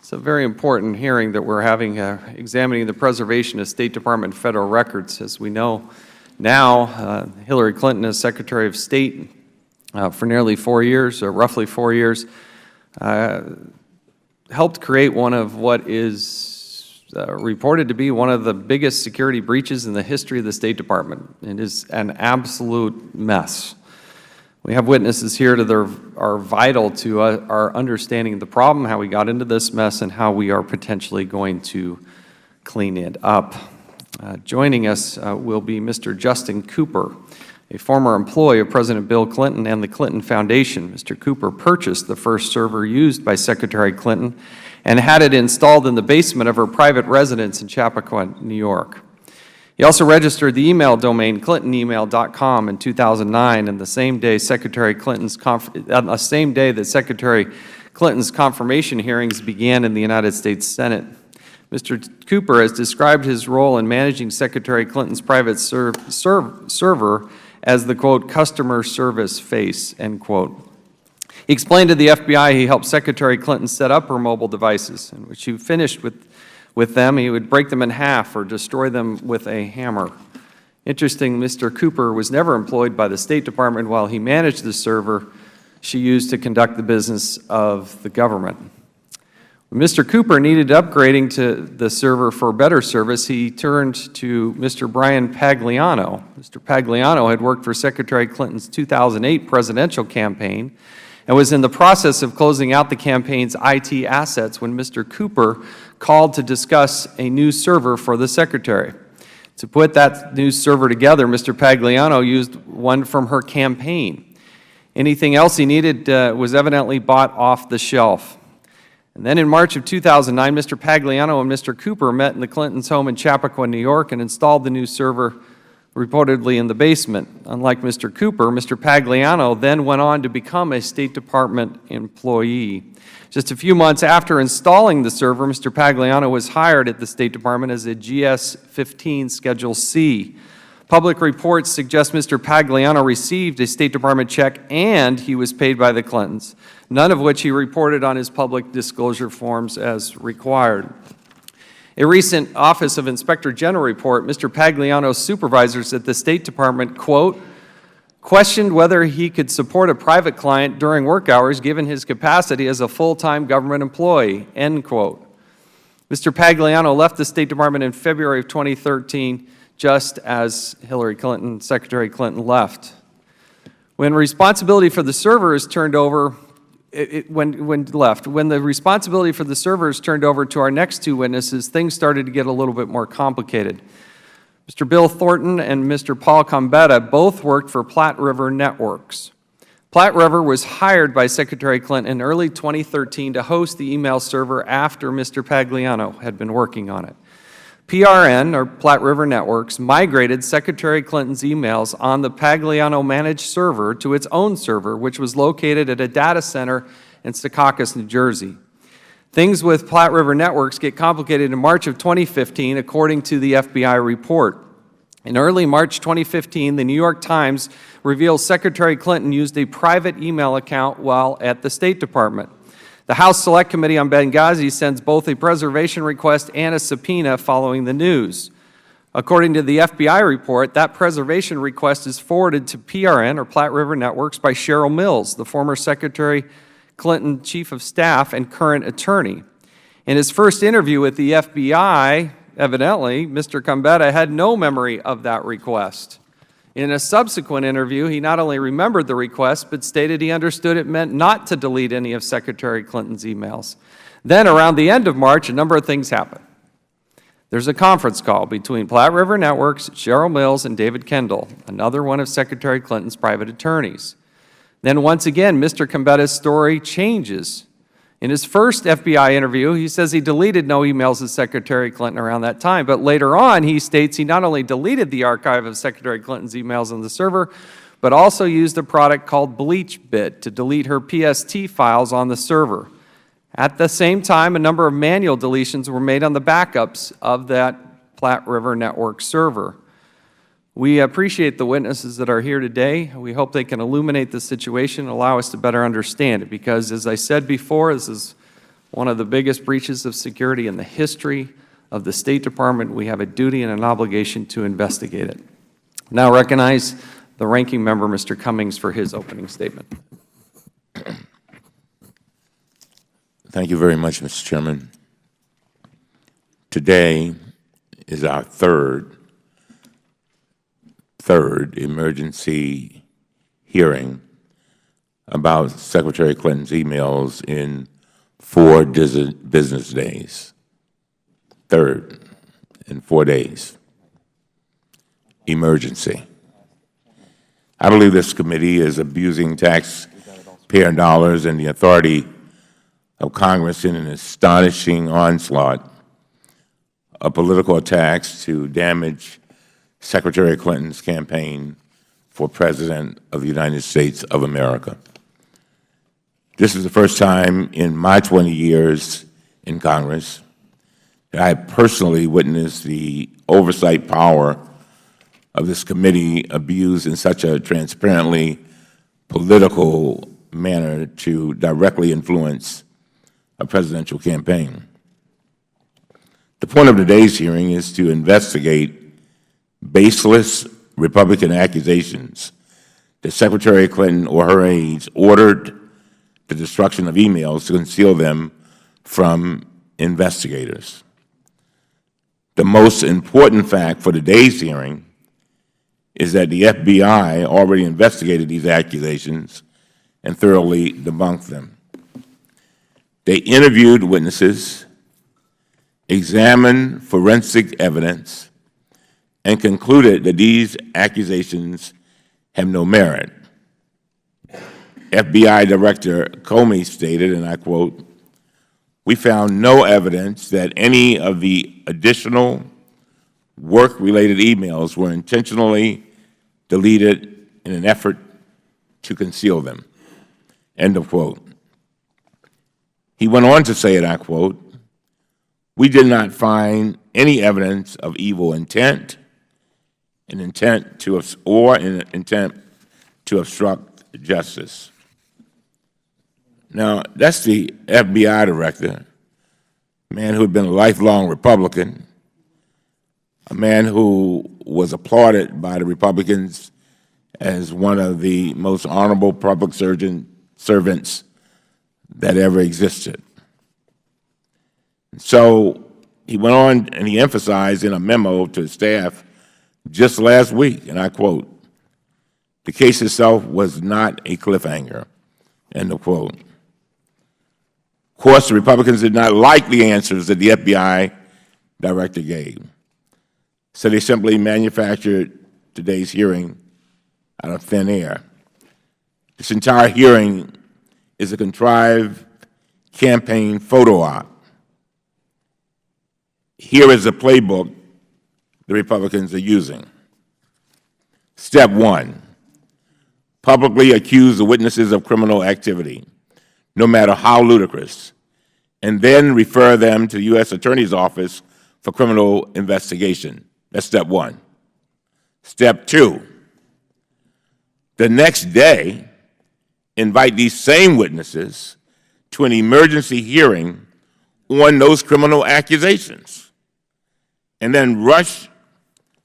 It's a very important hearing that we're having examining the preservation of State Department federal records. As we know now, Hillary Clinton as Secretary of State for nearly 4 years, or roughly 4 years, helped create one of what is reported to be one of the biggest security breaches in the history of the State Department. It is an absolute mess. We have witnesses here that are vital to our understanding of the problem, how we got into this mess, and how we are potentially going to clean it up. Joining us will be Mr. Justin Cooper, a former employee of President Bill Clinton and the Clinton Foundation. Mr. Cooper purchased the first server used by Secretary Clinton and had it installed in the basement of her private residence in Chappaqua, New York. He also registered the email domain clintonemail.com in 2009, and the same day that Secretary Clinton's confirmation hearings began in the United States Senate. Mr. Cooper has described his role in managing Secretary Clinton's private server as the, quote, customer service face, end quote. He explained to the FBI he helped Secretary Clinton set up her mobile devices, and when she finished with them, he would break them in half or destroy them with a hammer. Interesting, Mr. Cooper was never employed by the State Department while he managed the server she used to conduct the business of the government. When Mr. Cooper needed upgrading to the server for better service, he turned to Mr. Brian Pagliano. Mr. Pagliano had worked for Secretary Clinton's 2008 presidential campaign and was in the process of closing out the campaign's IT assets when Mr. Cooper called to discuss a new server for the Secretary. To put that new server together, Mr. Pagliano used one from her campaign. Anything else he needed was evidently bought off the shelf. And then in March of 2009, Mr. Pagliano and Mr. Cooper met in the Clintons' home in Chappaqua, New York, and installed the new server reportedly in the basement. Unlike Mr. Cooper, Mr. Pagliano then went on to become a State Department employee. Just a few months after installing the server, Mr. Pagliano was hired at the State Department as a GS-15 Schedule C. Public reports suggest Mr. Pagliano received a State Department check and he was paid by the Clintons, none of which he reported on his public disclosure forms as required. A recent Office of Inspector General report, Mr. Pagliano's supervisors at the State Department, quote, questioned whether he could support a private client during work hours given his capacity as a full-time government employee, end quote. Mr. Pagliano left the State Department in February of 2013, just as Secretary Clinton left. When responsibility for the server is turned over, when the responsibility for the server is turned over to our next two witnesses, things started to get a little bit more complicated. Mr. Bill Thornton and Mr. Paul Combetta both worked for Platte River Networks. Platte River was hired by Secretary Clinton in early 2013 to host the email server after Mr. Pagliano had been working on it. PRN, or Platte River Networks, migrated Secretary Clinton's emails on the Pagliano-managed server to its own server, which was located at a data center in Secaucus, New Jersey. Things with Platte River Networks get complicated in March of 2015, according to the FBI report. In early March 2015, the New York Times reveals Secretary Clinton used a private email account while at the State Department. The House Select Committee on Benghazi sends both a preservation request and a subpoena following the news. According to the FBI report, that preservation request is forwarded to PRN, or Platte River Networks, by Cheryl Mills, the former Secretary Clinton Chief of Staff and current attorney. In his first interview with the FBI, evidently, Mr. Combetta had no memory of that request. In a subsequent interview, he not only remembered the request, but stated he understood it meant not to delete any of Secretary Clinton's emails. Then, around the end of March, a number of things happened. There's a conference call between Platte River Networks, Cheryl Mills, and David Kendall, another one of Secretary Clinton's private attorneys. Then, once again, Mr. Combetta's story changes. In his first FBI interview, he says he deleted no emails of Secretary Clinton around that time, but later on he states he not only deleted the archive of Secretary Clinton's emails on the server, but also used a product called BleachBit to delete her PST files on the server. At the same time, a number of manual deletions were made on the backups of that Platte River Network server. We appreciate the witnesses that are here today. We hope they can illuminate the situation and allow us to better understand it because, as I said before, this is one of the biggest breaches of security in the history of the State Department. We have a duty and an obligation to investigate it. Now recognize the ranking member, Mr. Cummings, for his opening statement. Thank you very much, Mr. Chairman. Today is our third emergency hearing about Secretary Clinton's emails in 4 business days. Third in 4 days. Emergency. I believe this committee is abusing taxpayer dollars and the authority of Congress in an astonishing onslaught of political attacks to damage Secretary Clinton's campaign for President of the United States of America. This is the first time in my 20 years in Congress that I personally witnessed the oversight power of this committee abused in such a transparently political manner to directly influence a presidential campaign. The point of today's hearing is to investigate baseless Republican accusations that Secretary Clinton or her aides ordered the destruction of emails to conceal them from investigators. The most important fact for today's hearing is that the FBI already investigated these accusations and thoroughly debunked them. They interviewed witnesses, examined forensic evidence, and concluded that these accusations have no merit. FBI Director Comey stated, and I quote, "We found no evidence that any of the additional work-related emails were intentionally deleted in an effort to conceal them." End of quote. He went on to say, and I quote, "We did not find any evidence of evil intent, an intent to obstruct justice." Now, that's the FBI director, a man who had been a lifelong Republican, a man who was applauded by the Republicans as one of the most honorable public servants that ever existed. So he went on and he emphasized in a memo to his staff just last week, and I quote, "The case itself was not a cliffhanger," end of quote. Of course, the Republicans did not like the answers that the FBI director gave, so they simply manufactured today's hearing out of thin air. This entire hearing is a contrived campaign photo op. Here is the playbook the Republicans are using. Step 1, publicly accuse the witnesses of criminal activity, no matter how ludicrous, and then refer them to the U.S. Attorney's Office for criminal investigation. That's step 1. Step 2, the next day, invite these same witnesses to an emergency hearing on those criminal accusations, and then rush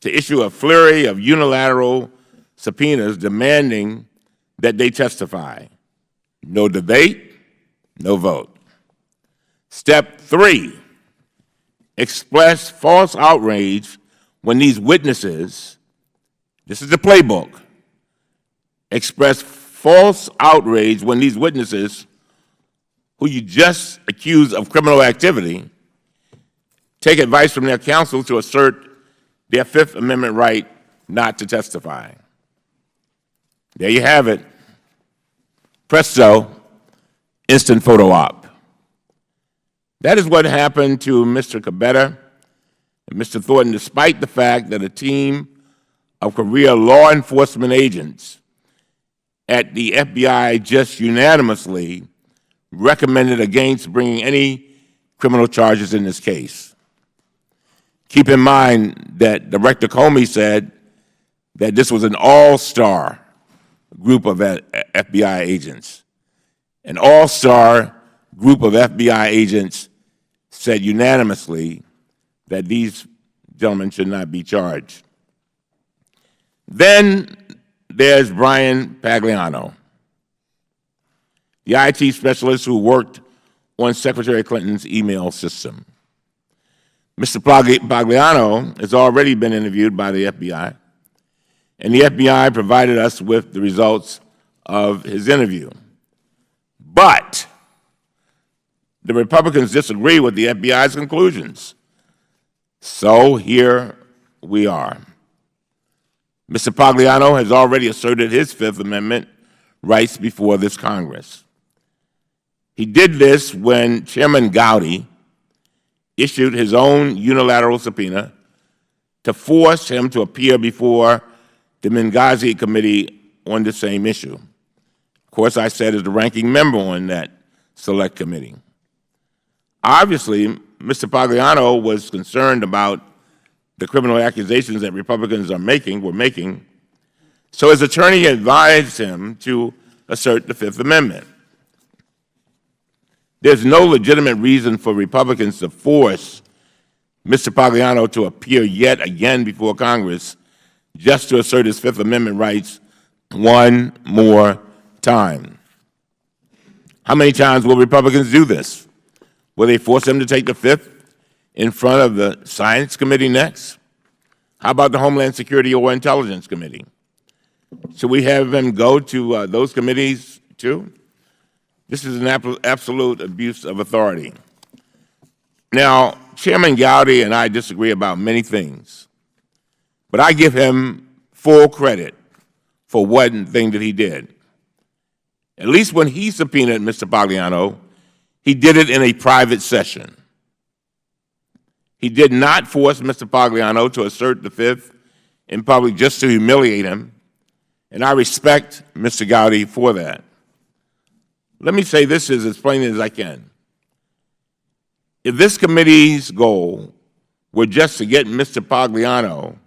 to issue a flurry of unilateral subpoenas demanding that they testify. No debate, no vote. Step 3, express false outrage when these witnesses, this is the playbook, express false outrage when these witnesses, who you just accused of criminal activity, take advice from their counsel to assert their Fifth Amendment right not to testify. There you have it. Presto, instant photo op. That is what happened to Mr. Cabetta and Mr. Thornton, despite the fact that a team of career law enforcement agents at the FBI just unanimously recommended against bringing any criminal charges in this case. Keep in mind that Director Comey said that this was an all-star group of FBI agents, an all-star group of FBI agents said unanimously that these gentlemen should not be charged. Then there's Brian Pagliano, the IT specialist who worked on Secretary Clinton's email system. Mr. Pagliano has already been interviewed by the FBI, and the FBI provided us with the results of his interview. But the Republicans disagree with the FBI's conclusions. So here we are. Mr. Pagliano has already asserted his Fifth Amendment rights before this Congress. He did this when Chairman Gowdy issued his own unilateral subpoena to force him to appear before the Benghazi Committee on the same issue. Of course, I sat as the ranking member on that select committee. Obviously, Mr. Pagliano was concerned about the criminal accusations that Republicans were making, so his attorney advised him to assert the Fifth Amendment. There's no legitimate reason for Republicans to force Mr. Pagliano to appear yet again before Congress just to assert his Fifth Amendment rights one more time. How many times will Republicans do this? Will they force him to take the Fifth in front of the Science Committee next? How about the Homeland Security or Intelligence Committee? Should we have him go to those committees too? This is an absolute abuse of authority. Now, Chairman Gowdy and I disagree about many things, but I give him full credit for one thing that he did. At least when he subpoenaed Mr. Pagliano, he did it in a private session. He did not force Mr. Pagliano to assert the Fifth in public just to humiliate him, and I respect Mr. Gowdy for that. Let me say this as plainly as I can. If this committee's goal were just to get Mr. Pagliano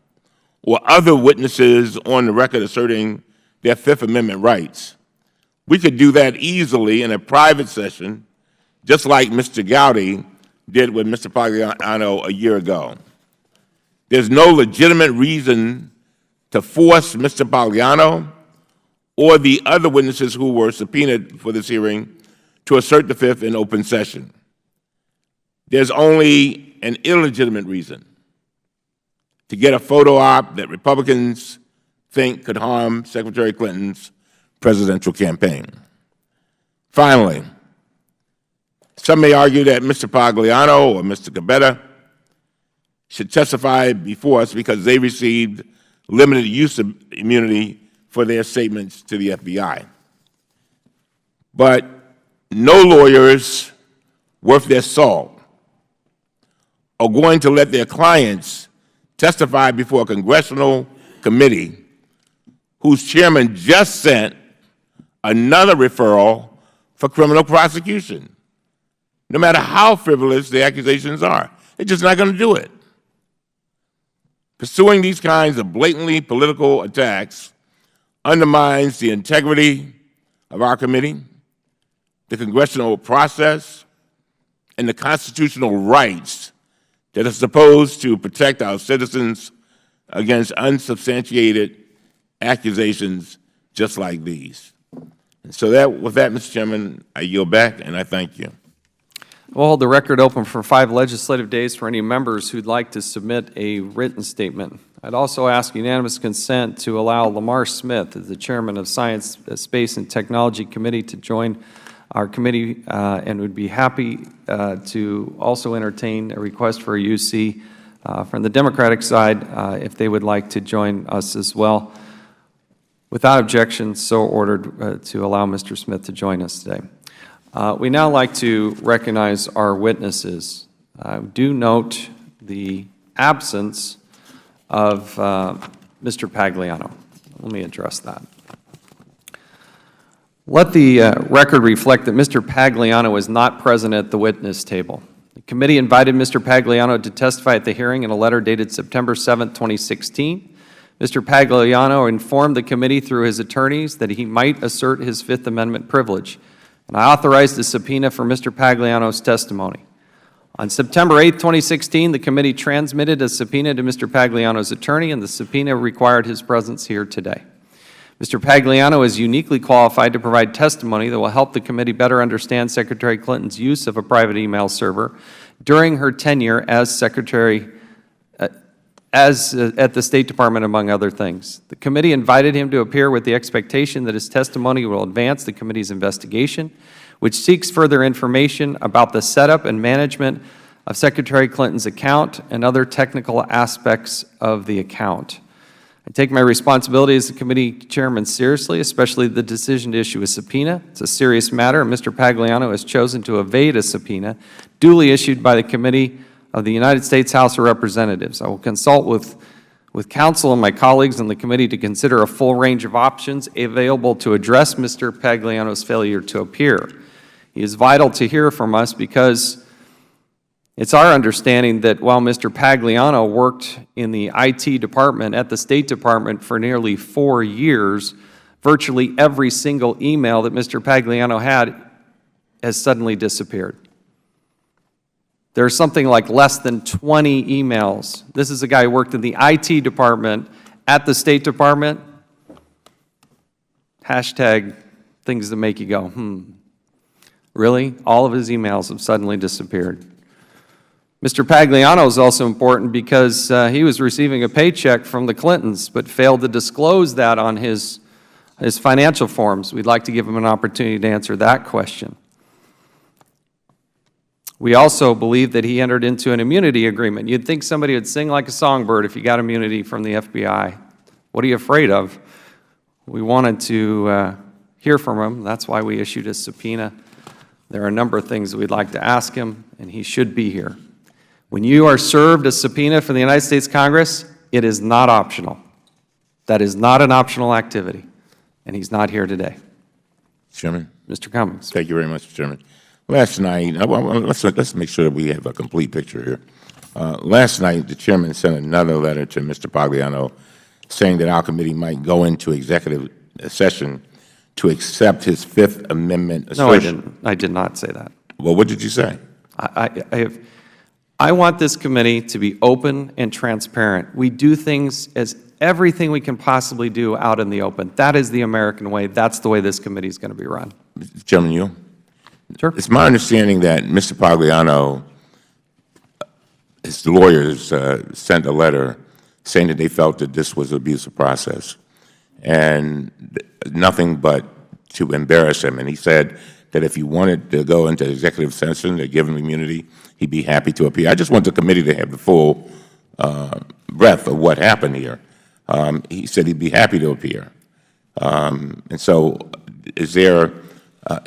or other witnesses on the record asserting their Fifth Amendment rights, we could do that easily in a private session, just like Mr. Gowdy did with Mr. Pagliano a year ago. There's no legitimate reason to force Mr. Pagliano or the other witnesses who were subpoenaed for this hearing to assert the Fifth in open session. There's only an illegitimate reason to get a photo op that Republicans think could harm Secretary Clinton's presidential campaign. Finally, some may argue that Mr. Pagliano or Mr. Gabetta should testify before us because they received limited use of immunity for their statements to the FBI. But no lawyers worth their salt are going to let their clients testify before a congressional committee whose chairman just sent another referral for criminal prosecution, no matter how frivolous the accusations are. They're just not going to do it. Pursuing these kinds of blatantly political attacks undermines the integrity of our committee, the congressional process, and the constitutional rights that are supposed to protect our citizens against unsubstantiated accusations just like these. And so with that, Mr. Chairman, I yield back, and I thank you. We'll hold the record open for 5 legislative days for any members who'd like to submit a written statement. I'd also ask unanimous consent to allow Lamar Smith, as the chairman of Science, Space, and Technology Committee, to join our committee and would be happy to also entertain a request for a UC from the Democratic side if they would like to join us as well. Without objection, so ordered to allow Mr. Smith to join us today. We now like to recognize our witnesses. Do note the absence of Mr. Pagliano. Let me address that. Let the record reflect that Mr. Pagliano was not present at the witness table. The committee invited Mr. Pagliano to testify at the hearing in a letter dated September 7, 2016. Mr. Pagliano informed the committee through his attorneys that he might assert his Fifth Amendment privilege. and I authorized a subpoena for Mr. Pagliano's testimony. On September 8, 2016, the committee transmitted a subpoena to Mr. Pagliano's attorney, and the subpoena required his presence here today. Mr. Pagliano is uniquely qualified to provide testimony that will help the committee better understand Secretary Clinton's use of a private email server during her tenure as Secretary at the State Department, among other things. The committee invited him to appear with the expectation that his testimony will advance the committee's investigation, which seeks further information about the setup and management of Secretary Clinton's account and other technical aspects of the account. I take my responsibility as the committee chairman seriously, especially the decision to issue a subpoena. It's a serious matter, and Mr. Pagliano has chosen to evade a subpoena duly issued by the committee of the United States House of Representatives. I will consult with counsel and my colleagues on the committee to consider a full range of options available to address Mr. Pagliano's failure to appear. He is vital to hear from us because it's our understanding that while Mr. Pagliano worked in the IT department at the State Department for nearly 4 years, virtually every single email that Mr. Pagliano had has suddenly disappeared. There's something like less than 20 emails. This is a guy who worked in the IT department at the State Department. Hashtag things that make you go, Really? All of his emails have suddenly disappeared. Mr. Pagliano is also important because he was receiving a paycheck from the Clintons, but failed to disclose that on his financial forms. We'd like to give him an opportunity to answer that question. We also believe that he entered into an immunity agreement. You'd think somebody would sing like a songbird if you got immunity from the FBI. What are you afraid of? We wanted to hear from him. That's why we issued a subpoena. There are a number of things that we'd like to ask him, and he should be here. When you are served a subpoena from the United States Congress, it is not optional. That is not an optional activity, and he's not here today. Chairman. Mr. Cummings. Thank you very much, Mr. Chairman. Last night, let's make sure that we have a complete picture here. Last night, the chairman sent another letter to Mr. Pagliano saying that our committee might go into executive session to accept his Fifth Amendment assertion. No, I didn't. I did not say that. Well, what did you say? I want this committee to be open and transparent. We do things as everything we can possibly do out in the open. That is the American way. That's the way this committee is going to be run. Chairman, you? Sure. It's my understanding that Mr. Pagliano, his lawyers sent a letter saying that they felt that this was an abusive process and nothing but to embarrass him. And he said that if he wanted to go into executive session to give him immunity, he'd be happy to appear. I just want the committee to have the full breadth of what happened here. He said he'd be happy to appear. And so is there,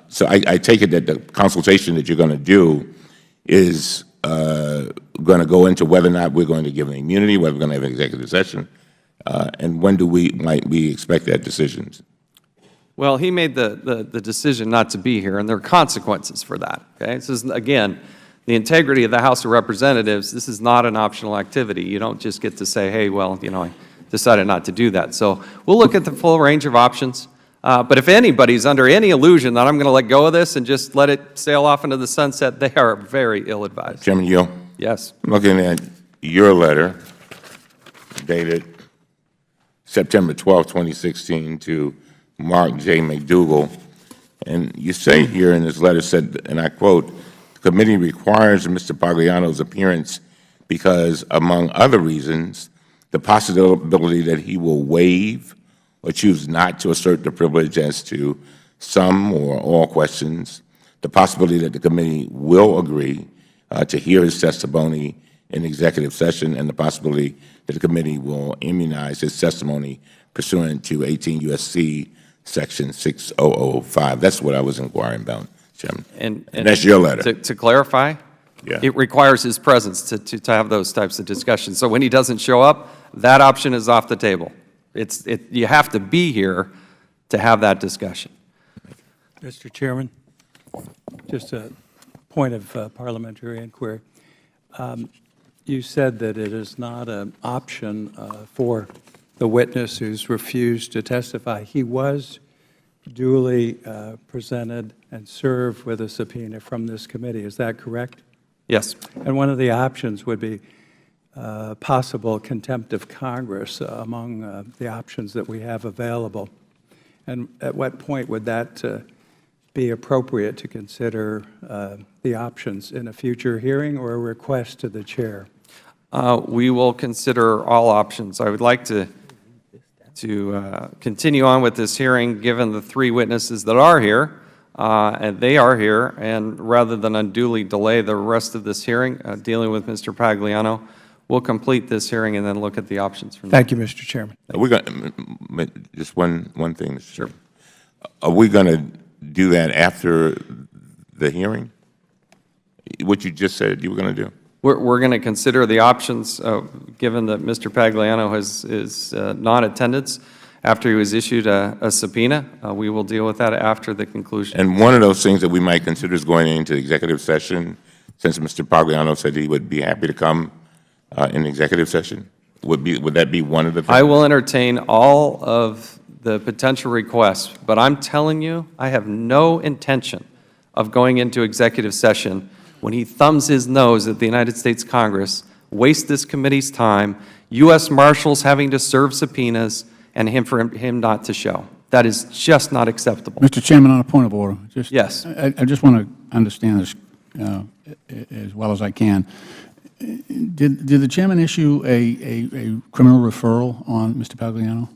so I take it that the consultation that you're going to do is going to go into whether or not we're going to give him immunity, whether we're going to have an executive session, and when might we expect that decision? Well, he made the decision not to be here, and there are consequences for that. Okay, this is, again, the integrity of the House of Representatives. This is not an optional activity. You don't just get to say, hey, well, you know, I decided not to do that. So we'll look at the full range of options. But if anybody's under any illusion that I'm going to let go of this and just let it sail off into the sunset, they are very ill-advised. Chairman Yo? Yes. I'm looking at your letter dated September 12, 2016 to Mark J. McDougall. And you say here in this letter, said, and I quote, "The committee requires Mr. Pagliano's appearance because, among other reasons, the possibility that he will waive or choose not to assert the privilege as to some or all questions, the possibility that the committee will agree to hear his testimony in executive session, and the possibility that the committee will immunize his testimony pursuant to 18 U.S.C. Section 6005. That's what I was inquiring about, Chairman. And that's your letter. To clarify, yeah. It requires his presence to have those types of discussions. So when he doesn't show up, that option is off the table. You have to be here to have that discussion. Mr. Chairman, just a point of parliamentary inquiry. You said that it is not an option for the witness who's refused to testify. He was duly presented and served with a subpoena from this committee. Is that correct? Yes. And one of the options would be possible contempt of Congress among the options that we have available. And at what point would that be appropriate to consider the options in a future hearing or a request to the chair? We will consider all options. I would like to continue on with this hearing, given the three witnesses that are here, and they are here, and rather than unduly delay the rest of this hearing, dealing with Mr. Pagliano, we'll complete this hearing and then look at the options from there. Thank you, Mr. Chairman. Are we going, just one thing, Mr. Chairman. Are we going to do that after the hearing? What you just said you were going to do? We're going to consider the options, given that Mr. Pagliano is non-attendance after he was issued a subpoena. We will deal with that after the conclusion. And one of those things that we might consider is going into executive session, since Mr. Pagliano said he would be happy to come in executive session. Would that be one of the things? I will entertain all of the potential requests, but I'm telling you, I have no intention of going into executive session when he thumbs his nose at the United States Congress, wastes this committee's time, U.S. Marshals having to serve subpoenas, and for him not to show. That is just not acceptable. Mr. Chairman, on a point of order. Yes. I just want to understand this as well as I can. Did the chairman issue a criminal referral on Mr. Pagliano?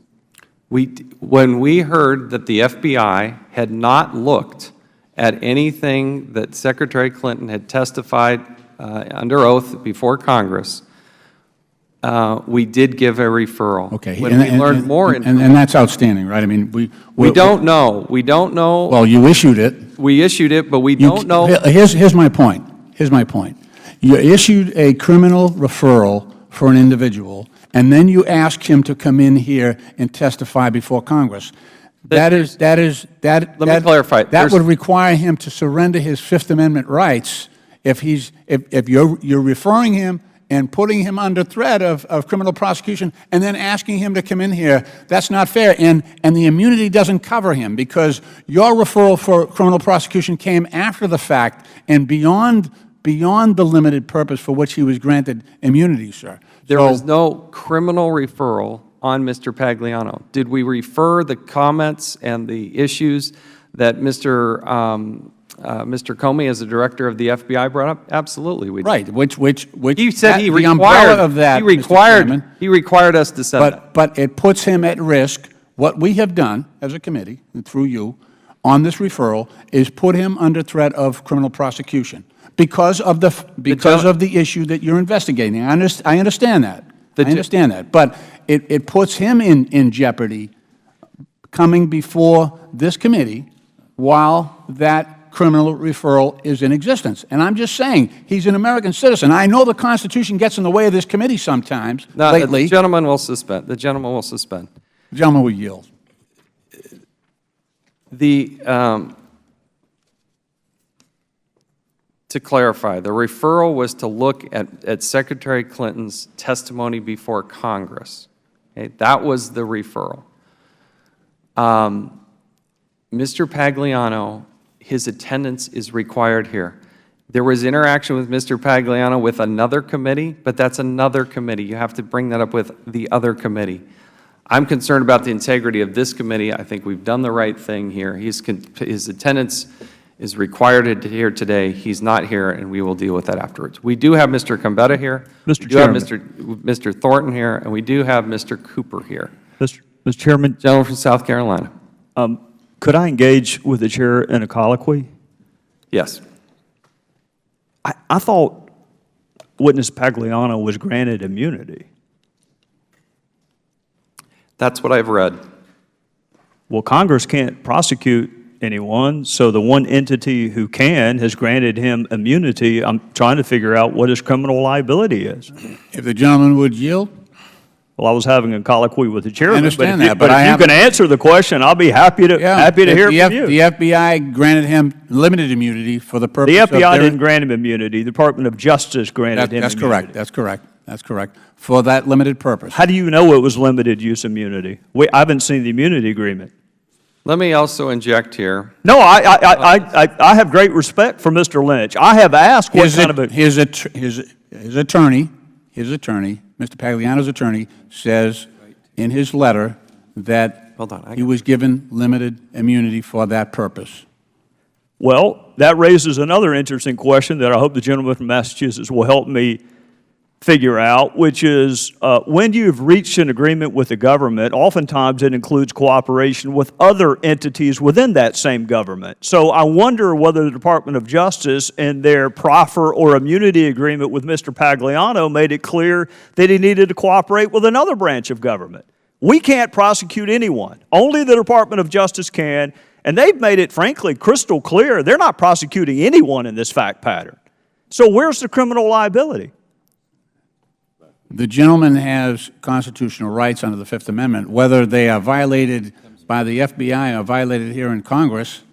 When we heard that the FBI had not looked at anything that Secretary Clinton had testified under oath before Congress, we did give a referral. Okay. When we learned more information. And that's outstanding, right? I mean, We don't know. We don't know. Well, you issued it. We issued it, but we don't know. Here's my point. Here's my point. You issued a criminal referral for an individual, and then you asked him to come in here and testify before Congress. Let me clarify. That would require him to surrender his Fifth Amendment rights if you're referring him and putting him under threat of criminal prosecution and then asking him to come in here. That's not fair, and the immunity doesn't cover him because your referral for criminal prosecution came after the fact and beyond the limited purpose for which he was granted immunity, sir. There was no criminal referral on Mr. Pagliano. Did we refer the comments and the issues that Mr. Comey, as the director of the FBI, brought up? Absolutely, we did. Right, which He said he the umbrella of that, he required us to send that. But it puts him at risk. What we have done as a committee, and through you, on this referral, is put him under threat of criminal prosecution because of the issue that you're investigating. I understand that. I understand that. But it puts him in jeopardy coming before this committee while that criminal referral is in existence. And I'm just saying, he's an American citizen. I know the Constitution gets in the way of this committee sometimes, lately. The gentleman will suspend. The gentleman will suspend. The gentleman will yield. To clarify, the referral was to look at Secretary Clinton's testimony before Congress. Okay? That was the referral. Mr. Pagliano, his attendance is required here. There was interaction with Mr. Pagliano with another committee, but that's another committee. You have to bring that up with the other committee. I'm concerned about the integrity of this committee. I think we've done the right thing here. His attendance is required here today. He's not here, and we will deal with that afterwards. We do have Mr. Gambetta here. Mr. We do have Chairman. Mr. Thornton here, and we do have Mr. Cooper here. Mr. Chairman, Gentleman from South Carolina. could I engage with the chair in a colloquy? Yes. I thought witness Pagliano was granted immunity. That's what I've read. Well, Congress can't prosecute anyone, so the one entity who can has granted him immunity. I'm trying to figure out what his criminal liability is. If the gentleman would yield? Well, I was having a colloquy with the chairman. I understand but if that, you, but I if you haven't- can answer the question, I'll be happy to hear from you. The FBI granted him limited immunity for the purpose The of FBI their- didn't grant him immunity. The Department of Justice granted him That's immunity. correct, that's correct, that's correct, for that limited purpose. How do you know it was limited use immunity? I haven't seen the immunity agreement. Let me also inject here. No, I have great respect for Mr. Lynch. I have asked what His kind of a... his attorney, Mr. Pagliano's attorney, says in his letter that Hold on, he was given limited immunity for that purpose. Well, that raises another interesting question that I hope the gentleman from Massachusetts will help me figure out, which is when you've reached an agreement with the government, oftentimes it includes cooperation with other entities within that same government. So I wonder whether the Department of Justice in their proffer or immunity agreement with Mr. Pagliano made it clear that he needed to cooperate with another branch of government. We can't prosecute anyone. Only the Department of Justice can, and they've made it, frankly, crystal clear they're not prosecuting anyone in this fact pattern. So where's the criminal liability? The gentleman has constitutional rights under the Fifth Amendment. Whether they are violated by the FBI or violated here in Congress,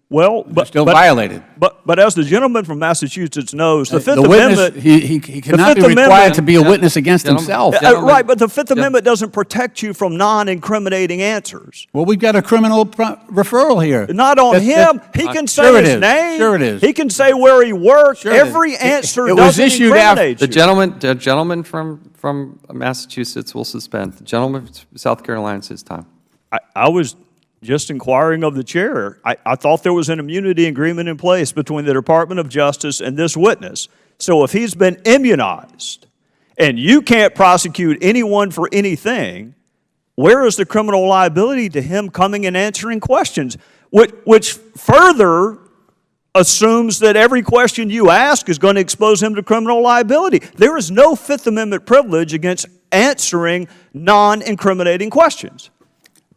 Well, they're still violated. But as the gentleman from Massachusetts knows, the Fifth The witness, Amendment... he cannot be Fifth required Amendment- to be a witness against Gentlemen- himself. Right, but the Fifth Amendment doesn't protect you from non-incriminating answers. Well, we've got a criminal referral here. Not on him. He can say sure it his is. name. Sure it is. He can say where he worked. Sure it is. Every answer It was doesn't issued after- incriminate The you. gentleman from Massachusetts will suspend. The gentleman from South Carolina, it's his time. I was just inquiring of the chair. I thought there was an immunity agreement in place between the Department of Justice and this witness. So if he's been immunized and you can't prosecute anyone for anything, where is the criminal liability to him coming and answering questions? Which further assumes that every question you ask is going to expose him to criminal liability. There is no Fifth Amendment privilege against answering non-incriminating questions.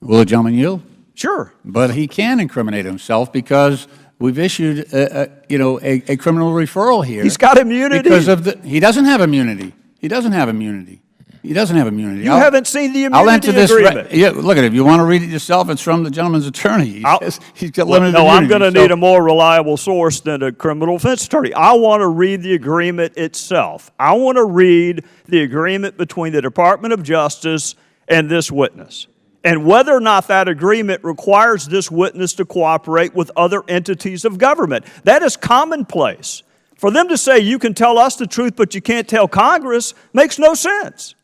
Will the gentleman yield? Sure. But he can incriminate himself because we've issued, a criminal referral here. He's got immunity. Because of he doesn't have immunity. He doesn't have immunity. He doesn't have immunity. You haven't seen the I'll enter immunity this. agreement. Yeah, look at it. If you want to read it yourself, it's from the gentleman's attorney. He says he's got limited No, immunity. I'm going to so- need a more reliable source than a criminal defense attorney. I want to read the agreement itself. I want to read the agreement between the Department of Justice and this witness, and whether or not that agreement requires this witness to cooperate with other entities of government. That is commonplace. For them to say you can tell us the truth but you can't tell Congress makes no sense.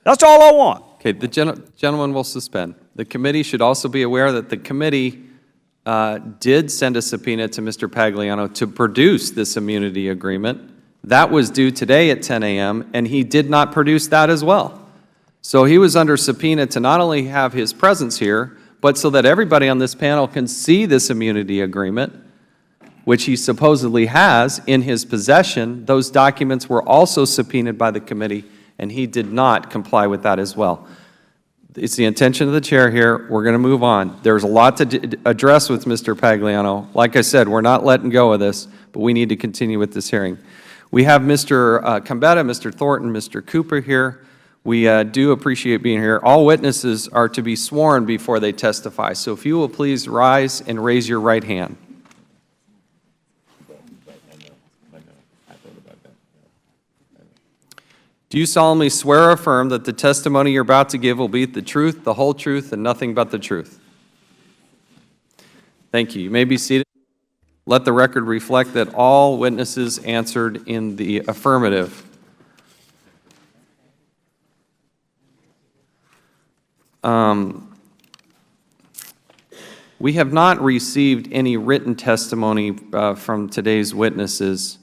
That's all I want. Okay, the gentleman will suspend. The committee should also be aware that the committee did send a subpoena to Mr. Pagliano to produce this immunity agreement. That was due today at 10 a.m., and he did not produce that as well. So he was under subpoena to not only have his presence here, but so that everybody on this panel can see this immunity agreement, which he supposedly has in his possession. Those documents were also subpoenaed by the committee, and he did not comply with that as well. It's the intention of the chair here. We're going to move on. There's a lot to address with Mr. Pagliano. Like I said, we're not letting go of this, but we need to continue with this hearing. We have Mr. Gambetta, Mr. Thornton, Mr. Cooper here. We do appreciate being here. All witnesses are to be sworn before they testify. So if you will please rise and raise your right hand. Do you solemnly swear or affirm that the testimony you're about to give will be the truth, the whole truth, and nothing but the truth? Thank you. You may be seated. Let the record reflect that all witnesses answered in the affirmative. We have not received any written testimony from today's witnesses.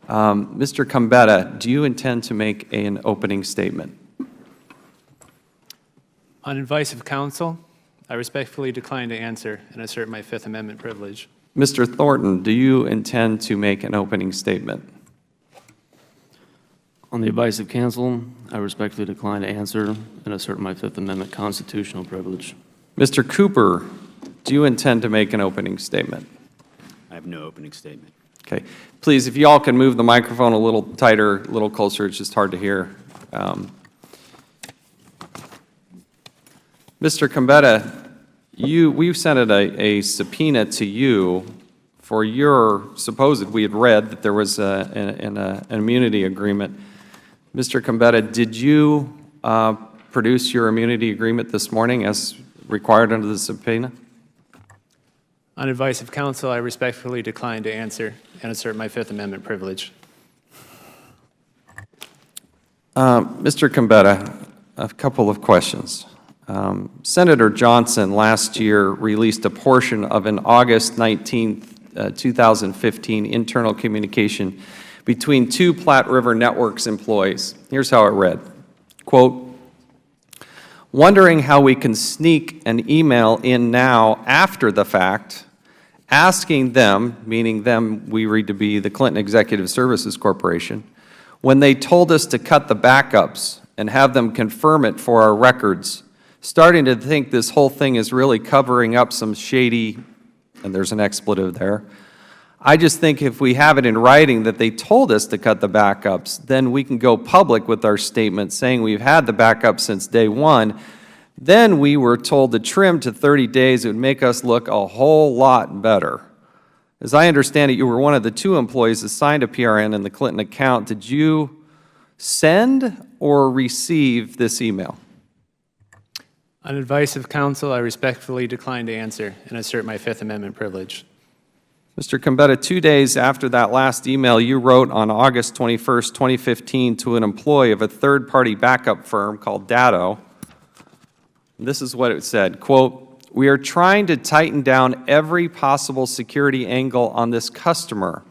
Mr. Gambetta, do you intend to make an opening statement? On advice of counsel, I respectfully decline to answer and assert my Fifth Amendment privilege. Mr. Thornton, do you intend to make an opening statement? On the advice of counsel, I respectfully decline to answer and assert my Fifth Amendment constitutional privilege. Mr. Cooper, do you intend to make an opening statement? I have no opening statement. Okay. Please, if you all can move the microphone a little tighter, a little closer, it's just hard to hear. Mr. Gambetta, we've sent a subpoena to you for your supposed, we had read that there was an immunity agreement. Mr. Gambetta, did you produce your immunity agreement this morning as required under the subpoena? On advice of counsel, I respectfully decline to answer and assert my Fifth Amendment privilege. Mr. Gambetta, a couple of questions. Senator Johnson last year released a portion of an August 19, 2015 internal communication between two Platte River Networks employees. Here's how it read, quote, "Wondering how we can sneak an email in now after the fact, asking them," meaning them we read to be the Clinton Executive Services Corporation, "when they told us to cut the backups and have them confirm it for our records, starting to think this whole thing is really covering up some shady," and there's an expletive there. "I just think if we have it in writing that they told us to cut the backups, then we can go public with our statement saying we've had the backups since day one. Then we were told to trim to 30 days. It would make us look a whole lot better." As I understand it, you were one of the two employees assigned to PRN in the Clinton account. Did you send or receive this email? On advice of counsel, I respectfully decline to answer and assert my Fifth Amendment privilege. Mr. Gambetta, 2 days after that last email, you wrote on August 21st, 2015 to an employee of a third-party backup firm called Datto. This is what it said, quote, "We are trying to tighten down every possible security angle on this customer.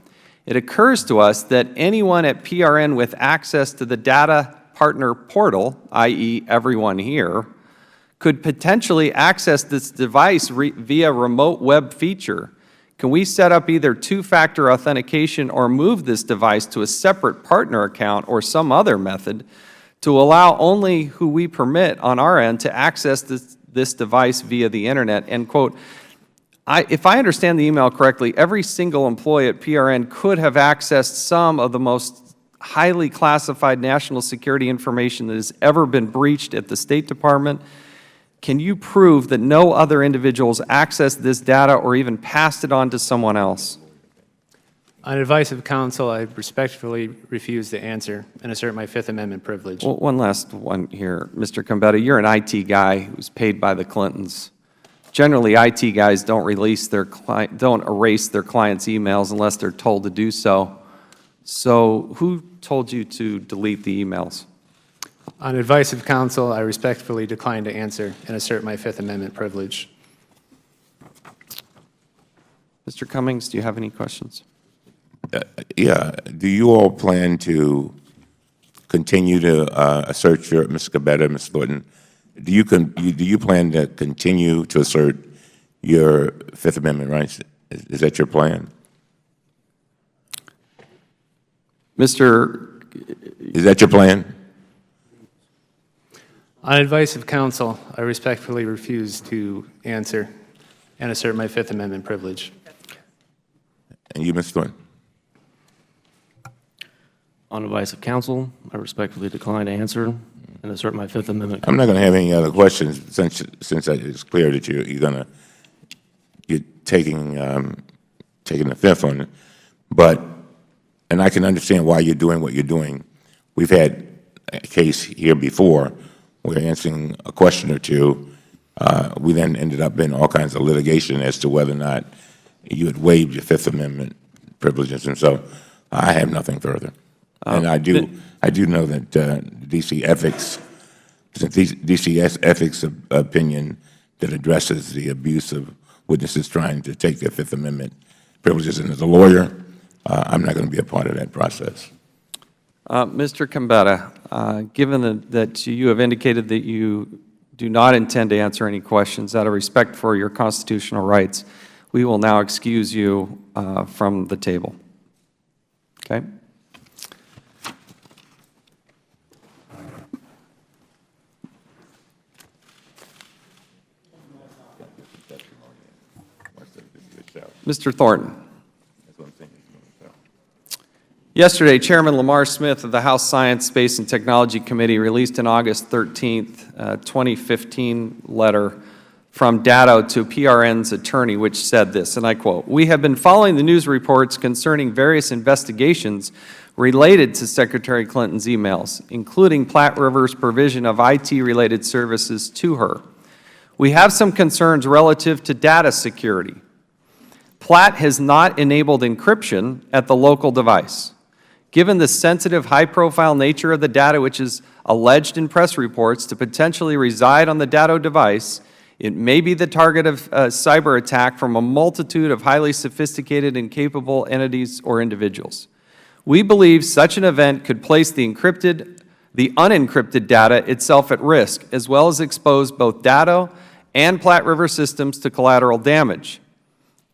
It occurs to us that anyone at PRN with access to the data partner portal, i.e. everyone here, could potentially access this device via remote web feature. Can we set up either two-factor authentication or move this device to a separate partner account or some other method to allow only who we permit on our end to access this device via the internet?" End quote. If I understand the email correctly, every single employee at PRN could have accessed some of the most highly classified national security information that has ever been breached at the State Department. Can you prove that no other individuals accessed this data or even passed it on to someone else? On advice of counsel, I respectfully refuse to answer and assert my Fifth Amendment privilege. Well, one last one here. Mr. Gambetta, you're an IT guy who's paid by the Clintons. Generally, IT guys don't erase their clients' emails unless they're told to do so. So who told you to delete the emails? On advice of counsel, I respectfully decline to answer and assert my Fifth Amendment privilege. Mr. Cummings, do you have any questions? Yeah. Do you all plan to continue to assert your, Ms. Gambetta, Ms. Thornton, do you plan to continue to assert your Fifth Amendment rights? Is that your plan? Is that your plan? On advice of counsel, I respectfully refuse to answer and assert my Fifth Amendment privilege. And you, Ms. Thornton? On advice of counsel, I respectfully decline to answer and assert my Fifth Amendment. I'm not going to have any other questions since it's clear that you're taking the fifth on it. But, and I can understand why you're doing what you're doing. We've had a case here before where answering a question or two, we then ended up in all kinds of litigation as to whether or not you had waived your Fifth Amendment privileges. And so I have nothing further. And I do know that DC Ethics, DCS Ethics opinion that addresses the abuse of witnesses trying to take their Fifth Amendment privileges. And as a lawyer, I'm not going to be a part of that process. Mr. Gambetta, given that you have indicated that you do not intend to answer any questions out of respect for your constitutional rights, we will now excuse you from the table. Okay? Mr. Thornton. Yesterday, Chairman Lamar Smith of the House Science, Space, and Technology Committee released an August 13th, 2015 letter from Datto to PRN's attorney, which said this, and I quote, "We have been following the news reports concerning various investigations related to Secretary Clinton's emails, including Platte River's provision of IT-related services to her. We have some concerns relative to data security. Platt has not enabled encryption at the local device. Given the sensitive, high-profile nature of the data which is alleged in press reports to potentially reside on the Datto device, it may be the target of a cyber attack from a multitude of highly sophisticated and capable entities or individuals. We believe such an event could place the unencrypted data itself at risk, as well as expose both Datto and Platte River systems to collateral damage.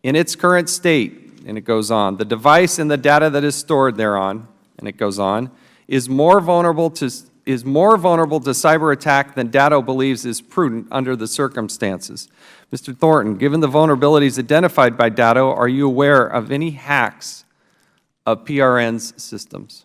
In its current state, and it goes on, the device and the data that is stored thereon, and it goes on, is more vulnerable to cyber attack than Datto believes is prudent under the circumstances. Mr. Thornton, given the vulnerabilities identified by Datto, are you aware of any hacks of PRN's systems?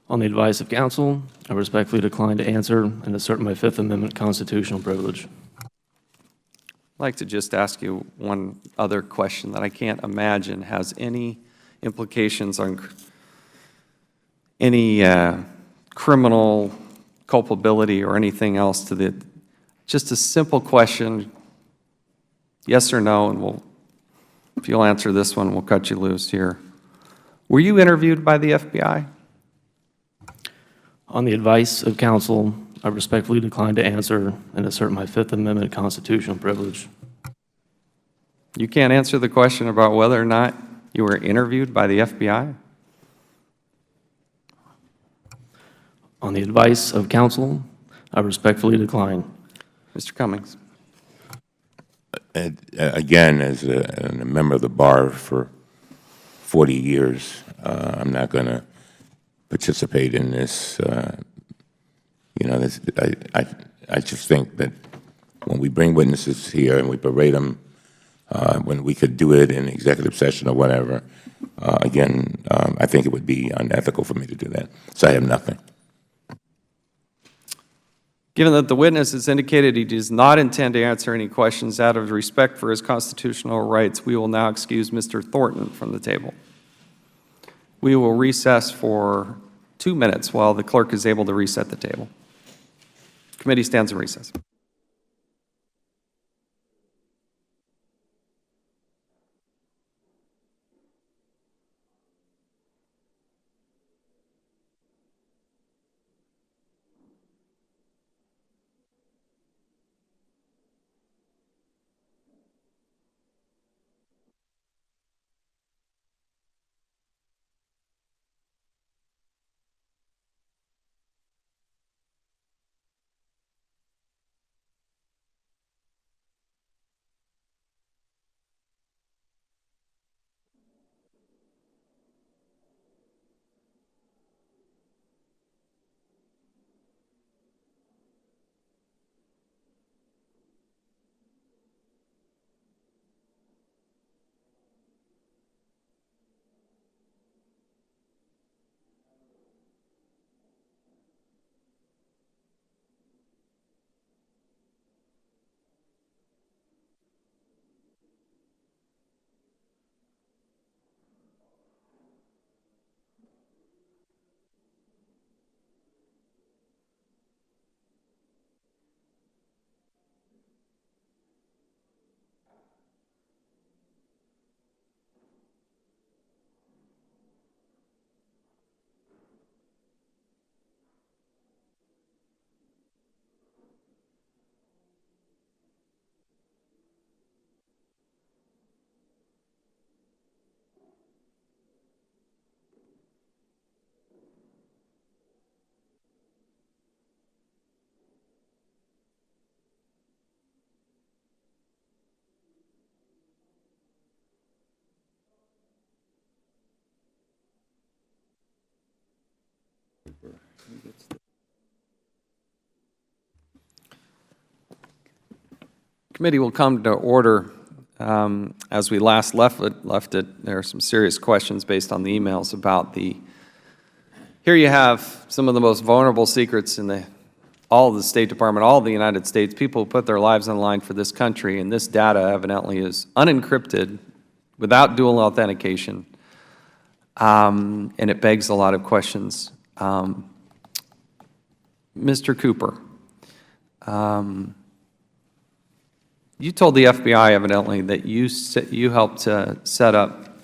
On the advice of counsel, I respectfully decline to answer and assert my Fifth Amendment constitutional privilege. I'd like to just ask you one other question that I can't imagine has any implications on any criminal culpability or anything else to the, just a simple question, yes or no, and if you'll answer this one, we'll cut you loose here. Were you interviewed by the FBI? On the advice of counsel, I respectfully decline to answer and assert my Fifth Amendment constitutional privilege. You can't answer the question about whether or not you were interviewed by the FBI? On the advice of counsel, I respectfully decline. Mr. Cummings. Again, as a member of the bar for 40 years, I'm not going to participate in this. I just think that when we bring witnesses here and we berate them, when we could do it in executive session or whatever, again, I think it would be unethical for me to do that. So I have nothing. Given that the witness has indicated he does not intend to answer any questions out of respect for his constitutional rights, we will now excuse Mr. Thornton from the table. We will recess for 2 minutes while the clerk is able to reset the table. Committee stands in recess. Committee will come to order. As we last left it, there are some serious questions based on the emails about the, here you have some of the most vulnerable secrets in all of the State Department, all of the United States. People who put their lives on the line for this country, and this data evidently is unencrypted without dual authentication, and it begs a lot of questions. Mr. Cooper, You told the FBI evidently that you helped to set up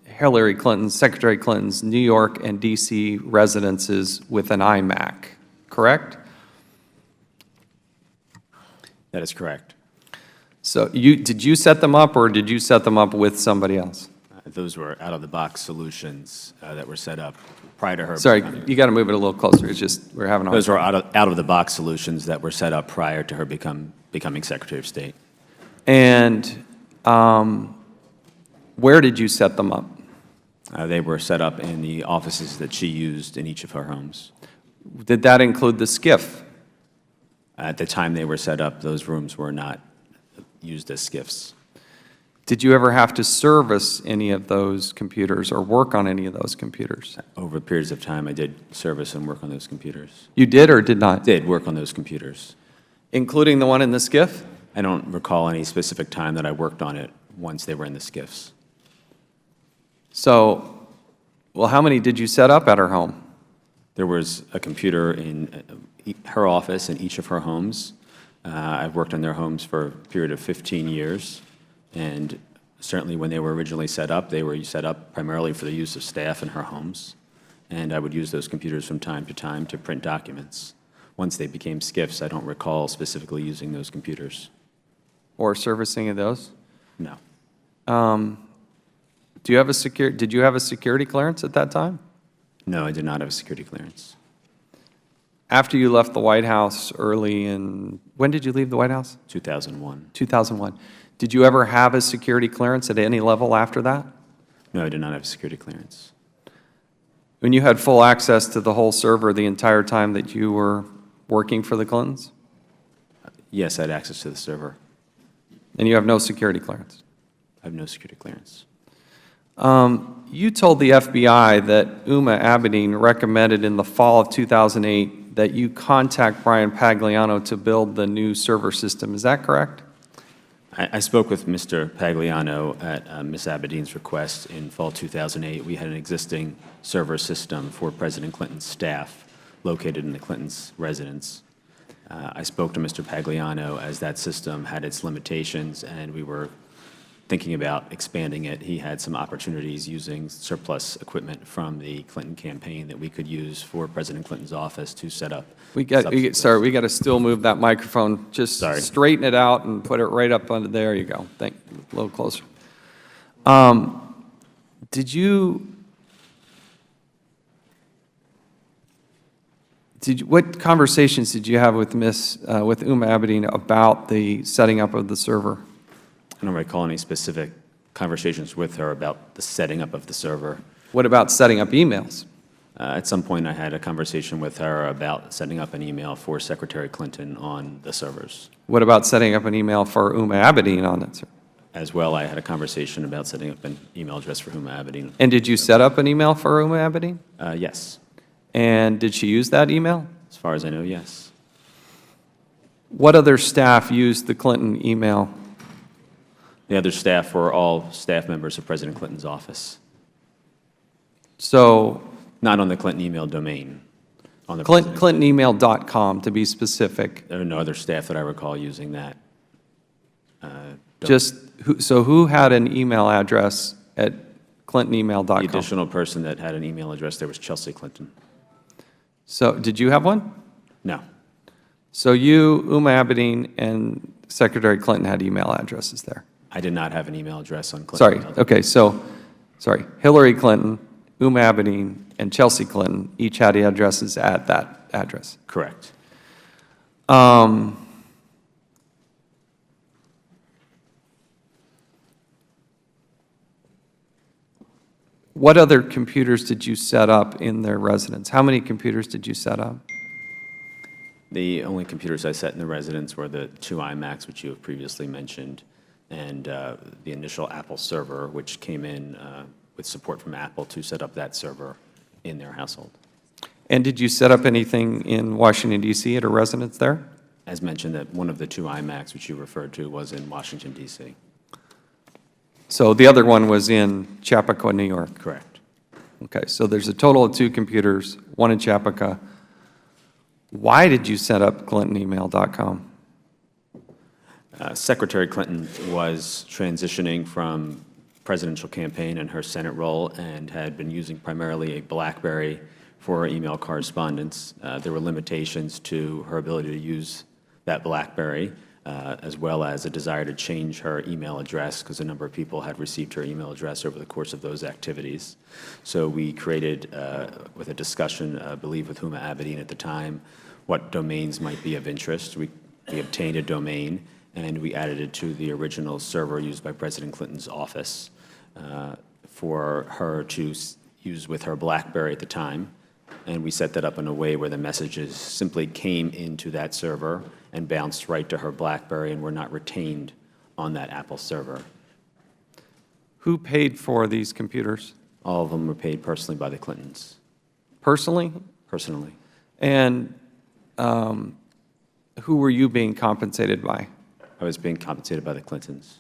Hillary Clinton's, Secretary Clinton's New York and D.C. residences with an iMac, correct? That is correct. So did you set them up, or did you set them up with somebody else? Those were out-of-the-box solutions that were set up prior to her. Sorry, becoming- you got to move it a little closer. It's just, we're having a hard Those were time. out-of-the-box solutions that were set up prior to her becoming Secretary of State. And where did you set them up? They were set up in the offices that she used in each of her homes. Did that include the SCIF? At the time they were set up, those rooms were not used as SCIFs. Did you ever have to service any of those computers or work on any of those computers? Over periods of time, I did service and work on those computers. You did or did not? Did work on those computers. Including the one in the SCIF? I don't recall any specific time that I worked on it once they were in the SCIFs. So, well, how many did you set up at her home? There was a computer in her office in each of her homes. I've worked on their homes for a period of 15 years, and certainly when they were originally set up, they were set up primarily for the use of staff in her homes, and I would use those computers from time to print documents. Once they became SCIFs, I don't recall specifically using those computers. Or servicing of those? No. Did you have a security clearance at that time? No, I did not have a security clearance. After you left the White House when did you leave the White House? 2001. 2001. Did you ever have a security clearance at any level after that? No, I did not have a security clearance. When you had full access to the whole server the entire time that you were working for the Clintons? Yes, I had access to the server. And you have no security clearance? I have no security clearance. You told the FBI that Uma Abedin recommended in the fall of 2008 that you contact Brian Pagliano to build the new server system. Is that correct? I spoke with Mr. Pagliano at Ms. Abedin's request in fall 2008. We had an existing server system for President Clinton's staff located in the Clintons' residence. I spoke to Mr. Pagliano as that system had its limitations, and we were thinking about expanding it. He had some opportunities using surplus equipment from the Clinton campaign that we could use for President Clinton's office to set up. Sorry, we got to still move that microphone. Just Sorry. straighten it out and put it right up under, there you go. A little closer. What conversations did you have with with Uma Abedin about the setting up of the server? I don't recall any specific conversations with her about the setting up of the server. What about setting up emails? At some point, I had a conversation with her about setting up an email for Secretary Clinton on the servers. What about setting up an email for Uma Abedin on that server? As well, I had a conversation about setting up an email address for Uma Abedin. And did you set up an email for Uma Abedin? Yes. And did she use that email? As far as I know, yes. What other staff used the Clinton email? The other staff were all staff members of President Clinton's office. So Not on the Clinton email domain. On the President- ClintonEmail.com, to be specific. There are no other staff that I recall using that. So who had an email address at The ClintonEmail.com? additional person that had an email address there was Chelsea Clinton. So did you have one? No. So you, Uma Abedin, and Secretary Clinton had email addresses there? I did not have an email address on Clinton. Sorry, email. okay, sorry. Hillary Clinton, Uma Abedin, and Chelsea Clinton each had addresses at that address. Correct. What other computers did you set up in their residence? How many computers did you set up? The only computers I set in the residence were the 2 iMacs, which you have previously mentioned, and the initial Apple server, which came in with support from Apple to set up that server in their household. And did you set up anything in Washington, D.C. at a residence there? As mentioned, that one of the 2 iMacs, which you referred to, was in Washington, D.C. So the other one was in Chappaqua, New York? Correct. Okay, so there's a total of 2 computers, one in Chappaqua, Why did you set up ClintonEmail.com? Secretary Clinton was transitioning from presidential campaign and her Senate role and had been using primarily a BlackBerry for her email correspondence. There were limitations to her ability to use that BlackBerry, as well as a desire to change her email address because a number of people had received her email address over the course of those activities. So we created, with a discussion, I believe with Huma Abedin at the time, what domains might be of interest. We obtained a domain, and we added it to the original server used by President Clinton's office for her to use with her BlackBerry at the time. And we set that up in a way where the messages simply came into that server and bounced right to her BlackBerry and were not retained on that Apple server. Who paid for these computers? All of them were paid personally by the Clintons, Personally? personally. And who were you being compensated by? I was being compensated by the Clintons.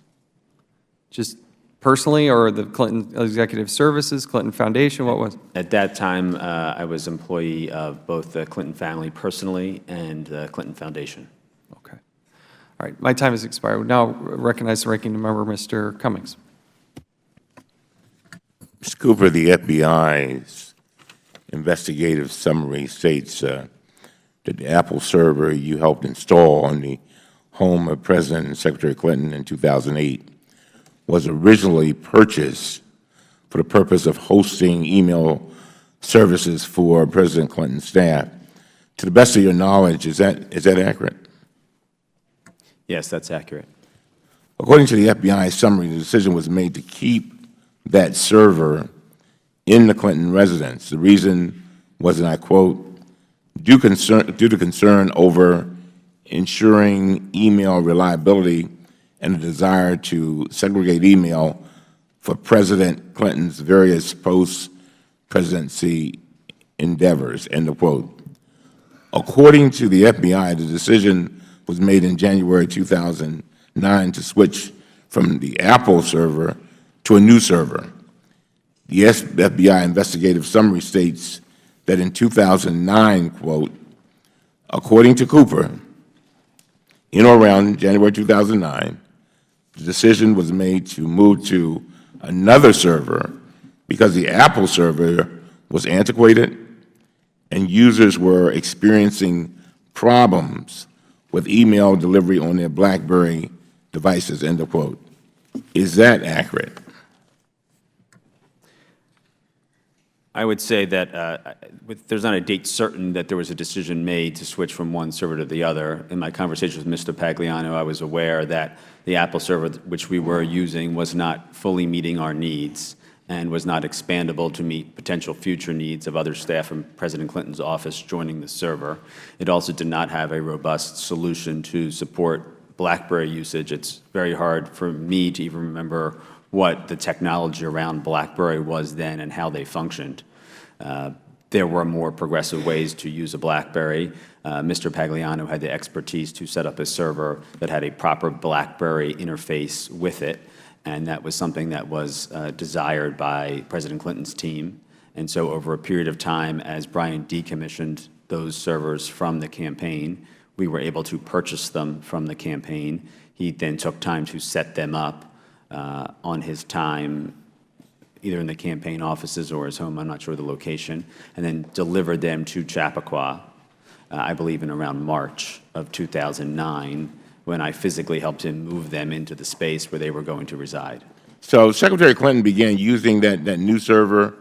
Just personally, or the Clinton Executive Services, Clinton Foundation, what was? At that time, I was employee of both the Clinton family personally and the Clinton Foundation. Okay. All right, my time has expired. We now recognize the ranking member, Mr. Cummings. Mr. Cooper, the FBI's investigative summary states that the Apple server you helped install on the home of President and Secretary Clinton in 2008 was originally purchased for the purpose of hosting email services for President Clinton's staff. To the best of your knowledge, is that accurate? Yes, that's accurate. According to the FBI summary, the decision was made to keep that server in the Clinton residence. The reason was, and I quote, due to concern over ensuring email reliability and a desire to segregate email for President Clinton's various post-presidency endeavors, end of quote. According to the FBI, the decision was made in January 2009 to switch from the Apple server to a new server. The FBI investigative summary states that in 2009, quote, according to Cooper, in or around January 2009, the decision was made to move to another server because the Apple server was antiquated and users were experiencing problems with email delivery on their BlackBerry devices, end of quote. Is that accurate? I would say that there's not a date certain that there was a decision made to switch from one server to the other. In my conversation with Mr. Pagliano, I was aware that the Apple server, which we were using, was not fully meeting our needs and was not expandable to meet potential future needs of other staff from President Clinton's office joining the server. It also did not have a robust solution to support BlackBerry usage. It's very hard for me to even remember what the technology around BlackBerry was then and how they functioned. There were more progressive ways to use a BlackBerry. Mr. Pagliano had the expertise to set up a server that had a proper BlackBerry interface with it, and that was something that was desired by President Clinton's team. And so over a period of time, as Brian decommissioned those servers from the campaign, we were able to purchase them from the campaign. He then took time to set them up on his time, either in the campaign offices or his home, I'm not sure the location, and then delivered them to Chappaqua, I believe in around March of 2009, when I physically helped him move them into the space where they were going to reside. So Secretary Clinton began using that new server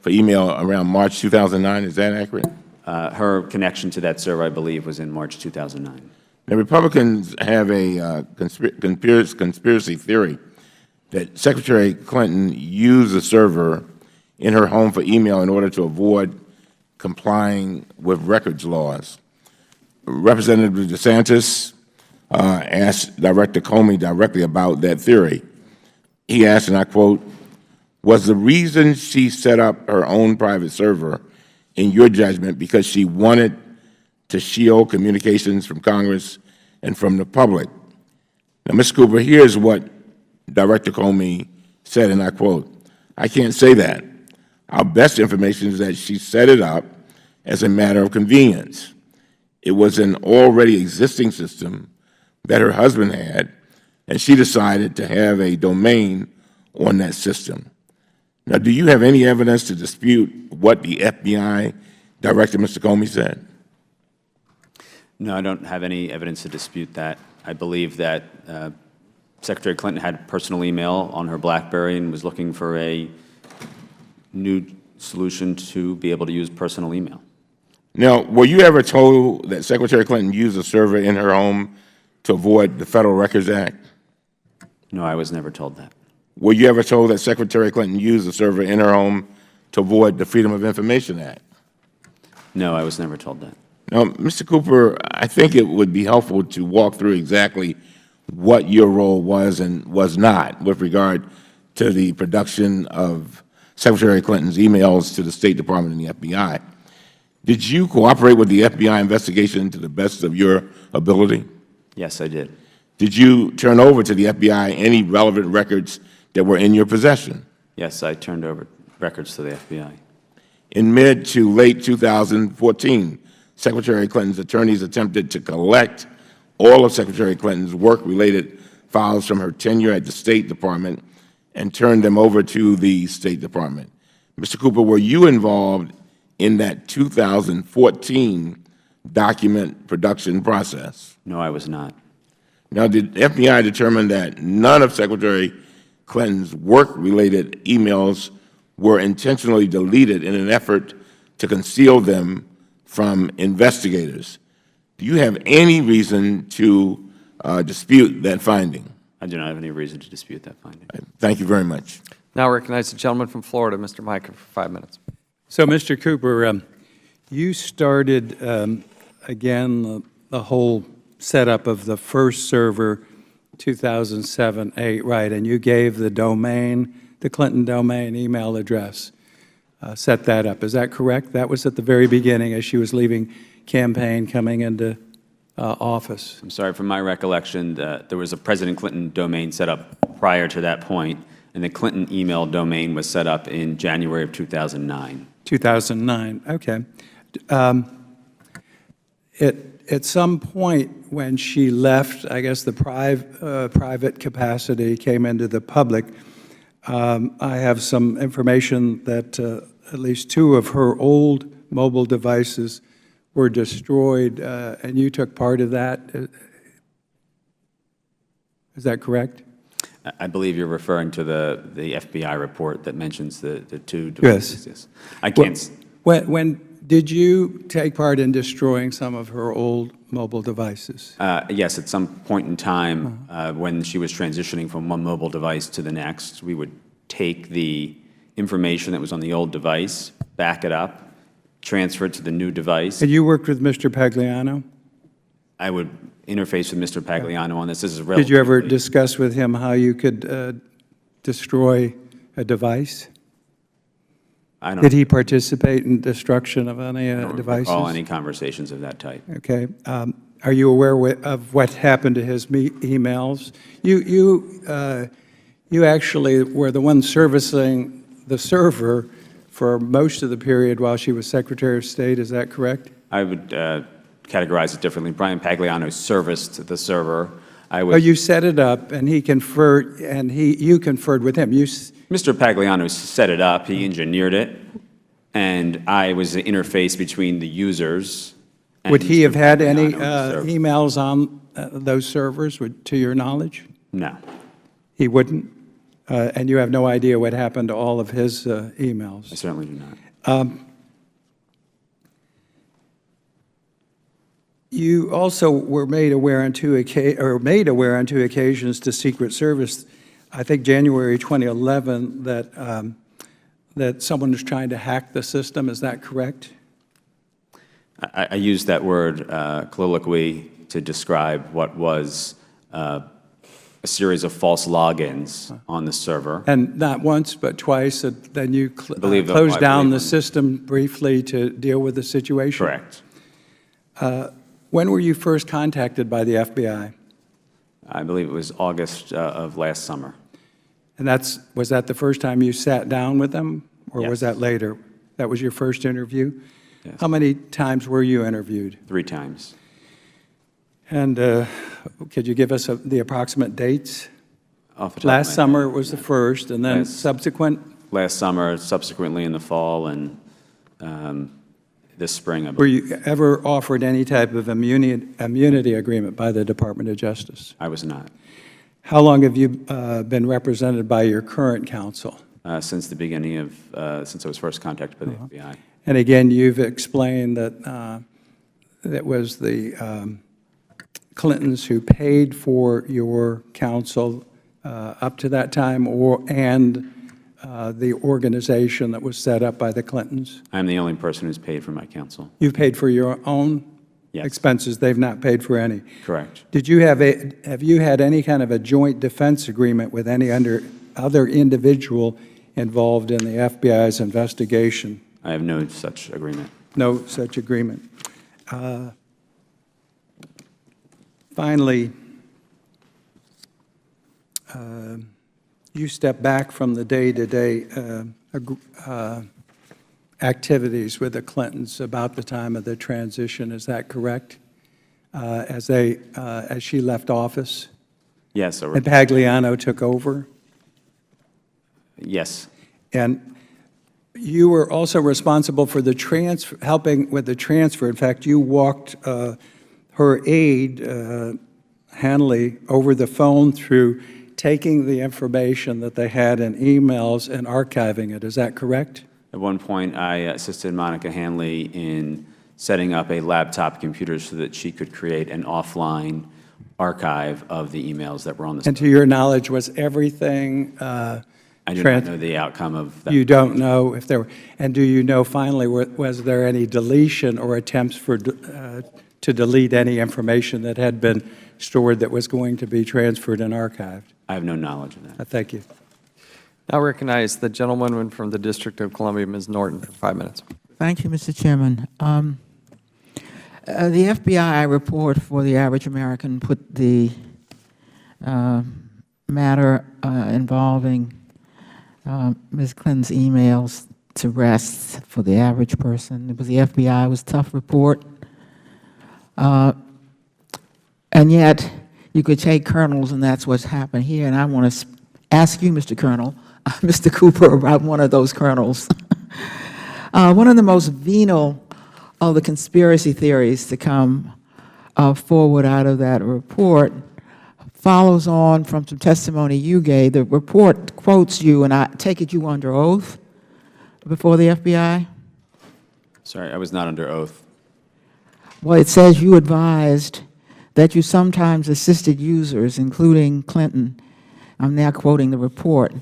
for email around March 2009, is that accurate? Her connection to that server, I believe, was in March 2009. Now, Republicans have a conspiracy theory that Secretary Clinton used the server in her home for email in order to avoid complying with records laws. Representative DeSantis asked Director Comey directly about that theory. He asked, and I quote, was the reason she set up her own private server, in your judgment, because she wanted to shield communications from Congress and from the public? Now, Ms. Cooper, here's what Director Comey said, and I quote, I can't say that. Our best information is that she set it up as a matter of convenience. It was an already existing system that her husband had, and she decided to have a domain on that system. Now, do you have any evidence to dispute what the FBI Director, Mr. Comey, said? No, I don't have any evidence to dispute that. I believe that Secretary Clinton had personal email on her BlackBerry and was looking for a new solution to be able to use personal email. Now, were you ever told that Secretary Clinton used a server in her home to avoid the Federal Records Act? No, I was never told that. Were you ever told that Secretary Clinton used a server in her home to avoid the Freedom of Information Act? No, I was never told that. Now, Mr. Cooper, I think it would be helpful to walk through exactly what your role was and was not with regard to the production of Secretary Clinton's emails to the State Department and the FBI. Did you cooperate with the FBI investigation to the best of your ability? Yes, I did. Did you turn over to the FBI any relevant records that were in your possession? Yes, I turned over records to the FBI. In mid to late 2014, Secretary Clinton's attorneys attempted to collect all of Secretary Clinton's work-related files from her tenure at the State Department and turned them over to the State Department. Mr. Cooper, were you involved in that 2014 document production process? No, I was not. Now, did the FBI determine that none of Secretary Clinton's work-related emails were intentionally deleted in an effort to conceal them from investigators? Do you have any reason to dispute that finding? I do not have any reason to dispute that finding. Thank you very much. Now recognize the gentleman from Florida, Mr. Micah, for 5 minutes. So, Mr. Cooper, you started, again, the whole setup of the first server, 2007-8, right, and you gave the domain, the Clinton domain email address, set that up. Is that correct? That was at the very beginning as she was leaving campaign, coming into office. I'm sorry, from my recollection, there was a President Clinton domain set up prior to that point, and the Clinton email domain was set up in January of 2009. 2009, okay. At some point when she left, I guess the private capacity came into the public, I have some information that at least 2 of her old mobile devices were destroyed, and you took part of that. Is that correct? I believe you're referring to the FBI report that mentions the 2 devices. Yes. I can't. When did you take part in destroying some of her old mobile devices? Yes, at some point in time, when she was transitioning from one mobile device to the next, we would take the information that was on the old device, back it up, transfer it to the new device. And you worked with Mr. Pagliano? I would interface with Mr. Pagliano on this. This is Did you ever discuss with him how you could destroy a device? I don't Did he participate in destruction of any devices? recall any conversations of that type. Okay. Are you aware of what happened to his emails? You actually were the one servicing the server for most of the period while she was Secretary of State. Is that correct? I would categorize it differently. Brian Pagliano serviced the server. Oh, you set it up, and he conferred, and you conferred with him. Mr. Pagliano set it up. He engineered it, and I was the interface between the users. And Would he Mr. have had any Pagliano on the server. emails on those servers, to your knowledge? No. He wouldn't? And you have no idea what happened to all of his emails? I certainly do not. You also were made aware on 2 occasions to Secret Service, I think January 2011, that someone was trying to hack the system. Is that correct? I used that word colloquially to describe what was a series of false logins on the server. And not once, but twice, then you believe that- closed I down believe the that. system briefly to deal with the situation? Correct. When were you first contacted by the FBI? I believe it was August of last summer. And was that the first time you sat down with them, or was Yes. that later? That was your first interview? Yes. How many times were you interviewed? 3 times. And could you give us the approximate dates? Off the top of Last my summer head, it was the yeah. first, and then Last- subsequent? Last summer, subsequently in the fall, and this spring, I Were believe. you ever offered any type of immunity agreement by the Department of Justice? I was not. How long have you been represented by your current counsel? Since the beginning of, since I was first contacted by the FBI. And again, you've explained that it was the Clintons who paid for your counsel up to that time, and the organization that was set up by the Clintons? I'm the only person who's paid for my counsel. You've paid for your own Yes. expenses. They've not paid for any. Correct. Did you have you had any kind of a joint defense agreement with any other individual involved in the FBI's investigation? I have no such agreement. No such agreement. Finally, you step back from the day-to-day activities with the Clintons about the time of the transition. Is that correct? As she left office Yes, and Pagliano took over? yes. And you were also responsible for the helping with the transfer. In fact, you walked her aide, Hanley, over the phone through taking the information that they had in emails and archiving it. Is that correct? At one point, I assisted Monica Hanley in setting up a laptop computer so that she could create an offline archive of the emails that were on the And to your knowledge, was everything I do not know the outcome of that. You don't know if there were, and do you know finally, was there any deletion or attempts to delete any information that had been stored that was going to be transferred and archived? I have no knowledge of that. Thank you. Now recognize the gentlewoman from the District of Columbia, Ms. Norton, for 5 minutes. Thank you, Mr. Chairman. The FBI report for the average American put the matter involving Ms. Clinton's emails to rest for the average person. It was the FBI. It was a tough report. And yet, you could take kernels, and that's what's happened here. And I want to ask you, Mr. Colonel, Mr. Cooper, about one of those kernels. One of the most venal of the conspiracy theories to come forward out of that report follows on from some testimony you gave. The report quotes you, and I take it you were under oath before the FBI? Sorry, I was not under oath. Well, it says you advised that you sometimes assisted users, including Clinton, I'm now quoting the report,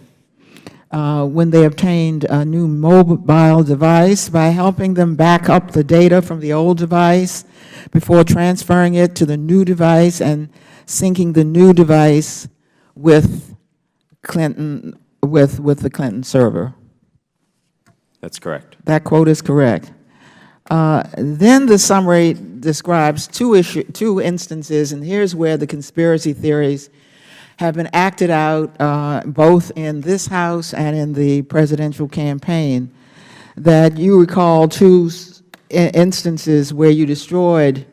when they obtained a new mobile device by helping them back up the data from the old device before transferring it to the new device and syncing the new device with Clinton, with the Clinton server. That's correct. That quote is correct. Then the summary describes two instances, and here's where the conspiracy theories have been acted out both in this House and in the presidential campaign, that you recall two instances where you destroyed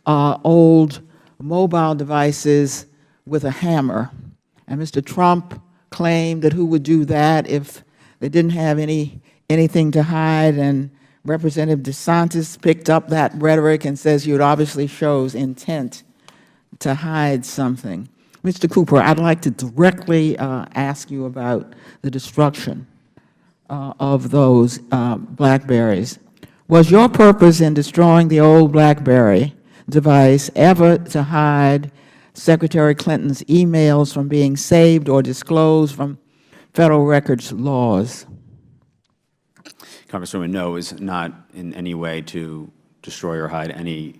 old mobile devices with a hammer. And Mr. Trump claimed that who would do that if they didn't have anything to hide, and Representative DeSantis picked up that rhetoric and says it obviously shows intent to hide something. Mr. Cooper, I'd like to directly ask you about the destruction of those BlackBerries. Was your purpose in destroying the old BlackBerry device ever to hide Secretary Clinton's emails from being saved or disclosed from federal records laws? Congresswoman, no, it was not in any way to destroy or hide any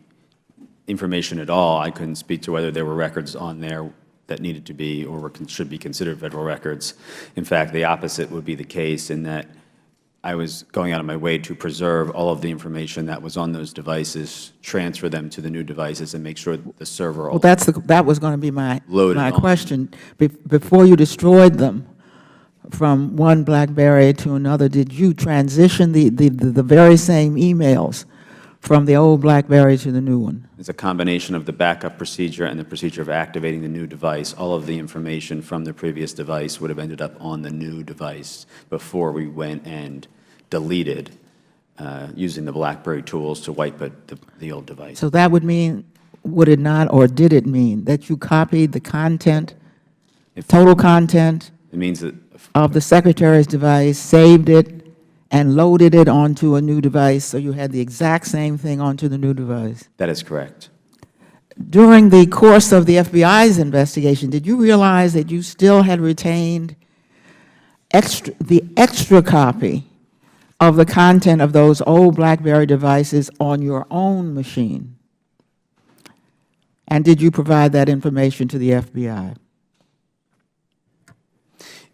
information at all. I couldn't speak to whether there were records on there that needed to be or should be considered federal records. In fact, the opposite would be the case, in that I was going out of my way to preserve all of the information that was on those devices, transfer them to the new devices, and make sure that the server. Well, that was going to be my Loaded on. question. Before you destroyed them, from one BlackBerry to another, did you transition the very same emails from the old BlackBerry to the new one? It's a combination of the backup procedure and the procedure of activating the new device. All of the information from the previous device would have ended up on the new device before we went and deleted using the BlackBerry tools to wipe the old device. So that would mean, would it not, or did it mean that you copied the content, total content It means that of the Secretary's device, saved it, and loaded it onto a new device, so you had the exact same thing onto the new device? that is correct. During the course of the FBI's investigation, did you realize that you still had retained the extra copy of the content of those old BlackBerry devices on your own machine? And did you provide that information to the FBI?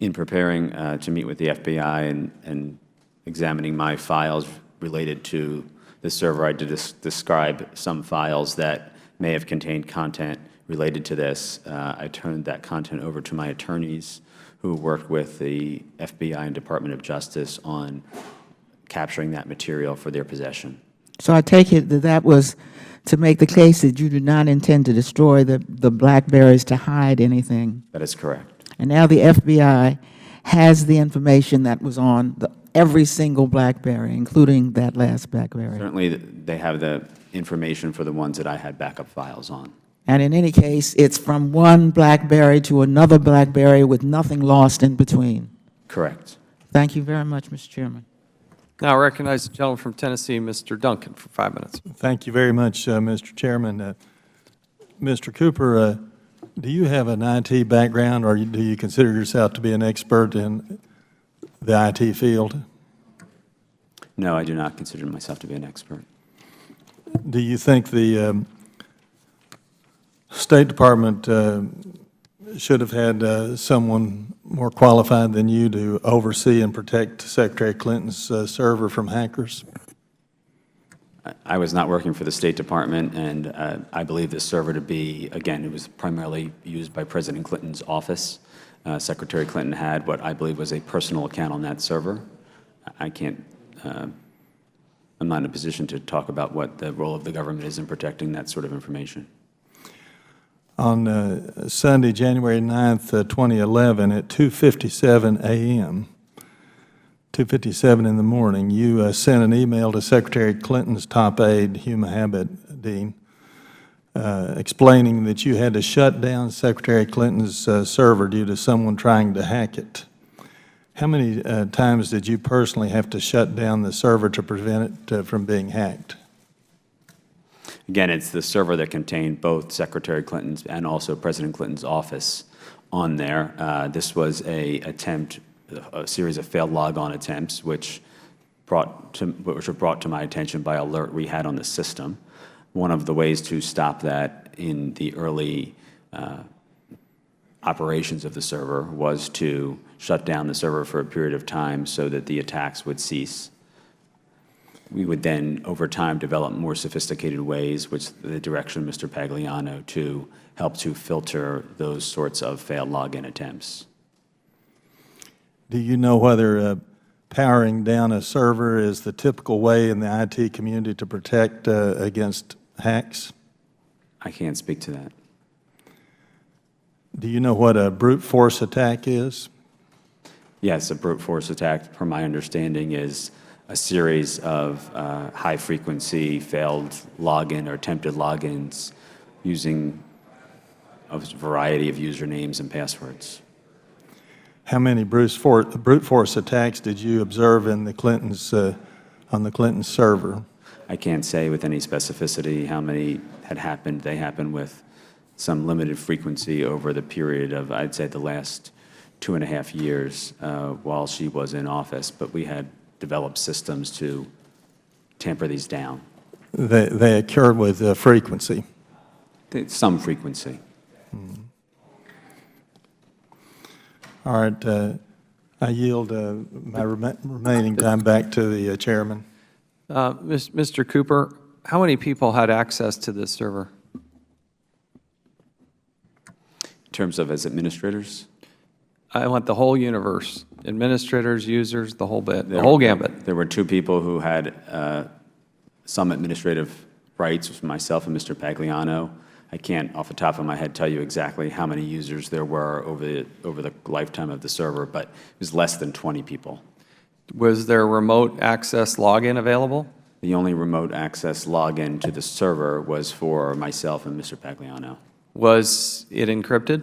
In preparing to meet with the FBI and examining my files related to the server, I did describe some files that may have contained content related to this. I turned that content over to my attorneys who worked with the FBI and Department of Justice on capturing that material for their possession. So I take it that that was to make the case that you did not intend to destroy the BlackBerries to hide anything. That is correct. And now the FBI has the information that was on every single BlackBerry, including that last BlackBerry. Certainly, they have the information for the ones that I had backup files on. And in any case, it's from one BlackBerry to another BlackBerry with nothing lost in between. Correct. Thank you very much, Mr. Chairman. Now I recognize the gentleman from Tennessee, Mr. Duncan, for 5 minutes. Thank you very much, Mr. Chairman. Mr. Cooper, do you have an IT background, or do you consider yourself to be an expert in the IT field? No, I do not consider myself to be an expert. Do you think the State Department should have had someone more qualified than you to oversee and protect Secretary Clinton's server from hackers? I was not working for the State Department, and I believe this server to be, again, it was primarily used by President Clinton's office. Secretary Clinton had what I believe was a personal account on that server. I can't, I'm not in a position to talk about what the role of the government is in protecting that sort of information. On Sunday, January 9th, 2011, at 2:57 a.m., 2:57 in the morning, you sent an email to Secretary Clinton's top aide, Huma Abedin, explaining that you had to shut down Secretary Clinton's server due to someone trying to hack it. How many times did you personally have to shut down the server to prevent it from being hacked? Again, it's the server that contained both Secretary Clinton's and also President Clinton's office on there. This was a series of failed logon attempts, which were brought to my attention by alert we had on the system. One of the ways to stop that in the early operations of the server was to shut down the server for a period of time so that the attacks would cease. We would then, over time, develop more sophisticated ways, which the direction of Mr. Pagliano, to help to filter those sorts of failed login attempts. Do you know whether powering down a server is the typical way in the IT community to protect against hacks? I can't speak to that. Do you know what a brute force attack is? Yes, a brute force attack, per my understanding, is a series of high-frequency failed login or attempted logins using a variety of usernames and passwords. How many brute force attacks did you observe in the Clintons on the Clinton server? I can't say with any specificity how many had happened. They happened with some limited frequency over the period of, I'd say, the last 2.5 years while she was in office, but we had developed systems to tamper these down. They occurred with frequency. Some frequency. All right. I yield my remaining time back to the chairman. Mr. Cooper, how many people had access to this server? In terms of as administrators? I want the whole universe, administrators, users, the whole bit, the There- whole gambit. There were two people who had some administrative rights, myself and Mr. Pagliano. I can't, off the top of my head, tell you exactly how many users there were over the lifetime of the server, but it was less than 20 people. Was there remote access login available? The only remote access login to the server was for myself and Mr. Pagliano. Was it encrypted?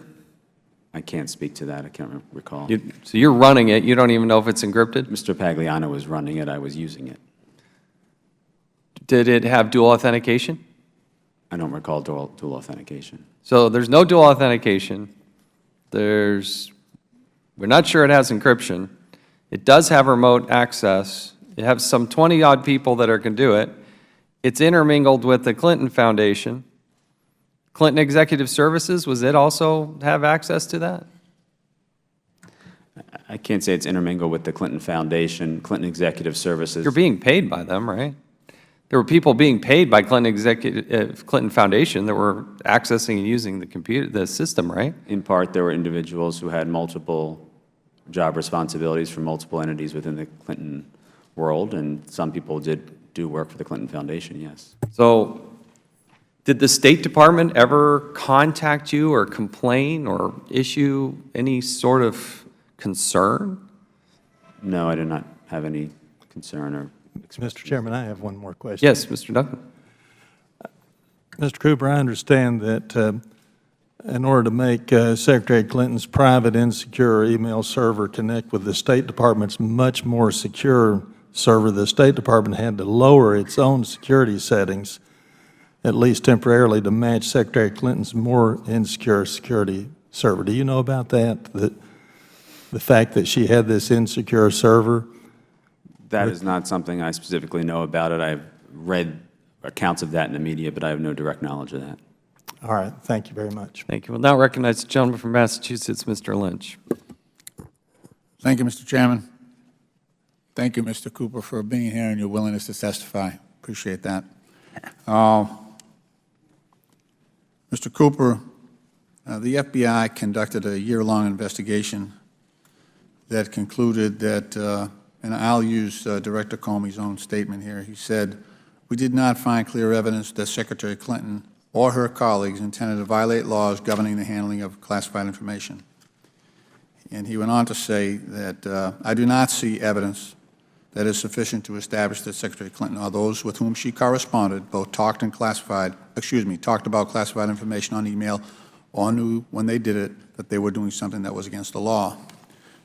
I can't speak to that. I can't recall. So you're running it, you don't even know if it's encrypted? Mr. Pagliano was running it. I was using it. Did it have dual authentication? I don't recall dual authentication. So there's no dual authentication. We're not sure it has encryption. It does have remote access. It has some 20-odd people that can do it. It's intermingled with the Clinton Foundation. Clinton Executive Services, was it also have access to that? I can't say it's intermingled with the Clinton Foundation, Clinton Executive Services. You're being paid by them, right? There were people being paid by Clinton Foundation that were accessing and using the system, right? In part, there were individuals who had multiple job responsibilities for multiple entities within the Clinton world, and some people did do work for the Clinton Foundation, yes. So did the State Department ever contact you or complain or issue any sort of concern? No, I do not have any concern or Mr. Chairman, I have one more question. Yes, Mr. Duncan. Mr. Cooper, I understand that in order to make Secretary Clinton's private insecure email server connect with the State Department's much more secure server, the State Department had to lower its own security settings, at least temporarily, to match Secretary Clinton's more insecure security server. Do you know about that? The fact that she had this insecure server? that is not something I specifically know about it. I've read accounts of that in the media, but I have no direct knowledge of that. All right, thank you very much. Thank you. We'll now recognize the gentleman from Massachusetts, Mr. Lynch. Thank you, Mr. Chairman. Thank you, Mr. Cooper, for being here and your willingness to testify. Appreciate that. Mr. Cooper, the FBI conducted a year-long investigation that concluded that, and I'll use Director Comey's own statement here. He said, "We did not find clear evidence that Secretary Clinton or her colleagues intended to violate laws governing the handling of classified information." And he went on to say that, "I do not see evidence that is sufficient to establish that Secretary Clinton or those with whom she corresponded both talked about classified information on email or knew when they did it that they were doing something that was against the law."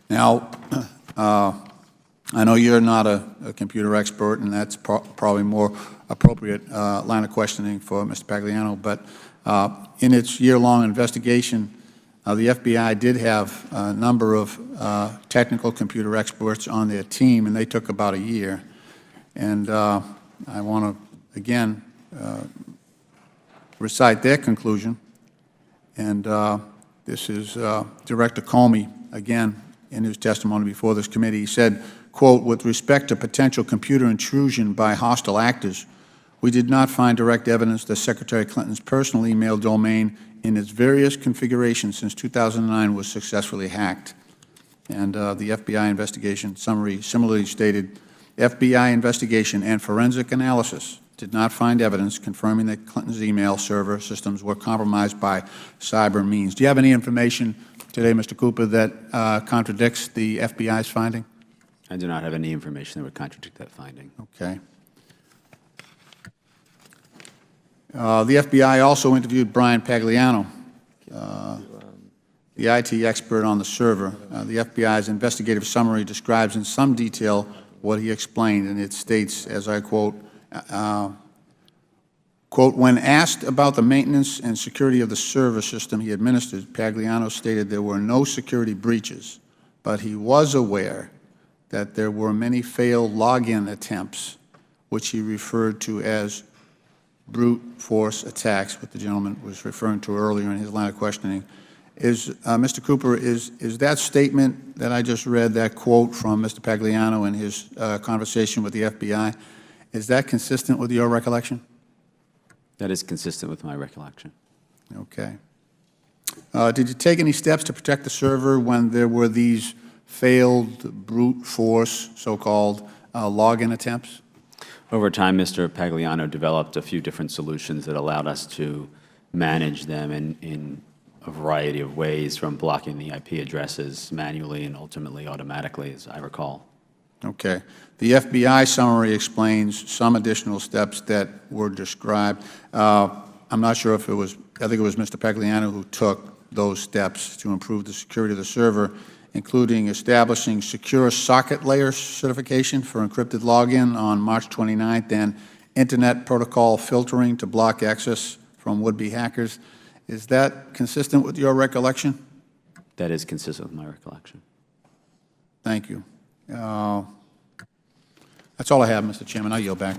Now, I know you're not a computer expert, and that's probably more appropriate line of questioning for Mr. Pagliano, but in its year-long investigation, the FBI did have a number of technical computer experts on their team, and they took about a year. And I want to, again, recite their conclusion. And this is Director Comey, again, in his testimony before this committee. He said, quote, "With respect to potential computer intrusion by hostile actors, we did not find direct evidence that Secretary Clinton's personal email domain in its various configurations since 2009 was successfully hacked." And the FBI investigation summary similarly stated, "FBI investigation and forensic analysis did not find evidence confirming that Clinton's email server systems were compromised by cyber means." Do you have any information today, Mr. Cooper, that contradicts the FBI's finding? I do not have any information that would contradict that finding. Okay. The FBI also interviewed Brian Pagliano, the IT expert on the server. The FBI's investigative summary describes in some detail what he explained, and it states, as I quote, quote, "When asked about the maintenance and security of the server system he administered, Pagliano stated there were no security breaches, but he was aware that there were many failed login attempts, which he referred to as brute force attacks," what the gentleman was referring to earlier in his line of questioning. Mr. Cooper, is that statement that I just read, that quote from Mr. Pagliano in his conversation with the FBI, is that consistent with your recollection? That is consistent with my recollection. Okay. Did you take any steps to protect the server when there were these failed brute force, so-called, login attempts? Over time, Mr. Pagliano developed a few different solutions that allowed us to manage them in a variety of ways, from blocking the IP addresses manually and ultimately automatically, as I recall. Okay. The FBI summary explains some additional steps that were described. I'm not sure if it was, I think it was Mr. Pagliano who took those steps to improve the security of the server, including establishing secure socket layer certification for encrypted login on March 29th and Internet protocol filtering to block access from would-be hackers. Is that consistent with your recollection? That is consistent with my recollection. Thank you. That's all I have, Mr. Chairman. I yield back.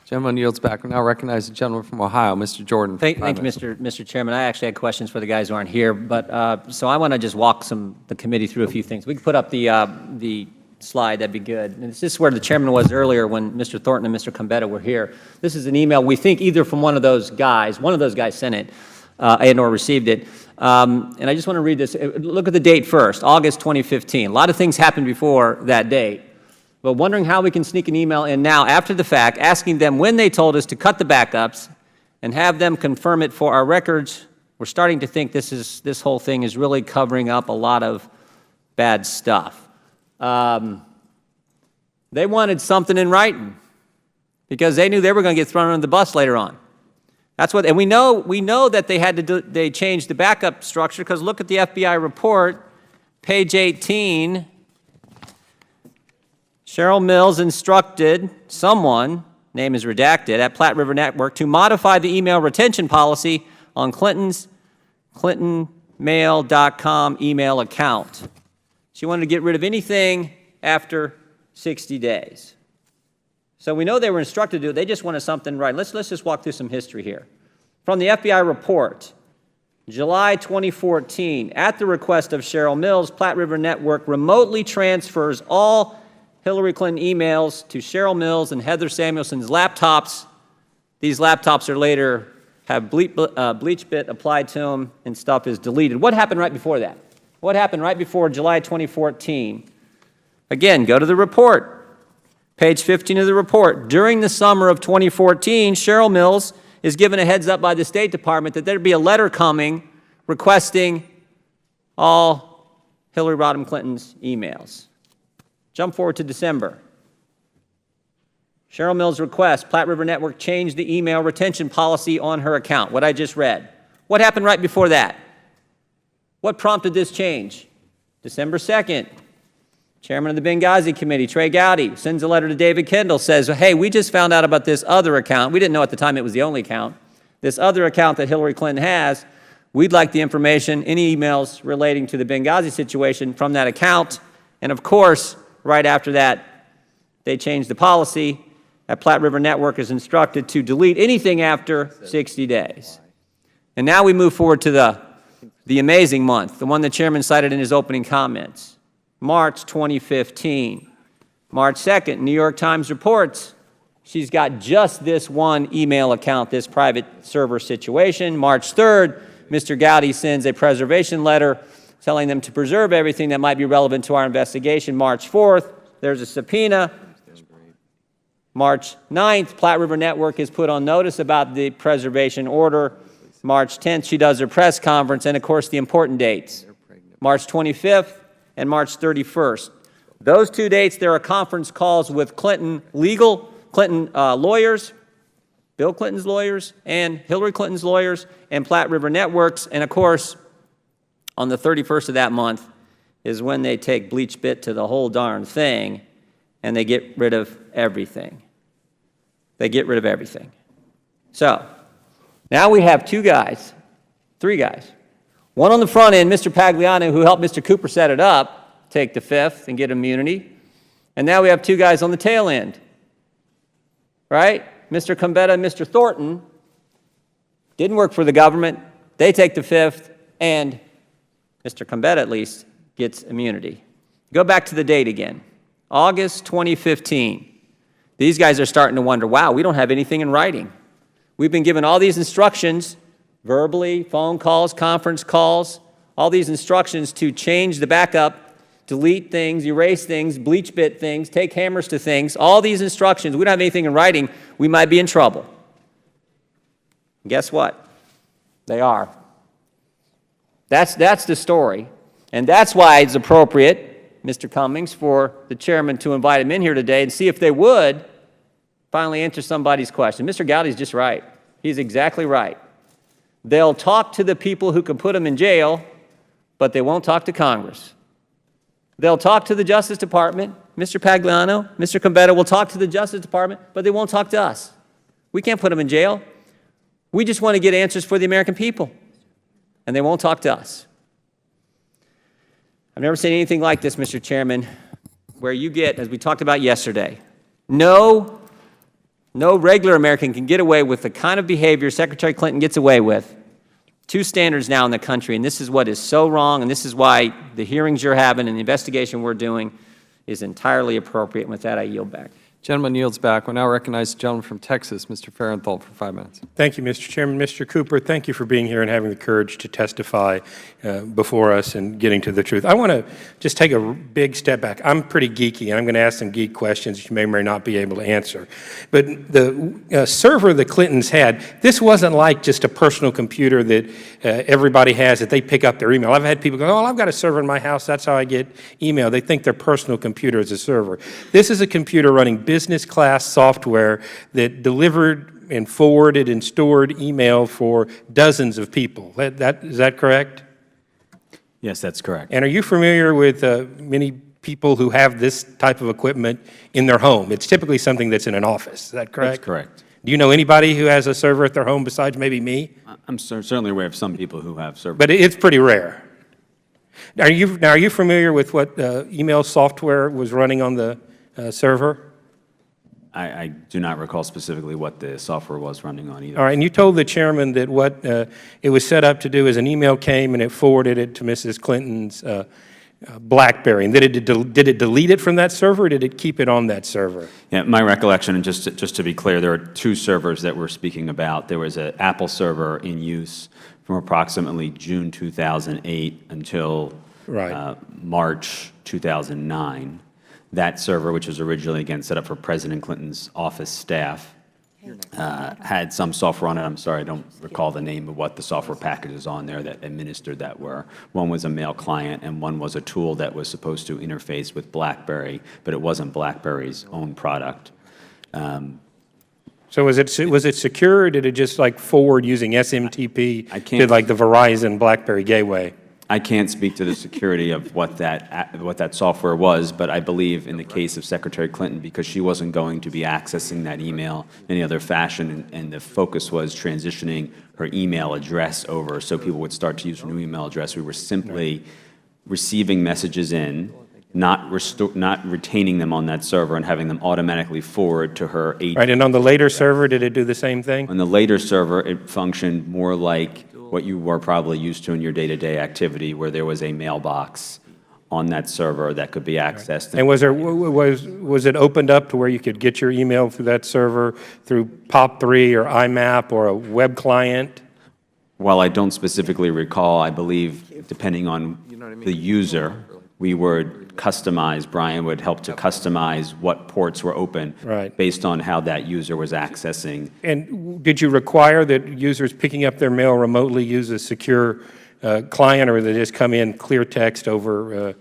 Gentleman yields back. We now recognize the gentleman from Ohio, Mr. Jordan. Thank you, Mr. Chairman. I actually had questions for the guys who aren't here, but so I want to just walk the committee through a few things. We can put up the slide. That'd be good. And this is where the chairman was earlier when Mr. Thornton and Mr. Combetta were here. This is an email we think either from one of those guys. One of those guys sent it and or received it. And I just want to read this. Look at the date first, August 2015. A lot of things happened before that date. But wondering how we can sneak an email in now after the fact, asking them when they told us to cut the backups and have them confirm it for our records. We're starting to think this whole thing is really covering up a lot of bad stuff. They wanted something in writing because they knew they were going to get thrown under the bus later on. That's what, and we know that they changed the backup structure because look at the FBI report, page 18. Cheryl Mills instructed someone, name is redacted, at Platte River Network to modify the email retention policy on Clinton's ClintonMail.com email account. She wanted to get rid of anything after 60 days. So we know they were instructed to do it. They just wanted something right. Let's just walk through some history here. From the FBI report, July 2014, at the request of Cheryl Mills, Platte River Network remotely transfers all Hillary Clinton emails to Cheryl Mills and Heather Samuelson's laptops. These laptops are later have bleach bit applied to them and stuff is deleted. What happened right before that? What happened right before July 2014? Again, go to the report. Page 15 of the report. During the summer of 2014, Cheryl Mills is given a heads up by the State Department that there'd be a letter coming requesting all Hillary Rodham Clinton's emails. Jump forward to December. Cheryl Mills' request, Platte River Network changed the email retention policy on her account, what I just read. What happened right before that? What prompted this change? December 2nd, Chairman of the Benghazi Committee, Trey Gowdy, sends a letter to David Kendall, says, hey, we just found out about this other account. We didn't know at the time it was the only account. This other account that Hillary Clinton has, we'd like the information, any emails relating to the Benghazi situation from that account. And of course, right after that, they changed the policy that Platte River Network is instructed to delete anything after 60 days. And now we move forward to the amazing month, the one the chairman cited in his opening comments, March 2015. March 2nd, New York Times reports she's got just this one email account, this private server situation. March 3rd, Mr. Gowdy sends a preservation letter telling them to preserve everything that might be relevant to our investigation. March 4th, there's a subpoena. March 9th, Platte River Network is put on notice about the preservation order. March 10th, she does her press conference, and of course the important dates, March 25th and March 31st. Those 2 dates, there are conference calls with Clinton lawyers, Bill Clinton's lawyers, and Hillary Clinton's lawyers, and Platte River Networks, and of course, on the 31st of that month is when they take bleach bit to the whole darn thing and they get rid of everything. They get rid of everything. So now we have three guys. One on the front end, Mr. Pagliano, who helped Mr. Cooper set it up, take the fifth and get immunity. And now we have 2 guys on the tail end, right? Mr. Combetta and Mr. Thornton didn't work for the government. They take the fifth, and Mr. Combetta, at least, gets immunity. Go back to the date again, August 2015. These guys are starting to wonder, wow, we don't have anything in writing. We've been given all these instructions verbally, phone calls, conference calls, all these instructions to change the backup, delete things, erase things, bleach bit things, take hammers to things, all these instructions. We don't have anything in writing, we might be in trouble. Guess what? They are. That's the story. And that's why it's appropriate, Mr. Cummings, for the chairman to invite him in here today and see if they would finally answer somebody's question. Mr. Gowdy's just right. He's exactly right. They'll talk to the people who can put them in jail, but they won't talk to Congress. They'll talk to the Justice Department. Mr. Pagliano, Mr. Combetta will talk to the Justice Department, but they won't talk to us. We can't put them in jail. We just want to get answers for the American people, and they won't talk to us. I've never seen anything like this, Mr. Chairman, where you get, as we talked about yesterday, no regular American can get away with the kind of behavior Secretary Clinton gets away with. Two standards now in the country, and this is what is so wrong, and this is why the hearings you're having and the investigation we're doing is entirely appropriate. And with that, I yield back. Gentleman yields back. We now recognize the gentleman from Texas, Mr. Farenthold, for 5 minutes. Thank you, Mr. Chairman. Mr. Cooper, thank you for being here and having the courage to testify before us and getting to the truth. I want to just take a big step back. I'm pretty geeky, and I'm going to ask some geek questions that you may or may not be able to answer. But the server the Clintons had, this wasn't like just a personal computer that everybody has that they pick up their email. I've had people go, oh, I've got a server in my house. That's how I get email. They think their personal computer is a server. This is a computer running business class software that delivered and forwarded and stored email for dozens of people. Is that correct? Yes, that's correct. And are you familiar with many people who have this type of equipment in their home? It's typically something that's in an office. Is that correct? That's correct. Do you know anybody who has a server at their home besides maybe me? I'm certainly aware of some people who have servers. But it's pretty rare. Are you familiar with what email software was running on the server? I do not recall specifically what the software was running on either. All right, and you told the chairman that what it was set up to do is an email came and it forwarded it to Mrs. Clinton's BlackBerry. And did it delete it from that server, or did it keep it on that server? Yeah, my recollection, and just to be clear, there are two servers that we're speaking about. There was an Apple server in use from approximately June 2008 until March 2009. That server, which was originally, again, set up for President Clinton's office staff, had some software on it. I'm sorry, I don't recall the name of what the software packages on there that administered that were. One was a mail client, and one was a tool that was supposed to interface with BlackBerry, but it wasn't BlackBerry's own product. So was it secure, or did it just like forward using SMTP to like the Verizon BlackBerry gateway? I can't speak to the security of what that software was, but I believe in the case of Secretary Clinton, because she wasn't going to be accessing that email in any other fashion, and the focus was transitioning her email address over so people would start to use her new email address. We were simply receiving messages in, not retaining them on that server and having them automatically forward to her agent. Right, and on the later server, did it do the same thing? On the later server, it functioned more like what you were probably used to in your day-to-day activity, where there was a mailbox on that server that could be accessed. And was it opened up to where you could get your email through that server through POP3 or IMAP or a web client? While I don't specifically recall, I believe, depending on the user, we would customize, Brian would help to customize what ports were open based on how that user was accessing. And did you require that users picking up their mail remotely use a secure client, or they just come in clear text over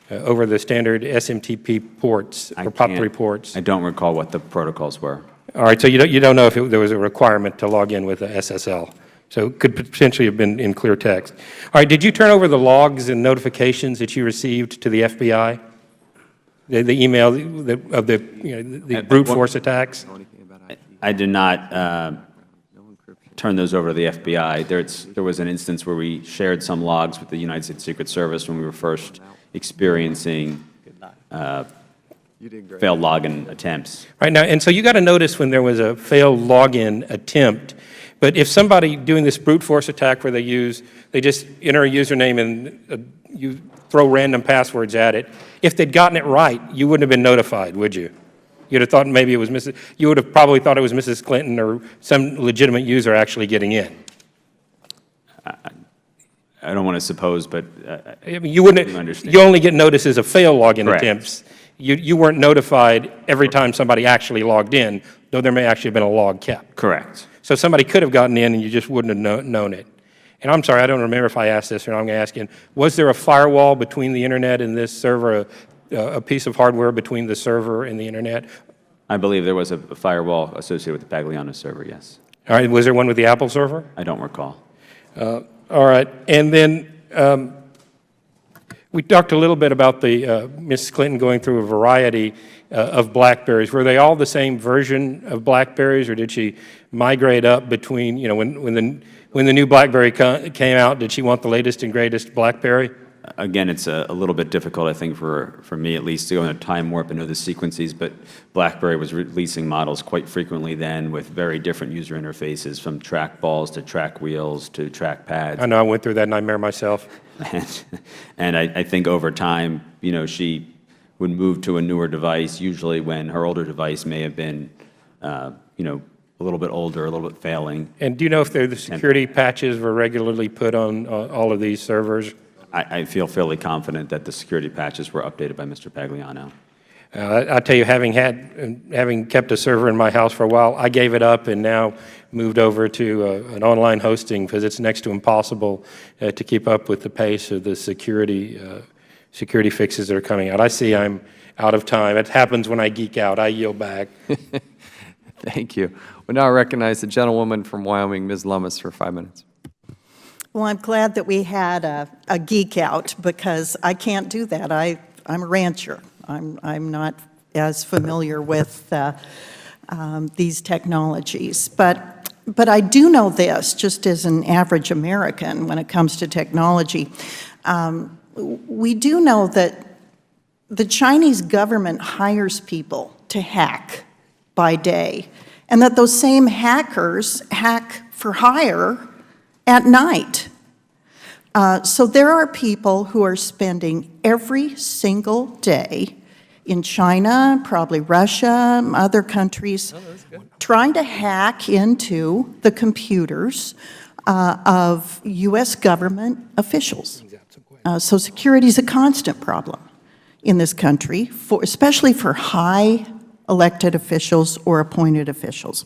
the standard SMTP ports or POP3 ports? I don't recall what the protocols were. All right, so you don't know if there was a requirement to log in with a SSL. So it could potentially have been in clear text. All right, did you turn over the logs and notifications that you received to the FBI? The email of the brute force attacks? I did not turn those over to the FBI. There was an instance where we shared some logs with the United States Secret Service when we were first experiencing failed login attempts. Right now, and so you got to notice when there was a failed login attempt. But if somebody doing this brute force attack where they just enter a username and you throw random passwords at it, if they'd gotten it right, you wouldn't have been notified, would you? You'd have thought maybe it was you would have probably thought it was Mrs. Clinton or some legitimate user actually getting in. I don't want to suppose, but I mean, you wouldn't, understand. you only get notices of failed login Correct. attempts. You weren't notified every time somebody actually logged in, though there may actually have been a log kept. Correct. So somebody could have gotten in and you just wouldn't have known it. And I'm sorry, I don't remember if I asked this or not. I'm going to ask again. Was there a firewall between the internet and this server, a piece of hardware between the server and the internet? I believe there was a firewall associated with the Pagliano server, yes. All right, was there one with the Apple server? I don't recall. All right, and then we talked a little bit about the Ms. Clinton going through a variety of BlackBerries. Were they all the same version of BlackBerries, or did she migrate up between, you know, when the new BlackBerry came out, did she want the latest and greatest BlackBerry? Again, it's a little bit difficult, I think, for me at least, to go in a time warp and know the sequences, but BlackBerry was releasing models quite frequently then with very different user interfaces, from track balls to track wheels to track pads. I know, I went through that nightmare myself. And I think over time, you know, she would move to a newer device, usually when her older device may have been, you know, a little bit older, a little bit failing. And do you know if the security patches were regularly put on all of these servers? I feel fairly confident that the security patches were updated by Mr. Pagliano. I tell you, having kept a server in my house for a while, I gave it up and now moved over to an online hosting because it's next to impossible to keep up with the pace of the security fixes that are coming out. I see I'm out of time. It happens when I geek out. I yield back. Thank you. We now recognize the gentlewoman from Wyoming, Ms. Lummis, for 5 minutes. Well, I'm glad that we had a geek out, because I can't do that. I'm a rancher. I'm not as familiar with these technologies. But I do know this, just as an average American, when it comes to technology. We do know that the Chinese government hires people to hack by day, and that those same hackers hack for hire at night. So there are people who are spending every single day in China, probably Russia, other countries, trying to hack into the computers of U.S. government officials. So security is a constant problem in this country, especially for high elected officials or appointed officials.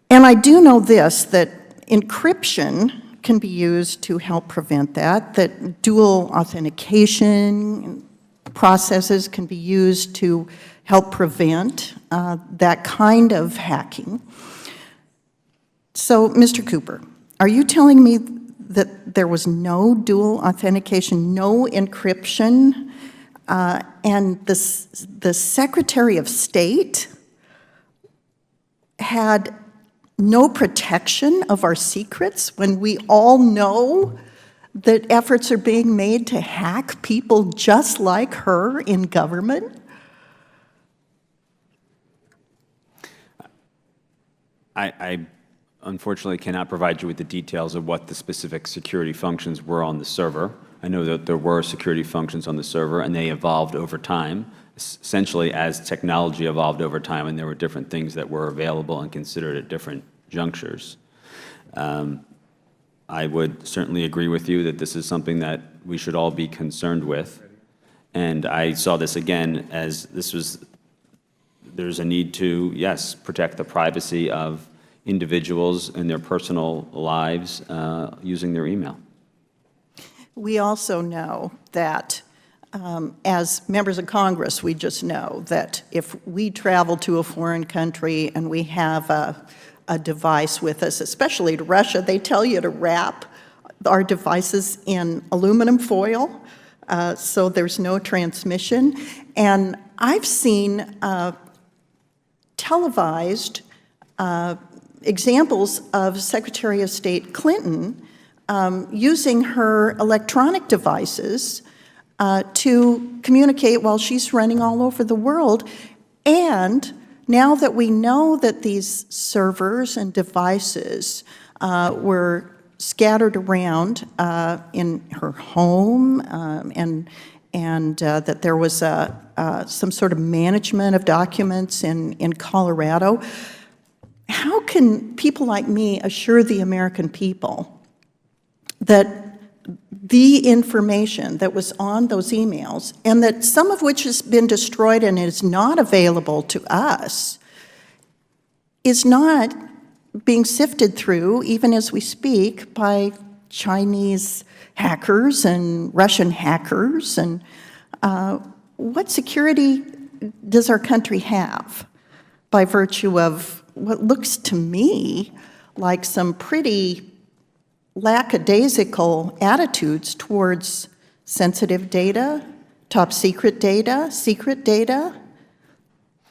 And I do know this, that encryption can be used to help prevent that dual authentication processes can be used to help prevent that kind of hacking. So, Mr. Cooper, are you telling me that there was no dual authentication, no encryption, and the Secretary of State had no protection of our secrets when we all know that efforts are being made to hack people just like her in government? I unfortunately cannot provide you with the details of what the specific security functions were on the server. I know that there were security functions on the server, and they evolved over time, essentially as technology evolved over time, and there were different things that were available and considered at different junctures. I would certainly agree with you that this is something that we should all be concerned with. And I saw this again as there's a need to, yes, protect the privacy of individuals and their personal lives using their email. We also know that as members of Congress, we just know that if we travel to a foreign country and we have a device with us, especially to Russia, they tell you to wrap our devices in aluminum foil so there's no transmission. And I've seen televised examples of Secretary of State Clinton using her electronic devices to communicate while she's running all over the world. And now that we know that these servers and devices were scattered around in her home and that there was some sort of management of documents in Colorado, how can people like me assure the American people that the information that was on those emails, and that some of which has been destroyed and is not available to us, is not being sifted through, even as we speak, by Chinese hackers and Russian hackers. And what security does our country have by virtue of what looks to me like some pretty lackadaisical attitudes towards sensitive data, top secret data,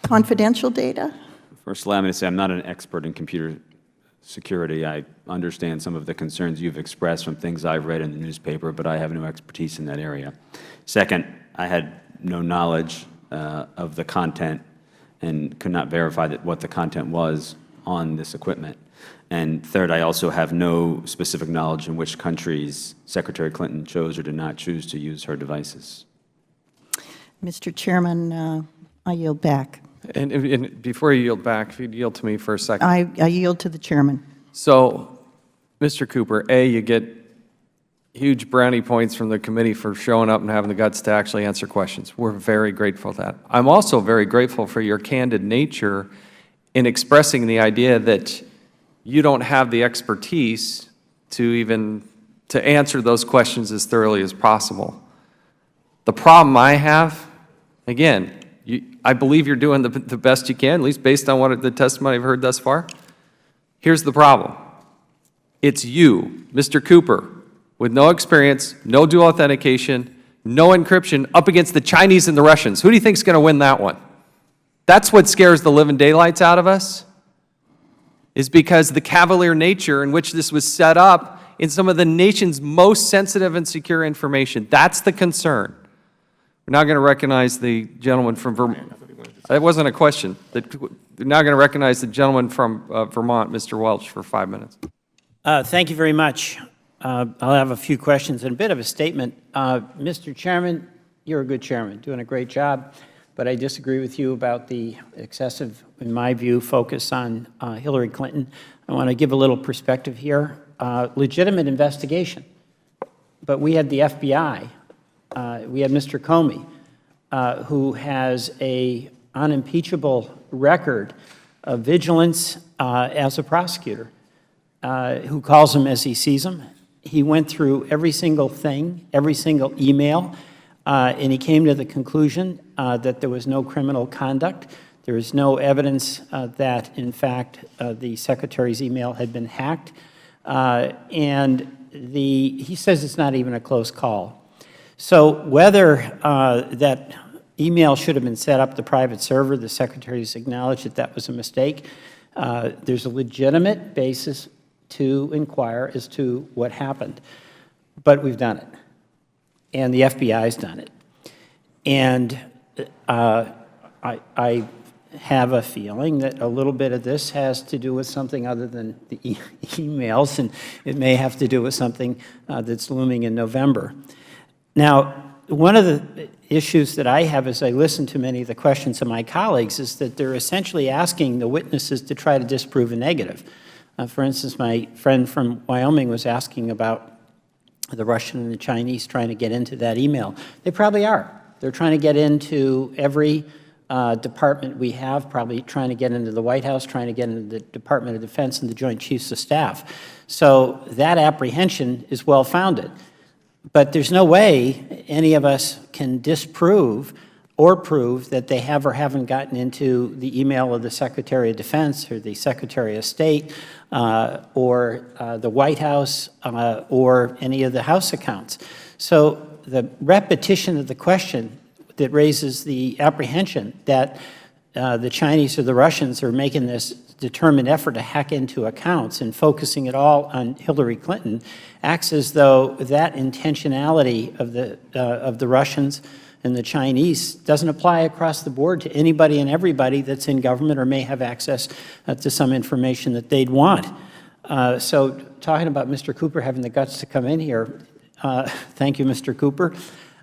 confidential data? First, allow me to say I'm not an expert in computer security. I understand some of the concerns you've expressed from things I've read in the newspaper, but I have no expertise in that area. Second, I had no knowledge of the content and could not verify that what the content was on this equipment. And third, I also have no specific knowledge in which countries Secretary Clinton chose or did not choose to use her devices. Mr. Chairman, I yield back. And before you yield back, if you'd yield to me for a second. I yield to the chairman. So, Mr. Cooper, A, you get huge brownie points from the committee for showing up and having the guts to actually answer questions. We're very grateful for that. I'm also very grateful for your candid nature in expressing the idea that you don't have the expertise to answer those questions as thoroughly as possible. The problem I have, again, I believe you're doing the best you can, at least based on what the testimony I've heard thus far. Here's the problem. It's you, Mr. Cooper, with no experience, no dual authentication, no encryption, up against the Chinese and the Russians. Who do you think is going to win that one? That's what scares the living daylights out of us, is because the cavalier nature in which this was set up in some of the nation's most sensitive and secure information. That's the concern. We're now going to recognize the gentleman from Vermont. That wasn't a question. We're now going to recognize the gentleman from Vermont, Mr. Welch, for 5 minutes. Thank you very much. I'll have a few questions and a bit of a statement. Mr. Chairman, you're a good chairman, doing a great job, but I disagree with you about the excessive, in my view, focus on Hillary Clinton. I want to give a little perspective here. Legitimate investigation, but we had the FBI. We had Mr. Comey, who has an unimpeachable record of vigilance as a prosecutor, who calls them as he sees them. He went through every single thing, every single email, and he came to the conclusion that there was no criminal conduct. There is no evidence that, in fact, the Secretary's email had been hacked. And he says it's not even a close call. So whether that email should have been set up the private server, the Secretary has acknowledged that that was a mistake. There's a legitimate basis to inquire as to what happened. But we've done it. And the FBI's done it. And I have a feeling that a little bit of this has to do with something other than the emails, and it may have to do with something that's looming in November. Now, one of the issues that I have as I listen to many of the questions of my colleagues is that they're essentially asking the witnesses to try to disprove a negative. For instance, my friend from Wyoming was asking about the Russian and the Chinese trying to get into that email. They probably are. They're trying to get into every department we have, probably trying to get into the White House, trying to get into the Department of Defense and the Joint Chiefs of Staff. So that apprehension is well-founded. But there's no way any of us can disprove or prove that they have or haven't gotten into the email of the Secretary of Defense or the Secretary of State or the White House or any of the House accounts. So the repetition of the question that raises the apprehension that the Chinese or the Russians are making this determined effort to hack into accounts and focusing it all on Hillary Clinton acts as though that intentionality of the Russians and the Chinese doesn't apply across the board to anybody and everybody that's in government or may have access to some information that they'd want. So talking about Mr. Cooper having the guts to come in here, thank you, Mr. Cooper,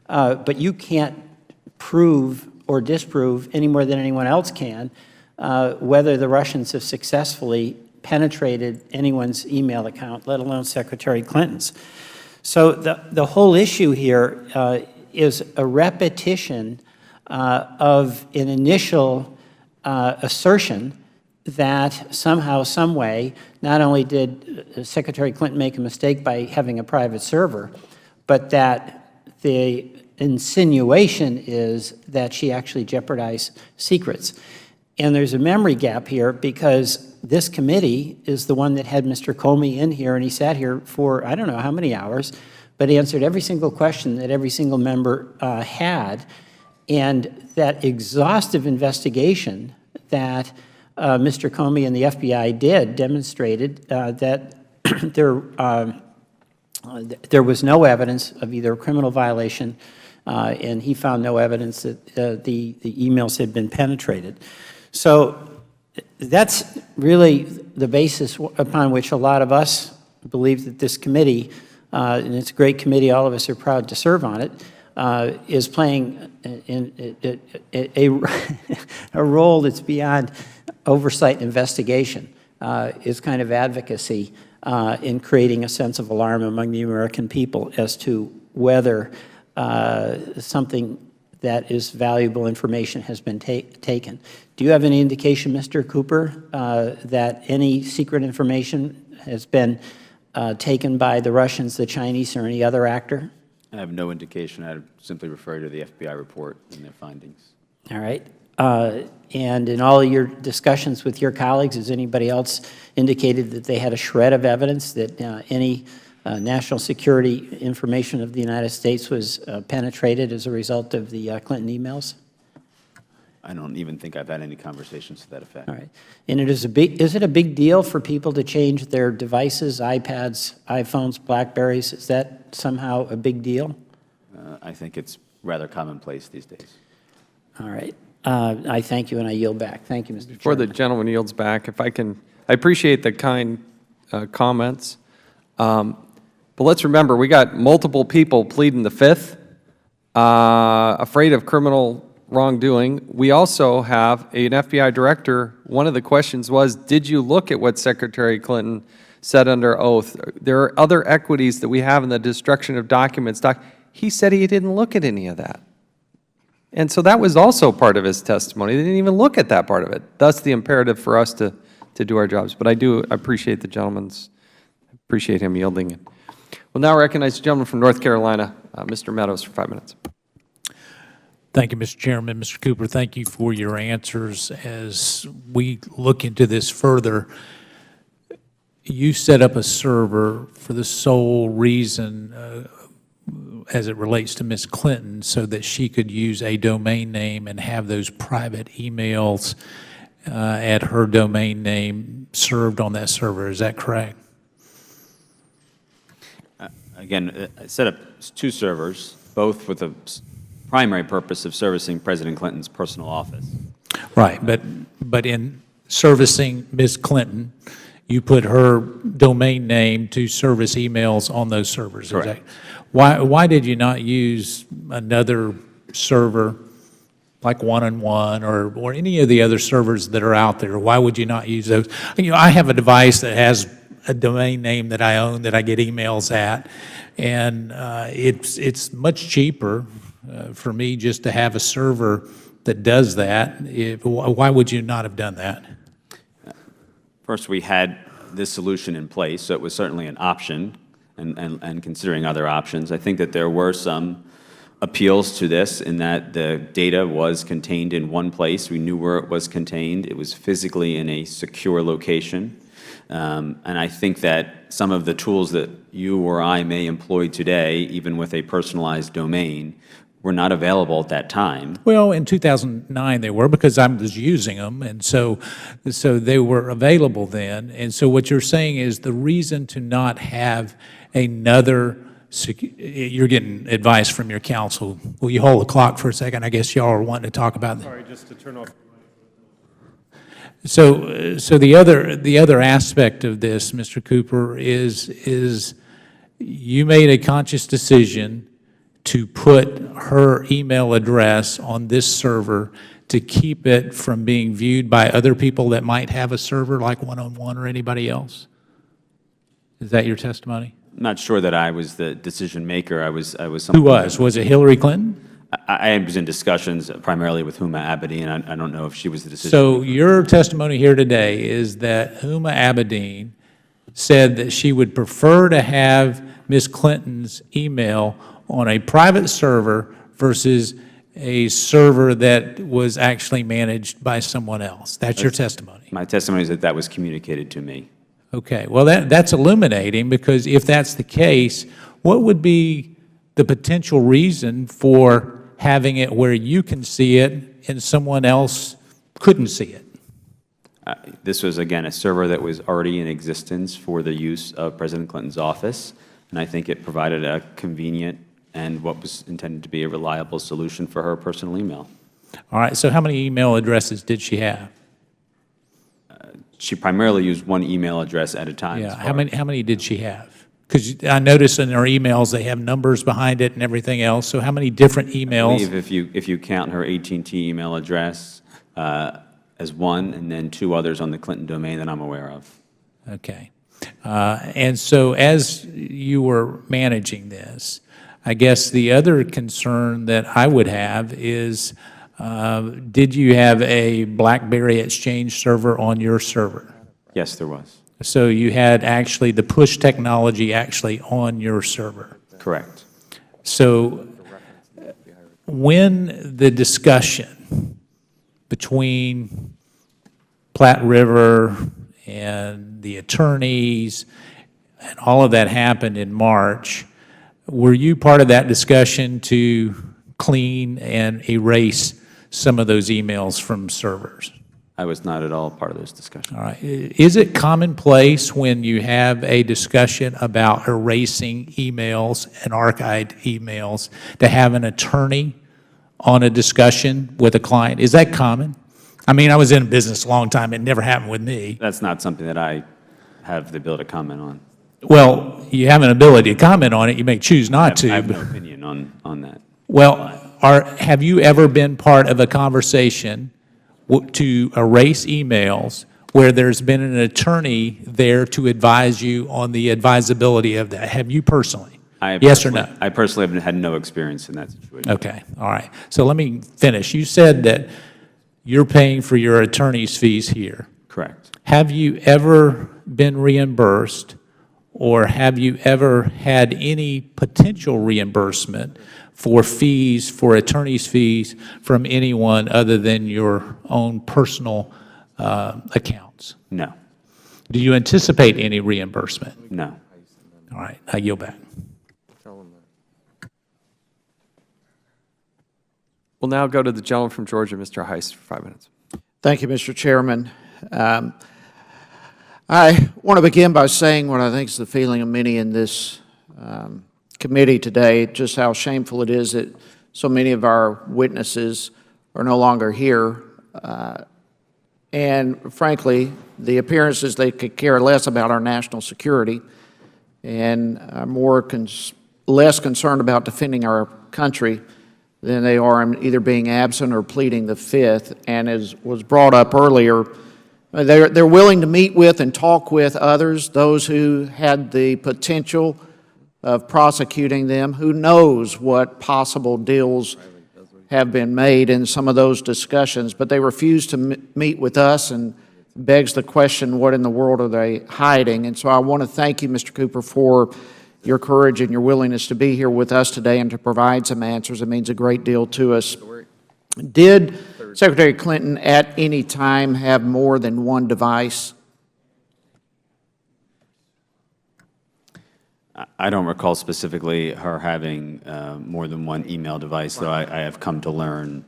but you can't prove or disprove any more than anyone else can whether the Russians have successfully penetrated anyone's email account, let alone Secretary Clinton's. So the whole issue here is a repetition of an initial assertion that somehow, some way, not only did Secretary Clinton make a mistake by having a private server, but that the insinuation is that she actually jeopardized secrets. And there's a memory gap here because this committee is the one that had Mr. Comey in here, and he sat here for I don't know how many hours, but he answered every single question that every single member had. And that exhaustive investigation that Mr. Comey and the FBI did demonstrated that there was no evidence of either a criminal violation, and he found no evidence that the emails had been penetrated. So that's really the basis upon which a lot of us believe that this committee, and it's a great committee, all of us are proud to serve on it, is playing a role that's beyond oversight and investigation, is kind of advocacy in creating a sense of alarm among the American people as to whether something that is valuable information has been taken. Do you have any indication, Mr. Cooper, that any secret information has been taken by the Russians, the Chinese, or any other actor? I have no indication. I simply refer to the FBI report and their findings. All right. And in all of your discussions with your colleagues, has anybody else indicated that they had a shred of evidence that any national security information of the United States was penetrated as a result of the Clinton emails? I don't even think I've had any conversations to that effect. All right. And is it a big deal for people to change their devices, iPads, iPhones, BlackBerries? Is that somehow a big deal? I think it's rather commonplace these days. All right. I thank you and I yield back. Thank you, Mr. Chairman. Before the gentleman yields back, if I can, I appreciate the kind comments. But let's remember, we got multiple people pleading the Fifth, afraid of criminal wrongdoing. We also have an FBI director. One of the questions was, did you look at what Secretary Clinton said under oath? There are other equities that we have in the destruction of documents. He said he didn't look at any of that. And so that was also part of his testimony. They didn't even look at that part of it. Thus the imperative for us to do our jobs. But I do appreciate the gentleman's, appreciate him yielding. We'll now recognize the gentleman from North Carolina, Mr. Meadows, for 5 minutes. Thank you, Mr. Chairman. Mr. Cooper, thank you for your answers. As we look into this further, you set up a server for the sole reason, as it relates to Ms. Clinton, so that she could use a domain name and have those private emails at her domain name served on that server. Is that correct? Again, I set up 2 servers, both with a primary purpose of servicing President Clinton's personal office. Right, but in servicing Ms. Clinton, you put her domain name to service emails on those servers. Correct. Why did you not use another server like One-on-One or any of the other servers that are out there? Why would you not use those? You know, I have a device that has a domain name that I own that I get emails at, and it's much cheaper for me just to have a server that does that. Why would you not have done that? First, we had this solution in place, so it was certainly an option, and considering other options. I think that there were some appeals to this in that the data was contained in one place. We knew where it was contained. It was physically in a secure location. And I think that some of the tools that you or I may employ today, even with a personalized domain, were not available at that time. Well, in 2009 they were, because I was using them, and so they were available then. And so what you're saying is the reason to not have another, you're getting advice from your counsel. Will you hold the clock for a second? I guess y'all are wanting to talk about that. Sorry, just to turn off. So the other aspect of this, Mr. Cooper, is you made a conscious decision to put her email address on this server to keep it from being viewed by other people that might have a server like One-on-One or anybody else? Is that your testimony? not sure that I was the decision maker. I was Who something was? Was it Hillary Clinton? I was in discussions primarily with Huma Abedin. I don't know if she was the decision. So your testimony here today is that Huma Abedin said that she would prefer to have Ms. Clinton's email on a private server versus a server that was actually managed by someone else. That's your testimony. My testimony is that that was communicated to me. Okay, well, that's illuminating, because if that's the case, what would be the potential reason for having it where you can see it and someone else couldn't see it? This was, again, a server that was already in existence for the use of President Clinton's office, and I think it provided a convenient and what was intended to be a reliable solution for her personal email. All right, so how many email addresses did she have? She primarily used one email address at a time. Yeah, how many did she have? Because I notice in her emails, they have numbers behind it and everything else, so how many different emails? I believe if you count her AT&T email address as one, and then two others on the Clinton domain that I'm aware of. Okay. And so as you were managing this, I guess the other concern that I would have is, did you have a BlackBerry Exchange server on your server? Yes, there was. So you had actually the push technology actually on your server? Correct. So when the discussion between Platte River and the attorneys and all of that happened in March, were you part of that discussion to clean and erase some of those emails from servers? I was not at all part of those discussions. All right. Is it commonplace when you have a discussion about erasing emails and archived emails to have an attorney on a discussion with a client? Is that common? I mean, I was in business a long time. It never happened with me. That's not something that I have the ability to comment on. Well, you have an ability to comment on it. You may choose not to. I have no opinion on that. Well, have you ever been part of a conversation to erase emails where there's been an attorney there to advise you on the advisability of that? Have you personally? Yes or no? I personally have had no experience in that situation. Okay, all right. So let me finish. You said that you're paying for your attorney's fees here. Correct. Have you ever been reimbursed, or have you ever had any potential reimbursement for fees, for attorney's fees, from anyone other than your own personal accounts? No. Do you anticipate any reimbursement? No. All right, I yield back. We'll now go to the gentleman from Georgia, Mr. Heiss, for 5 minutes. Thank you, Mr. Chairman. I want to begin by saying what I think is the feeling of many in this committee today, just how shameful it is that so many of our witnesses are no longer here. And frankly, the appearances, they could care less about our national security and are less concerned about defending our country than they are in either being absent or pleading the Fifth. And as was brought up earlier, they're willing to meet with and talk with others, those who had the potential of prosecuting them. Who knows what possible deals have been made in some of those discussions, but they refuse to meet with us, and begs the question, what in the world are they hiding? And so I want to thank you, Mr. Cooper, for your courage and your willingness to be here with us today and to provide some answers. It means a great deal to us. Did Secretary Clinton at any time have more than one device? I don't recall specifically her having more than one email device, though I have come to learn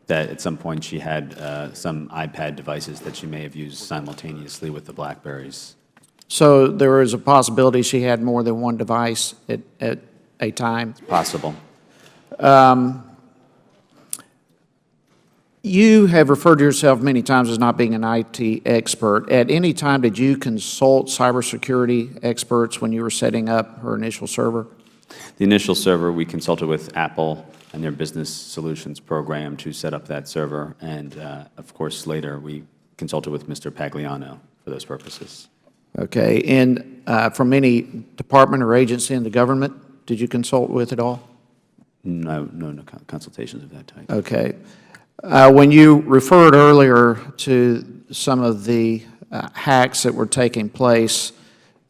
that at some point she had some iPad devices that she may have used simultaneously with the BlackBerries. So there is a possibility she had more than one device at a time? Possible. You have referred to yourself many times as not being an IT expert. At any time, did you consult cybersecurity experts when you were setting up her initial server? The initial server, we consulted with Apple and their business solutions program to set up that server. And of course, later we consulted with Mr. Pagliano for those purposes. Okay. And from any department or agency in the government, did you consult with at all? No consultations of that type. Okay. When you referred earlier to some of the hacks that were taking place,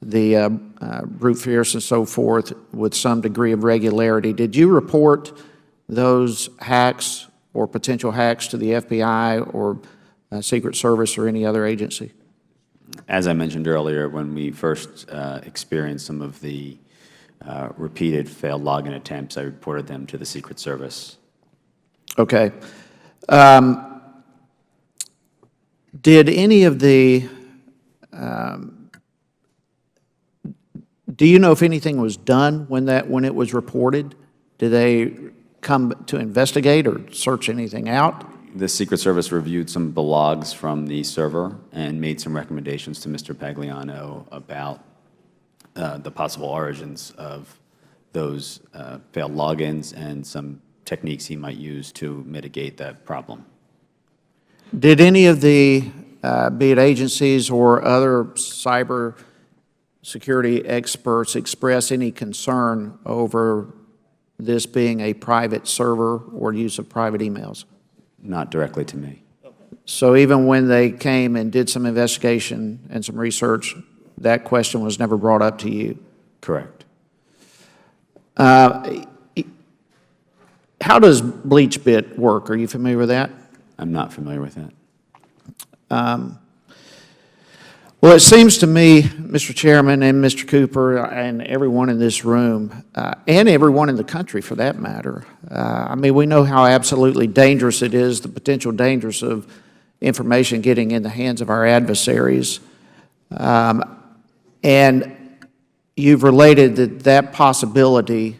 the brute force and so forth, with some degree of regularity, did you report those hacks or potential hacks to the FBI or Secret Service or any other agency? As I mentioned earlier, when we first experienced some of the repeated failed login attempts, I reported them to the Secret Service. Okay. Did any of the, do you know if anything was done when it was reported? Did they come to investigate or search anything out? The Secret Service reviewed some of the logs from the server and made some recommendations to Mr. Pagliano about the possible origins of those failed logins and some techniques he might use to mitigate that problem. Did any of the, be it agencies or other cyber security experts, express any concern over this being a private server or use of private emails? Not directly to me. So even when they came and did some investigation and some research, that question was never brought up to you? Correct. How does BleachBit work? Are you familiar with that? I'm not familiar with that. Well, it seems to me, Mr. Chairman and Mr. Cooper and everyone in this room, and everyone in the country for that matter, I mean, we know how absolutely dangerous it is, the potential dangers of information getting in the hands of our adversaries. And you've related that that possibility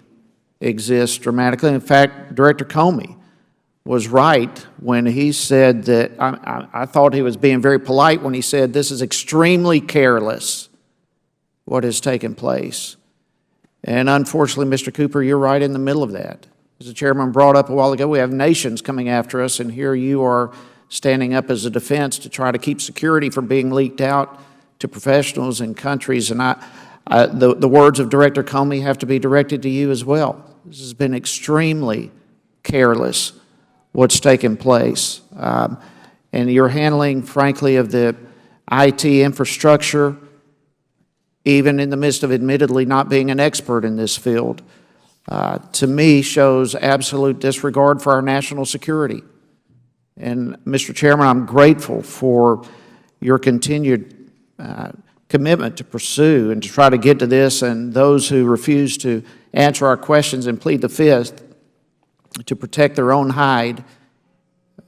exists dramatically. In fact, Director Comey was right when he said that, I thought he was being very polite when he said this is extremely careless, what has taken place. And unfortunately, Mr. Cooper, you're right in the middle of that. As the chairman brought up a while ago, we have nations coming after us, and here you are standing up as a defense to try to keep security from being leaked out to professionals and countries. And the words of Director Comey have to be directed to you as well. This has been extremely careless, what's taken place. And your handling, frankly, of the IT infrastructure, even in the midst of admittedly not being an expert in this field, to me shows absolute disregard for our national security. And Mr. Chairman, I'm grateful for your continued commitment to pursue and to try to get to this, and those who refuse to answer our questions and plead the fifth to protect their own hide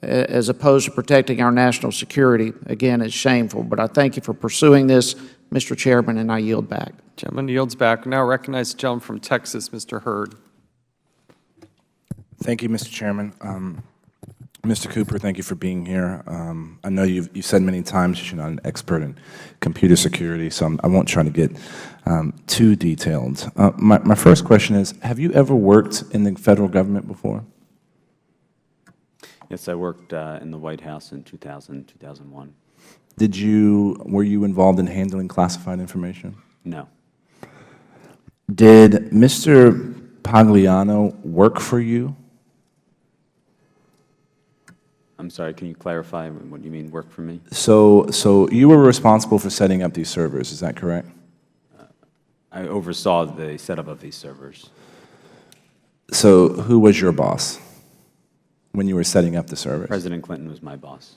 as opposed to protecting our national security. Again, it's shameful, but I thank you for pursuing this, Mr. Chairman, and I yield back. Gentleman yields back. Now recognize the gentleman from Texas, Mr. Hurd. Thank you, Mr. Chairman. Mr. Cooper, thank you for being here. I know you've said many times you're not an expert in computer security, so I won't try to get too detailed. My first question is, have you ever worked in the federal government before? Yes, I worked in the White House in 2000, 2001. Were you involved in handling classified information? No. Did Mr. Pagliano work for you? I'm sorry, can you clarify what you mean, work for me? So you were responsible for setting up these servers, is that correct? I oversaw the setup of these servers. So who was your boss when you were setting up the servers? President Clinton was my boss.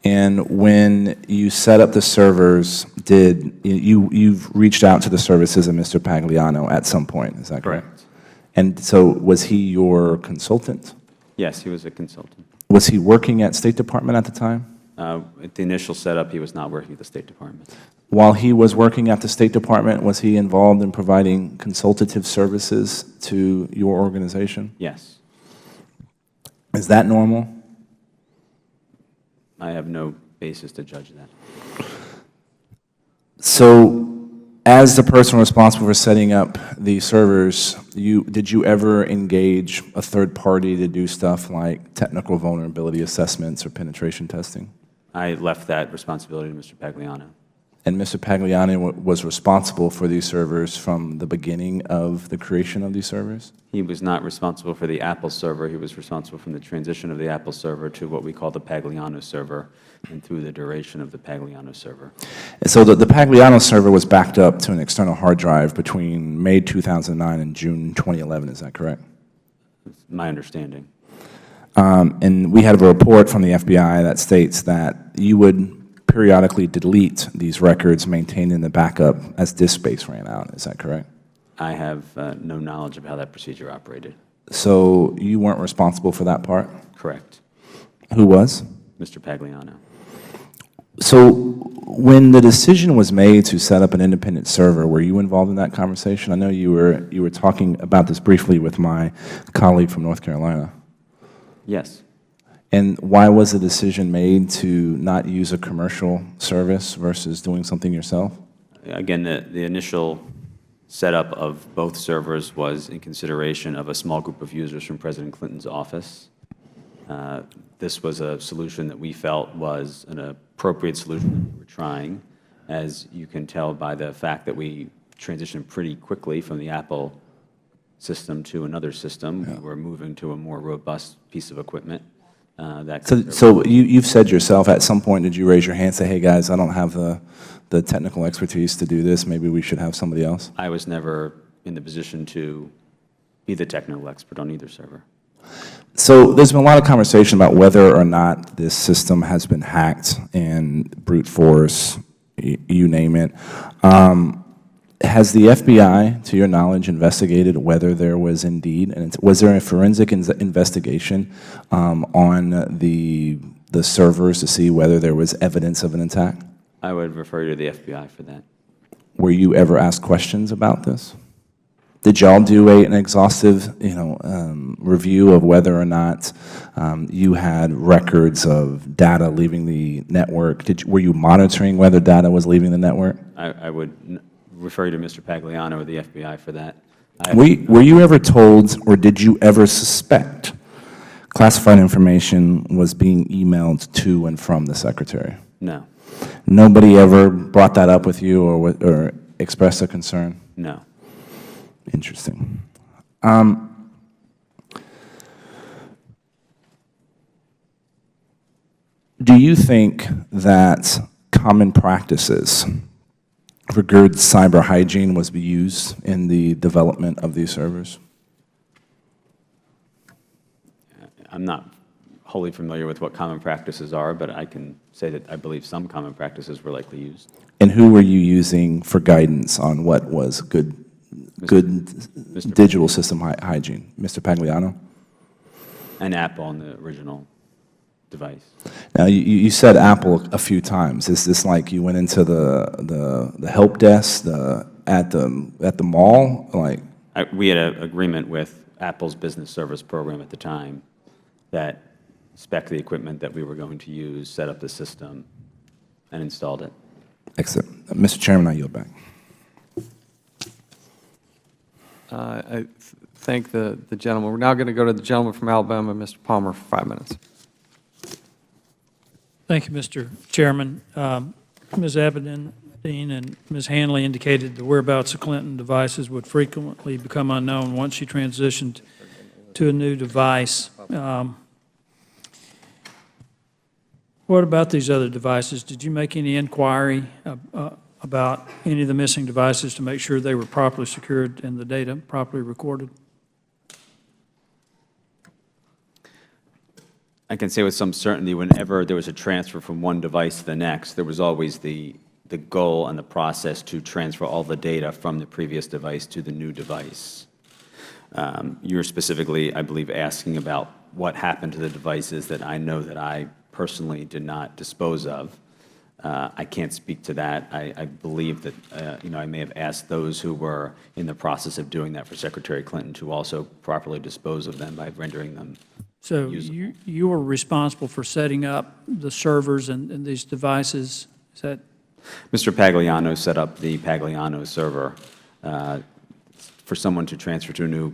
And when you set up the servers, you've reached out to the services of Mr. Pagliano at some point, is that correct? Correct. And so was he your consultant? Yes, he was a consultant. Was he working at State Department at the time? At the initial setup, he was not working at the State Department. While he was working at the State Department, was he involved in providing consultative services to your organization? Yes. Is that normal? I have no basis to judge that. So, as the person responsible for setting up the servers, did you ever engage a third party to do stuff like technical vulnerability assessments or penetration testing? I left that responsibility to Mr. Pagliano. And Mr. Pagliano was responsible for these servers from the beginning of the creation of these servers? He was not responsible for the Apple server. He was responsible from the transition of the Apple server to what we call the Pagliano server and through the duration of the Pagliano server. And so the Pagliano server was backed up to an external hard drive between May 2009 and June 2011, is that correct? That's my understanding. And we have a report from the FBI that states that you would periodically delete these records maintained in the backup as disk space ran out. Is that correct? I have no knowledge of how that procedure operated. So you weren't responsible for that part? Correct. Who was? Mr. Pagliano. So when the decision was made to set up an independent server, were you involved in that conversation? I know you were talking about this briefly with my colleague from North Carolina. Yes. And why was the decision made to not use a commercial service versus doing something yourself? Again, the initial setup of both servers was in consideration of a small group of users from President Clinton's office. This was a solution that we felt was an appropriate solution that we were trying. As you can tell by the fact that we transitioned pretty quickly from the Apple system to another system, we were moving to a more robust piece of equipment. So you've said yourself, at some point, did you raise your hand and say, hey, guys, I don't have the technical expertise to do this, maybe we should have somebody else? I was never in the position to be the technical expert on either server. So there's been a lot of conversation about whether or not this system has been hacked and brute force, you name it. Has the FBI, to your knowledge, investigated whether there was indeed, and was there a forensic investigation on the servers to see whether there was evidence of an attack? I would refer you to the FBI for that. Were you ever asked questions about this? Did y'all do an exhaustive, review of whether or not you had records of data leaving the network? Were you monitoring whether data was leaving the network? I would refer you to Mr. Pagliano or the FBI for that. Were you ever told, or did you ever suspect classified information was being emailed to and from the Secretary? No. Nobody ever brought that up with you or expressed a concern? No. Interesting. Do you think that common practices for good cyber hygiene was used in the development of these servers? I'm not wholly familiar with what common practices are, but I can say that I believe some common practices were likely used. And who were you using for guidance on what was good digital system hygiene? Mr. Pagliano? And Apple on the original device. Now, you said Apple a few times. Is this like you went into the help desk at the mall? We had an agreement with Apple's business service program at the time that spec'd the equipment that we were going to use, set up the system, and installed it. Excellent. Mr. Chairman, I yield back. I thank the gentleman. We're now going to go to the gentleman from Alabama, Mr. Palmer, for 5 minutes. Thank you, Mr. Chairman. Ms. Abedin and Ms. Hanley indicated the whereabouts of Clinton devices would frequently become unknown once she transitioned to a new device. What about these other devices? Did you make any inquiry about any of the missing devices to make sure they were properly secured and the data properly recorded? I can say with some certainty whenever there was a transfer from one device to the next, there was always the goal and the process to transfer all the data from the previous device to the new device. You're specifically, I believe, asking about what happened to the devices that I know that I personally did not dispose of. I can't speak to that. I believe that I may have asked those who were in the process of doing that for Secretary Clinton to also properly dispose of them by rendering them So usable. you were responsible for setting up the servers and these devices. Is that? Mr. Pagliano set up the Pagliano server. For someone to transfer to a new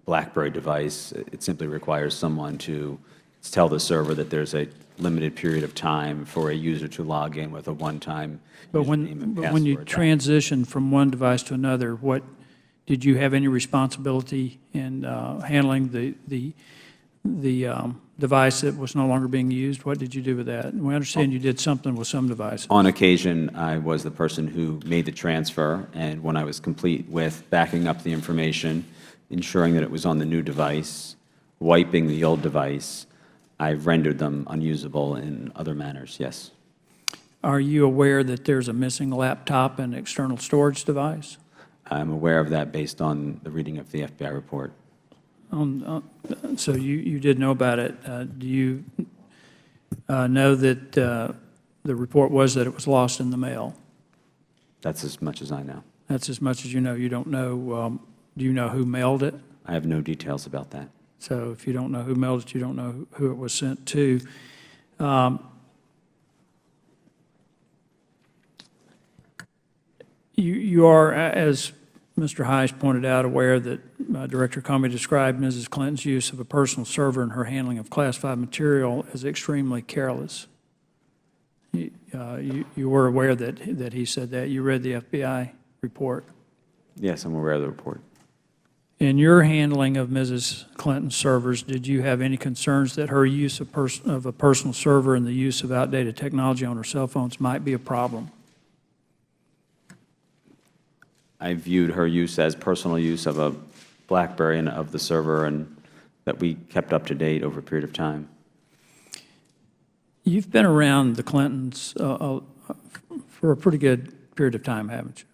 BlackBerry device, it simply requires someone to tell the server that there's a limited period of time for a user to log in with a one-time But username and when you password. transition from one device to another, did you have any responsibility in handling the device that was no longer being used? What did you do with that? And we understand you did something with some devices. On occasion, I was the person who made the transfer, and when I was complete with backing up the information, ensuring that it was on the new device, wiping the old device, I rendered them unusable in other manners, yes. Are you aware that there's a missing laptop and external storage device? I'm aware of that based on the reading of the FBI report. So you did know about it. Do you know that the report was that it was lost in the mail? That's as much as I know. That's as much as you know. You don't know, do you know who mailed it? I have no details about that. So if you don't know who mailed it, you don't know who it was sent to. You are, as Mr. Heiss pointed out, aware that Director Comey described Mrs. Clinton's use of a personal server and her handling of classified material as extremely careless. You were aware that he said that. You read the FBI report. Yes, I'm aware of the report. In your handling of Mrs. Clinton's servers, did you have any concerns that her use of a personal server and the use of outdated technology on her cell phones might be a problem? I viewed her use as personal use of a BlackBerry and of the server, and that we kept up to date over a period of time. You've been around the Clintons for a pretty good period of time, haven't you?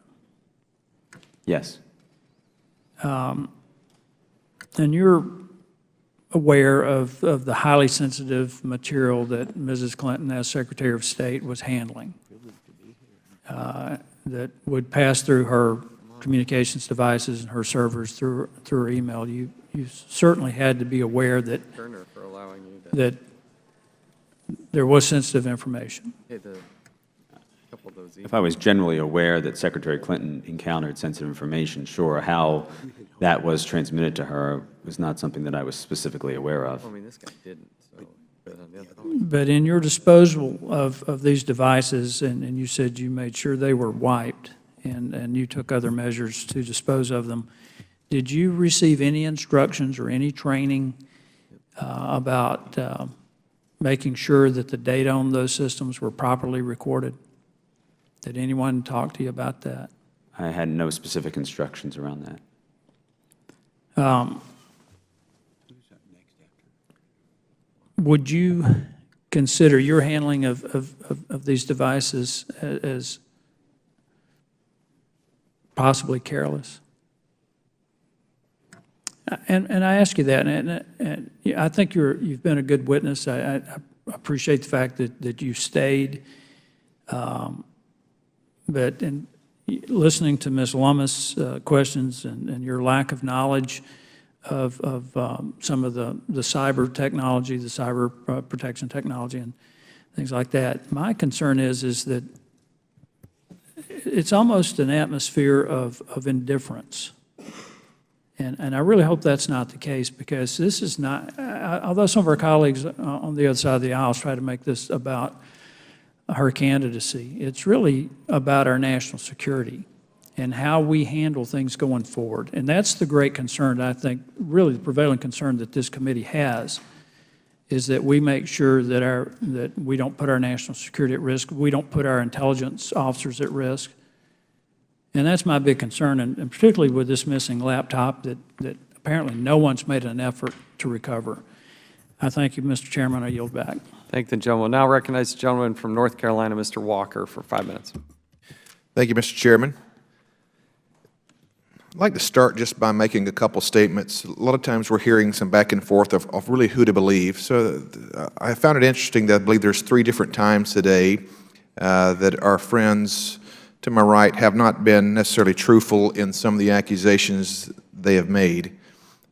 Yes. And you're aware of the highly sensitive material that Mrs. Clinton, as Secretary of State, was handling, that would pass through her communications devices and her servers through her email. You certainly had to be aware that there was sensitive information. If I was generally aware that Secretary Clinton encountered sensitive information, sure. How that was transmitted to her was not something that I was specifically aware of. But in your disposal of these devices, and you said you made sure they were wiped, and you took other measures to dispose of them, did you receive any instructions or any training about making sure that the data on those systems were properly recorded? Did anyone talk to you about that? I had no specific instructions around that. Would you consider your handling of these devices as possibly careless? And I ask you that, and I think you've been a good witness. I appreciate the fact that you stayed. But in listening to Ms. Lummis' questions and your lack of knowledge of some of the cyber technology, the cyber protection technology and things like that, my concern is that it's almost an atmosphere of indifference. And I really hope that's not the case, because this is not, although some of our colleagues on the other side of the aisle try to make this about her candidacy, it's really about our national security and how we handle things going forward. And that's the great concern, I think, really the prevailing concern that this committee has, is that we make sure that we don't put our national security at risk, we don't put our intelligence officers at risk. And that's my big concern, and particularly with this missing laptop that apparently no one's made an effort to recover. I thank you, Mr. Chairman. I yield back. Thank the gentleman. Now recognize the gentleman from North Carolina, Mr. Walker, for 5 minutes. Thank you, Mr. Chairman. I'd like to start just by making a couple statements. A lot of times we're hearing some back and forth of really who to believe. So I found it interesting that I believe there's 3 different times today that our friends to my right have not been necessarily truthful in some of the accusations they have made.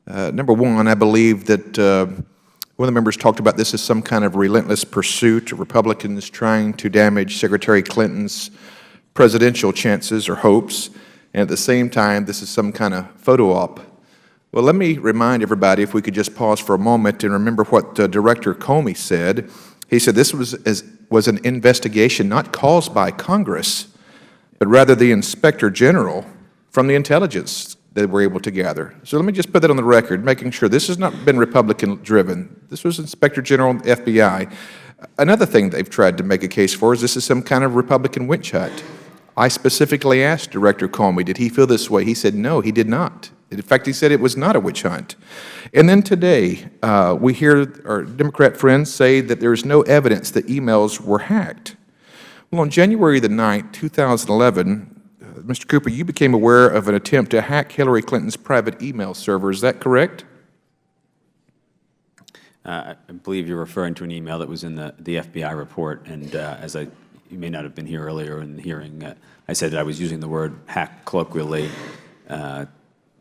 Number one, I believe that one of the members talked about this as some kind of relentless pursuit of Republicans trying to damage Secretary Clinton's presidential chances or hopes, and at the same time, this is some kind of photo op Well, let me remind everybody, if we could just pause for a moment and remember what Director Comey said. He said this was an investigation not caused by Congress, but rather the Inspector General from the intelligence that we're able to gather. So let me just put that on the record, making sure this has not been Republican-driven. This was Inspector General of the FBI. Another thing they've tried to make a case for is this is some kind of Republican witch hunt. I specifically asked Director Comey, did he feel this way? He said no, he did not. In fact, he said it was not a witch hunt. And then today, we hear our Democrat friends say that there is no evidence that emails were hacked. Well, on January the 9th, 2011, Mr. Cooper, you became aware of an attempt to hack Hillary Clinton's private email server. Is that correct? I believe you're referring to an email that was in the FBI report, and you may not have been here earlier in the hearing, I said that I was using the word hack colloquially,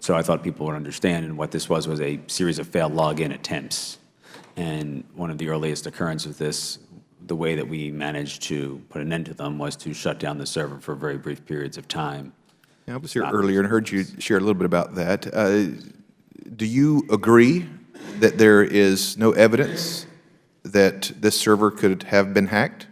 so I thought people would understand, and what this was a series of failed login attempts. And one of the earliest occurrences of this, the way that we managed to put an end to them, was to shut down the server for very brief periods of time. I was here earlier and heard you share a little bit about that. Do you agree that there is no evidence that this server could have been hacked?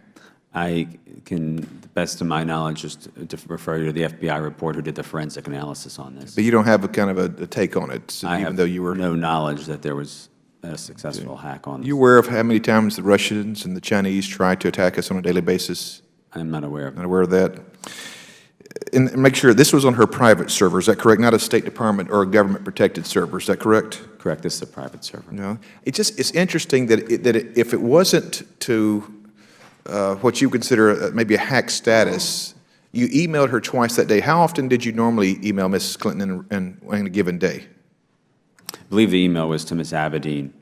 I can, to the best of my knowledge, just to refer you to the FBI report who did the forensic analysis on this. But you don't have a kind of a take on it, even though you were... no knowledge that there was a successful hack on this. You aware of how many times the Russians and the Chinese try to attack us on a daily basis? I'm not aware of that. Not aware of that? And make sure, this was on her private server, is that correct? Not a State Department or a government-protected server, is that correct? Correct, this is a private server. No. It's interesting that, if it wasn't to what you consider maybe a hack status, you emailed her twice that day. How often did you normally email Mrs. Clinton in a given day? I believe the email was to Ms. Abedin.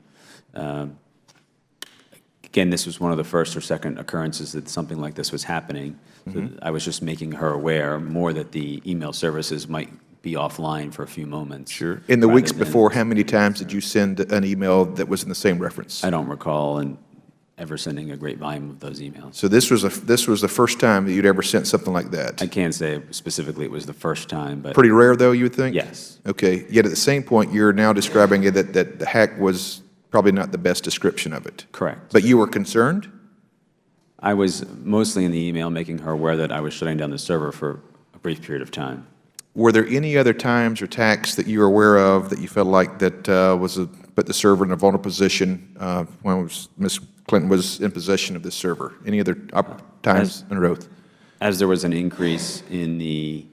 Again, this was one of the first or second occurrences that something like this was happening. So I was just making her aware more that the email services might be offline for a few moments. Sure. In the weeks before, how many times did you send an email that was in the same reference? I don't recall ever sending a great volume of those emails. So this was the first time that you'd ever sent something like that? I can't say specifically it was the first time, but... Pretty rare, though, you would think? Yes. Okay. Yet at the same point, you're now describing it that the hack was probably not the best description of it. Correct. But you were concerned? I was mostly in the email making her aware that I was shutting down the server for a brief period of time. Were there any other times or attacks that you were aware of that you felt like that put the server in a vulnerable position when Ms. Clinton was in possession of this server? Any other times in a row? As there was an increase in the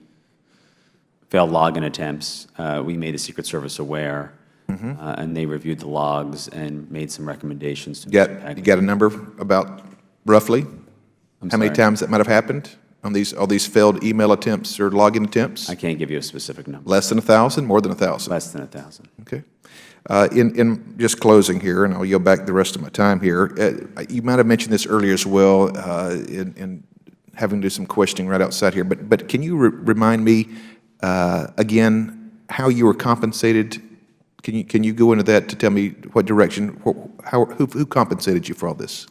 failed login attempts, we made the Secret Service aware, and they reviewed the logs and made some recommendations. To You got a number about roughly how many times that might have happened on all these failed email attempts or login attempts? I can't give you a specific number. Less than 1,000? More than 1,000? Less than 1,000. Okay. In just closing here, and I'll yield back the rest of my time here, you might have mentioned this earlier as well in having to do some questioning right outside here, but can you remind me again how you were compensated? Can you go into that to tell me what direction, who compensated you for all this?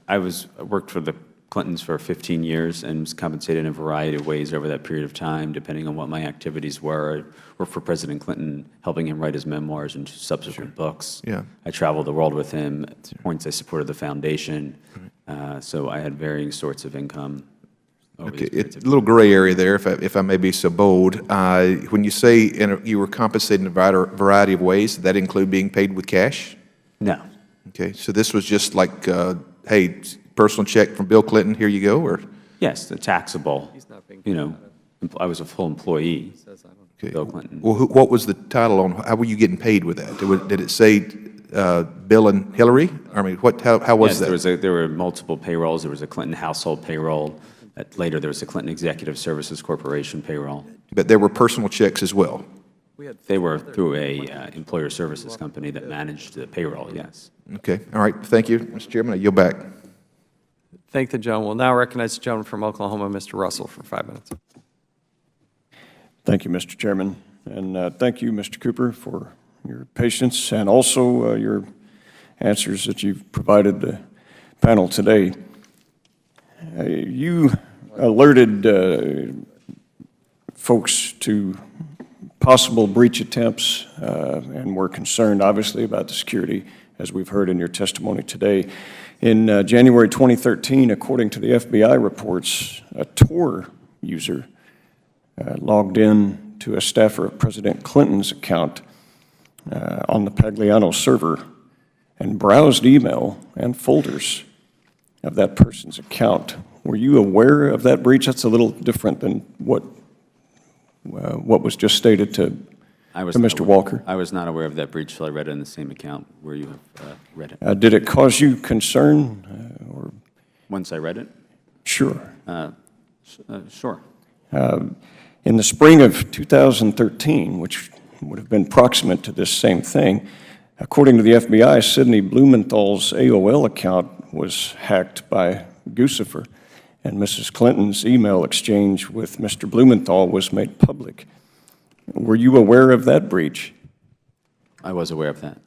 I worked for the Clintons for 15 years and was compensated in a variety of ways over that period of time, depending on what my activities were. I worked for President Clinton, helping him write his memoirs and subsequent books. Yeah. I traveled the world with him. At points, I supported the foundation. So I had varying sorts of income. Okay, it's a little gray area there, if I may be so bold. When you say you were compensated in a variety of ways, did that include being paid with cash? No. Okay, so this was just like, hey, personal check from Bill Clinton, here you go, or? Yes, the taxable. I was a full employee. Okay. Bill Clinton. Well, what was the title on? How were you getting paid with that? Did it say Bill and Hillary? I mean, how was yes, that? There were multiple payrolls. There was a Clinton household payroll. Later, there was a Clinton Executive Services Corporation payroll. But there were personal checks as well? They were through a employer services company that managed the payroll, yes. Okay. All right. Thank you, Mr. Chairman. I yield back. Thank the gentleman. We'll now recognize the gentleman from Oklahoma, Mr. Russell, for 5 minutes. Thank you, Mr. Chairman. And thank you, Mr. Cooper, for your patience and also your answers that you've provided the panel today. You alerted folks to possible breach attempts, and we're concerned, obviously, about the security, as we've heard in your testimony today. In January 2013, according to the FBI reports, a Tor user logged in to a staffer of President Clinton's account on the Pagliano server and browsed email and folders of that person's account. Were you aware of that breach? That's a little different than what was just stated to Mr. Walker. I was not aware of that breach until I read it in the same account where you have read it. Did it cause you concern? Or Once I read it? Sure. Sure. In the spring of 2013, which would have been proximate to this same thing, according to the FBI, Sidney Blumenthal's AOL account was hacked by Guccifer, and Mrs. Clinton's email exchange with Mr. Blumenthal was made public. Were you aware of that breach? I was aware of that.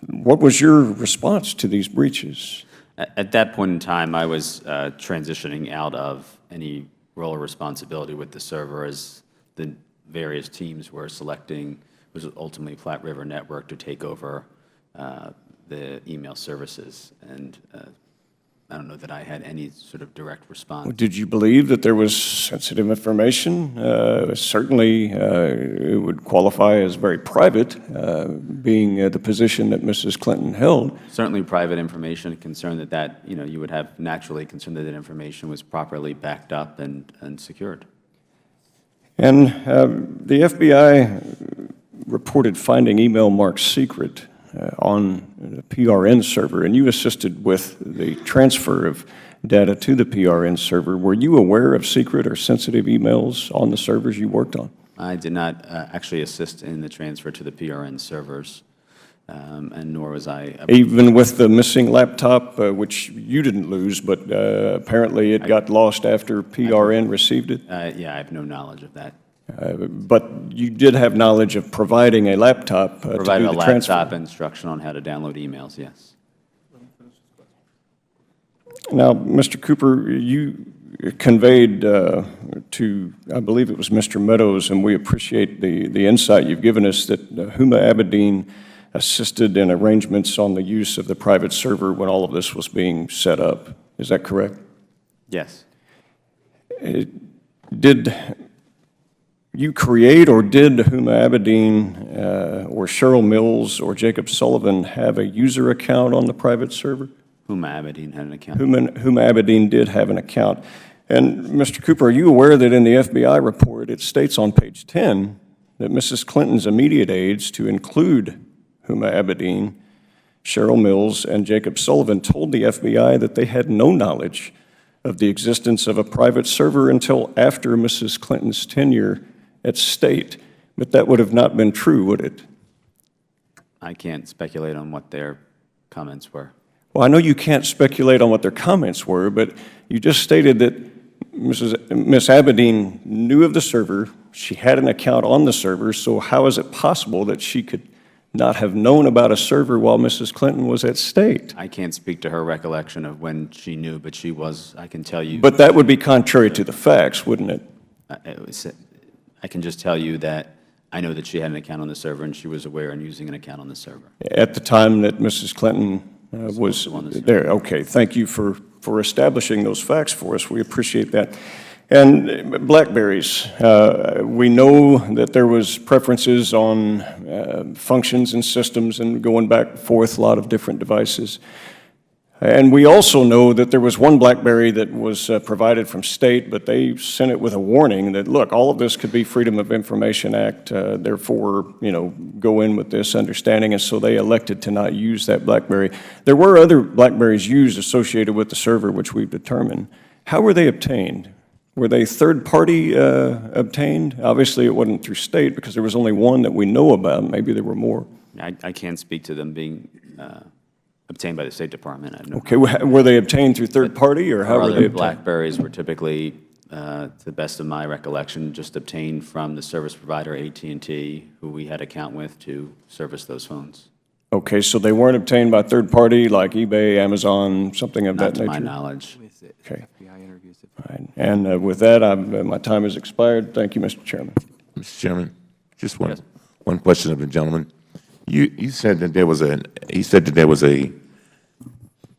What was your response to these breaches? At that point in time, I was transitioning out of any role or responsibility with the server as the various teams were selecting, was ultimately Platte River Network, to take over the email services. And I don't know that I had any sort of direct response. Did you believe that there was sensitive information? Certainly, it would qualify as very private, being the position that Mrs. Clinton held. Certainly private information, concerned that you would have naturally concerned that information was properly backed up and secured. And the FBI reported finding email marked secret on the PRN server, and you assisted with the transfer of data to the PRN server. Were you aware of secret or sensitive emails on the servers you worked on? I did not actually assist in the transfer to the PRN servers, and nor was I. Even with the missing laptop, which you didn't lose, but apparently it got lost after PRN received it? Yeah, I have no knowledge of that. But you did have knowledge of providing a laptop to do the transfer? Provided a laptop instruction on how to download emails, yes. Now, Mr. Cooper, you conveyed to, I believe it was Mr. Meadows, and we appreciate the insight you've given us, that Huma Abedin assisted in arrangements on the use of the private server when all of this was being set up. Is that correct? Yes. Did you create, or did Huma Abedin or Cheryl Mills or Jacob Sullivan have a user account on the private server? Huma Abedin had an account. Huma Abedin did have an account. And Mr. Cooper, are you aware that in the FBI report it states on page 10 that Mrs. Clinton's immediate aides, to include Huma Abedin, Cheryl Mills, and Jacob Sullivan, told the FBI that they had no knowledge of the existence of a private server until after Mrs. Clinton's tenure at State? But that would have not been true, would it? I can't speculate on what their comments were. Well, I know you can't speculate on what their comments were, but you just stated that Miss Abedin knew of the server, she had an account on the server, so how is it possible that she could not have known about a server while Mrs. Clinton was at State? I can't speak to her recollection of when she knew, but she was, I can tell you. But that would be contrary to the facts, wouldn't it? I can just tell you that I know that she had an account on the server and she was aware and using an account on the server. At the time that Mrs. Clinton was there. Okay, thank you for establishing those facts for us. We appreciate that. And BlackBerries, we know that there was preferences on functions and systems and going back and forth, a lot of different devices. And we also know that there was one BlackBerry that was provided from State, but they sent it with a warning that, look, all of this could be Freedom of Information Act, therefore, go in with this understanding, and so they elected to not use that BlackBerry. There were other BlackBerries used associated with the server, which we've determined. How were they obtained? Were they third-party obtained? Obviously, it wasn't through State because there was only one that we know about. Maybe there were more. I can't speak to them being obtained by the State Department. I have no Okay, were they obtained through third party, or how were they obtained? BlackBerries were typically, to the best of my recollection, just obtained from the service provider AT&T, who we had account with to service those phones. Okay, so they weren't obtained by third party like eBay, Amazon, something of that nature? Not to my knowledge. Okay. All right. And with that, my time has expired. Thank you, Mr. Chairman. Mr. Chairman. Just one question of the gentleman. You said that he said that there was a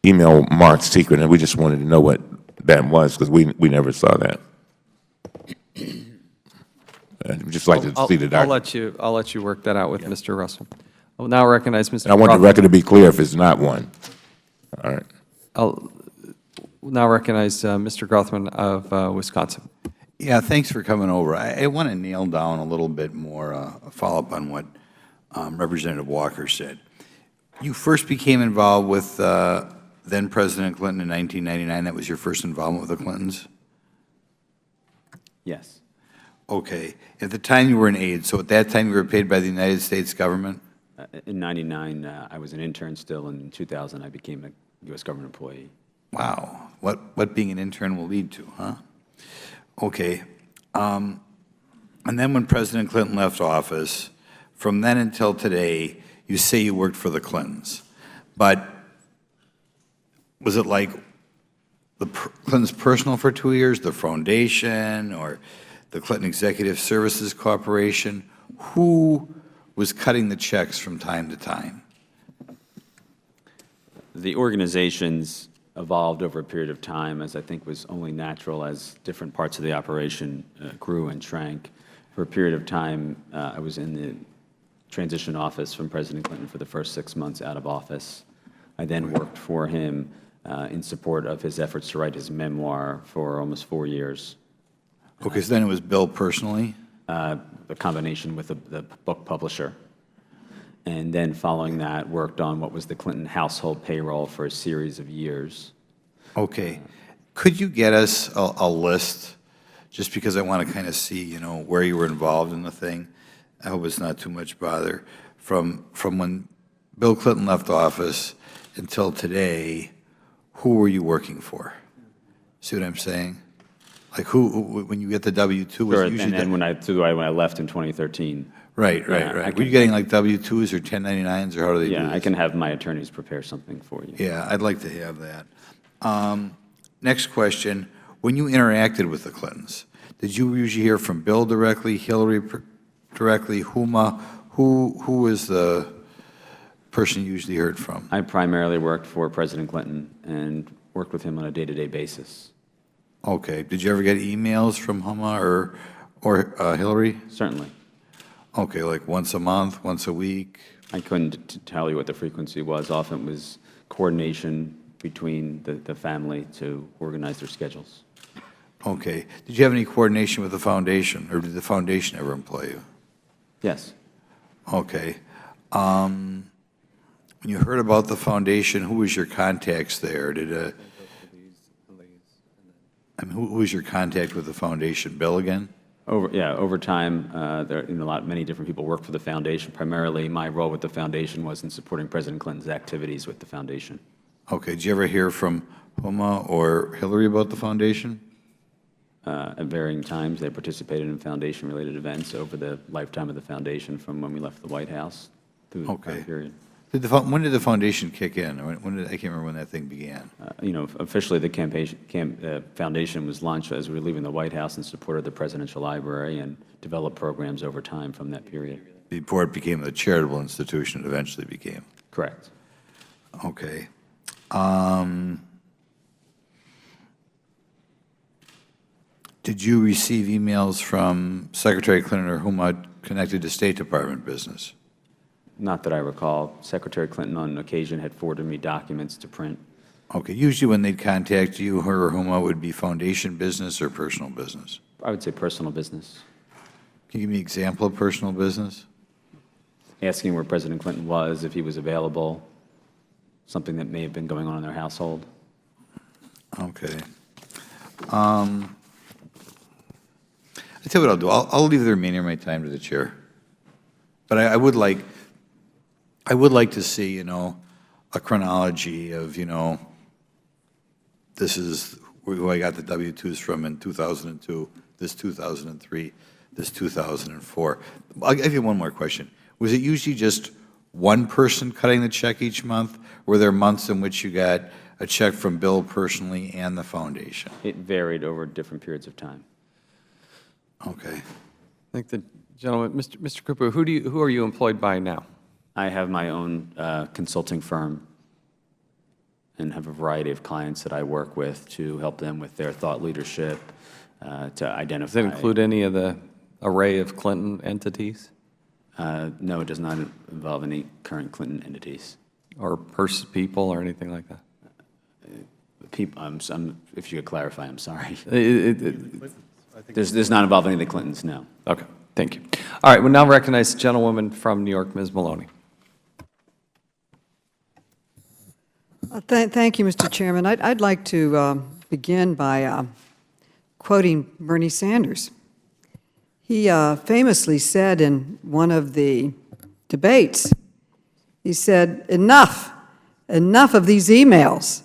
email marked secret, and we just wanted to know what that was, because we never saw that. I'd just like to see the document. I'll let you work that out with Mr. Russell. I will now recognize Mr. And I want the Rothman. record to be clear if it's not one. All right. I'll now recognize Mr. Grothman of Wisconsin. Yeah, thanks for coming over. I want to nail down a little bit more, a follow-up on what Representative Walker said. You first became involved with then-President Clinton in 1999. That was your first involvement with the Clintons? Yes. Okay. At the time you were an aide, so at that time you were paid by the United States government? In '99, I was an intern still, and in 2000, I became a U.S. government employee. Wow. What being an intern will lead to, huh? Okay. And then when President Clinton left office, from then until today, you say you worked for the Clintons. But was it like the Clintons personal for 2 years, the foundation, or the Clinton Executive Services Corporation? Who was cutting the checks from time to time? The organizations evolved over a period of time, as I think was only natural as different parts of the operation grew and shrank. For a period of time, I was in the transition office from President Clinton for the first 6 months out of office. I then worked for him in support of his efforts to write his memoir for almost 4 years. Okay, so then it was Bill personally? A combination with the book publisher. And then following that, worked on what was the Clinton household payroll for a series of years. Okay. Could you get us a list, just because I want to kind of see, you know, where you were involved in the thing? I hope it's not too much bother. From when Bill Clinton left office until today, who were you working for? See what I'm saying? Like who when you get the W-2, was Sure, usually... and then when I left in 2013. Right. Were you getting like W-2s or 1099s, or how do they do this? Yeah, I can have my attorneys prepare something for you. Yeah, I'd like to have that. Next question. When you interacted with the Clintons, did you usually hear from Bill directly, Hillary directly, Huma? Who was the person you usually heard from? I primarily worked for President Clinton and worked with him on a day-to-day basis. Okay. Did you ever get emails from Huma or Hillary? Certainly. Okay, like once a month, once a week? I couldn't tell you what the frequency was. Often it was coordination between the family to organize their schedules. Okay. Did you have any coordination with the foundation, or did the foundation ever employ you? Yes. Okay. When you heard about the foundation, who was your contacts there? Who was your contact with the foundation? Bill again? Over time, many different people worked for the foundation. Primarily, my role with the foundation was in supporting President Clinton's activities with the foundation. Okay. Did you ever hear from Huma or Hillary about the foundation? At varying times, they participated in foundation-related events over the lifetime of the foundation, from when we left the White House through the time period. When did the foundation kick in? I can't remember when that thing began. Officially, the foundation was launched as we were leaving the White House in support of the Presidential Library, and developed programs over time from that period. Before it became the charitable institution it eventually became. Correct. Okay. Did you receive emails from Secretary Clinton or Huma connected to State Department business? Not that I recall. Secretary Clinton on occasion had forwarded me documents to print. Okay. Usually when they'd contact you, her or Huma, would be foundation business or personal business? I would say personal business. Can you give me an example of personal business? Asking where President Clinton was, if he was available, something that may have been going on in their household. Okay. I'll tell you what I'll do. I'll leave the remainder of my time to the chair. But I would like to see, a chronology of, this is who I got the W-2s from in 2002, this 2003, this 2004. I'll give you one more question. Was it usually just one person cutting the check each month? Were there months in which you got a check from Bill personally and the foundation? It varied over different periods of time. Okay. I think the Gentlemen, Mr. Cooper, who are you employed by now? I have my own consulting firm and have a variety of clients that I work with to help them with their thought leadership, to identify. Does that include any of the array of Clinton entities? No, it does not involve any current Clinton entities. Or people or anything like that? People, if you could clarify, I'm sorry. Does not involve any of the Clintons, no. Okay, thank you. All right, we'll now recognize the gentlewoman from New York, Ms. Maloney. Thank you, Mr. Chairman. I'd like to begin by quoting Bernie Sanders. He famously said in one of the debates, he said, enough of these emails.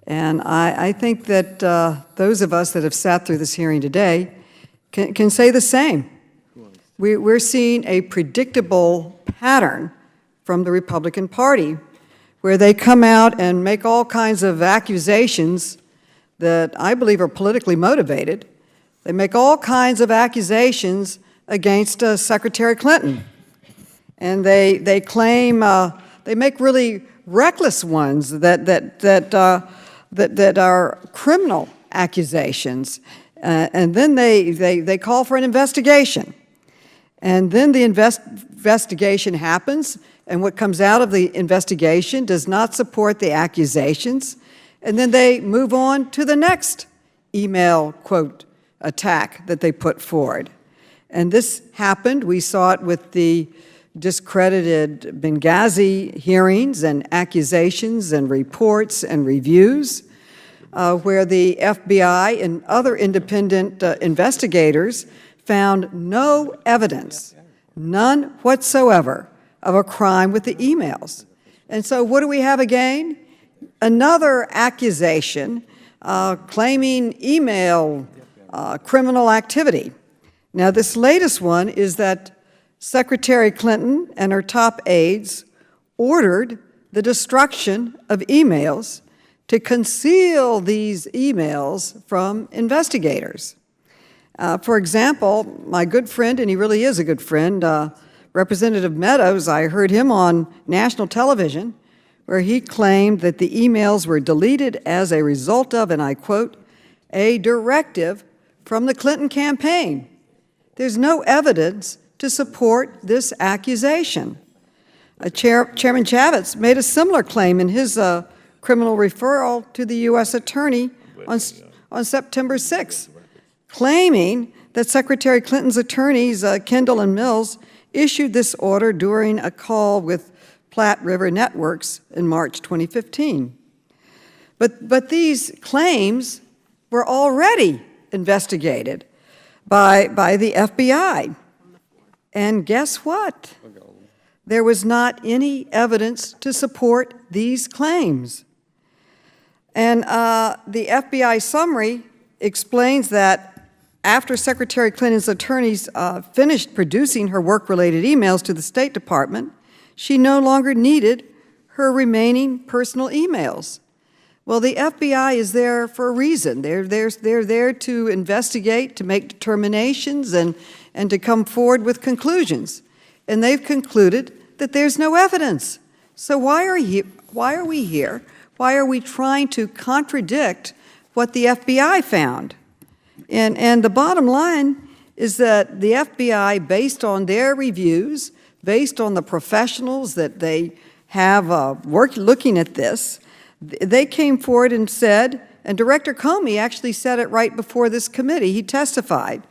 And I think that those of us that have sat through this hearing today can say the same. We're seeing a predictable pattern from the Republican Party where they come out and make all kinds of accusations that I believe are politically motivated. They make all kinds of accusations against Secretary Clinton. And they claim, they make really reckless ones that are criminal accusations. And then they call for an investigation. And then the investigation happens, and what comes out of the investigation does not support the accusations. And then they move on to the next email, quote, attack that they put forward. And this happened. We saw it with the discredited Benghazi hearings and accusations and reports and reviews, where the FBI and other independent investigators found no evidence, none whatsoever, of a crime with the emails. And so what do we have again? Another accusation claiming email criminal activity. Now, this latest one is that Secretary Clinton and her top aides ordered the destruction of emails to conceal these emails from investigators. For example, my good friend, and he really is a good friend, Representative Meadows, I heard him on national television, where he claimed that the emails were deleted as a result of, and I quote, a directive from the Clinton campaign. There's no evidence to support this accusation. Chairman Chavez made a similar claim in his criminal referral to the U.S. Attorney on September 6th, claiming that Secretary Clinton's attorneys, Kendall and Mills, issued this order during a call with Platte River Networks in March 2015. But these claims were already investigated by the FBI. And guess what? There was not any evidence to support these claims. And the FBI summary explains that after Secretary Clinton's attorneys finished producing her work-related emails to the State Department, she no longer needed her remaining personal emails. Well, the FBI is there for a reason. They're there to investigate, to make determinations, and to come forward with conclusions. And they've concluded that there's no evidence. So why are we here? Why are we trying to contradict what the FBI found? And the bottom line is that the FBI, based on their reviews, based on the professionals that they have looking at this, they came forward and said, and Director Comey actually said it right before this committee, he testified,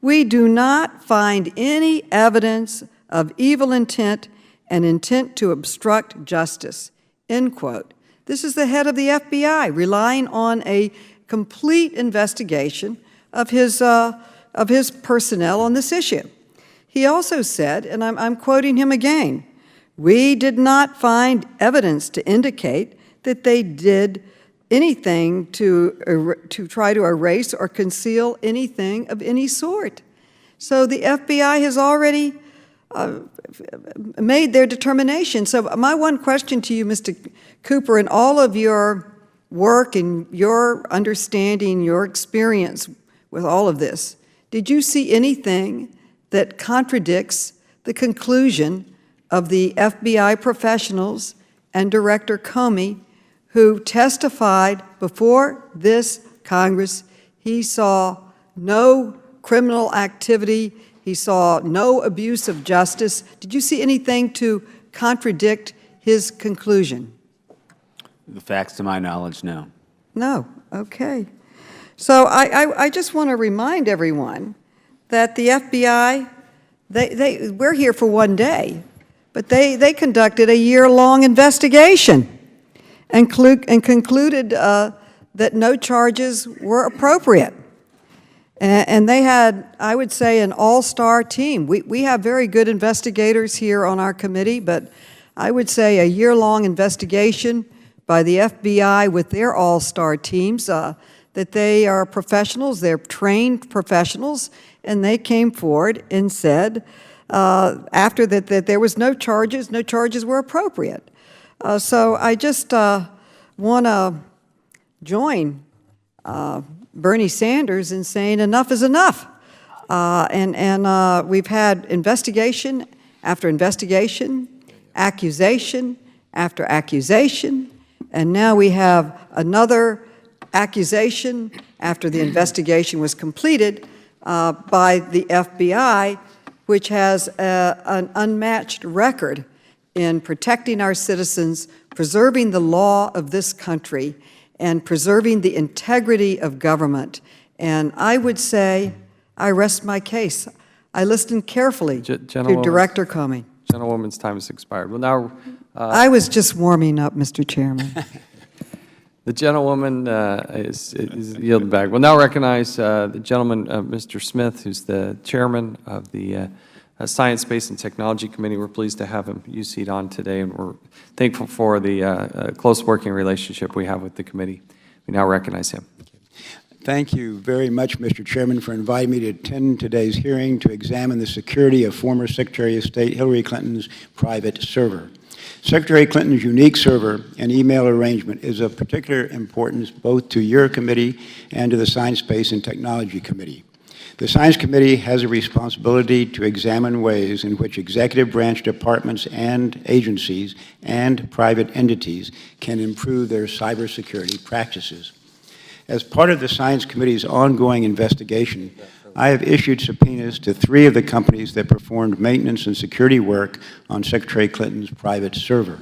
we do not find any evidence of evil intent and intent to obstruct justice, end quote. This is the head of the FBI relying on a complete investigation of his personnel on this issue. He also said, and I'm quoting him again, we did not find evidence to indicate that they did anything to try to erase or conceal anything of any sort. So the FBI has already made their determination. So my one question to you, Mr. Cooper, in all of your work and your understanding, your experience with all of this, did you see anything that contradicts the conclusion of the FBI professionals and Director Comey, who testified before this Congress. He saw no criminal activity. He saw no abuse of justice. Did you see anything to contradict his conclusion? The facts, to my knowledge, no. No. Okay. So I just want to remind everyone that the FBI, we're here for one day, but they conducted a year-long investigation and concluded that no charges were appropriate. And they had, I would say, an all-star team. We have very good investigators here on our committee, but I would say a year-long investigation by the FBI with their all-star teams, that they are professionals, they're trained professionals, and they came forward and said after that there was no charges were appropriate. So I just want to join Bernie Sanders in saying enough is enough. And we've had investigation after investigation, accusation after accusation, and now we have another accusation after the investigation was completed by the FBI, which has an unmatched record in protecting our citizens, preserving the law of this country, and preserving the integrity of government. And I would say I rest my case. I listened carefully to Director Comey. Gentlewoman's time has expired. Well, now, I was just warming up, Mr. Chairman. the gentlewoman is yielded back. We'll now recognize the gentleman, Mr. Smith, who's the chairman of the Science, Space, and Technology Committee. We're pleased to have him use seat on today, and we're thankful for the close working relationship we have with the committee. We now recognize him. Thank you very much, Mr. Chairman, for inviting me to attend today's hearing to examine the security of former Secretary of State Hillary Clinton's private server. Secretary Clinton's unique server and email arrangement is of particular importance both to your committee and to the Science, Space, and Technology Committee. The Science Committee has a responsibility to examine ways in which executive branch departments and agencies and private entities can improve their cybersecurity practices. As part of the Science Committee's ongoing investigation, I have issued subpoenas to 3 of the companies that performed maintenance and security work on Secretary Clinton's private server.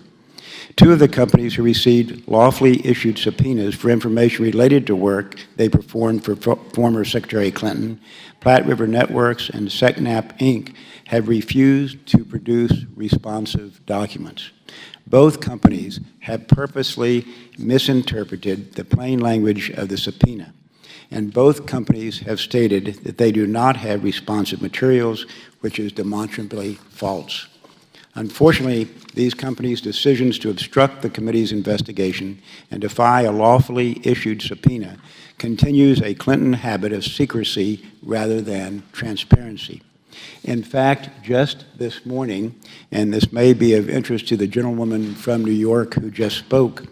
2 of the companies who received lawfully issued subpoenas for information related to work they performed for former Secretary Clinton, Platte River Networks and SecNap, Inc., have refused to produce responsive documents. Both companies have purposely misinterpreted the plain language of the subpoena, and both companies have stated that they do not have responsive materials, which is demonstrably false. Unfortunately, these companies' decisions to obstruct the committee's investigation and defy a lawfully issued subpoena continues a Clinton habit of secrecy rather than transparency. In fact, just this morning, and this may be of interest to the gentlewoman from New York who just spoke,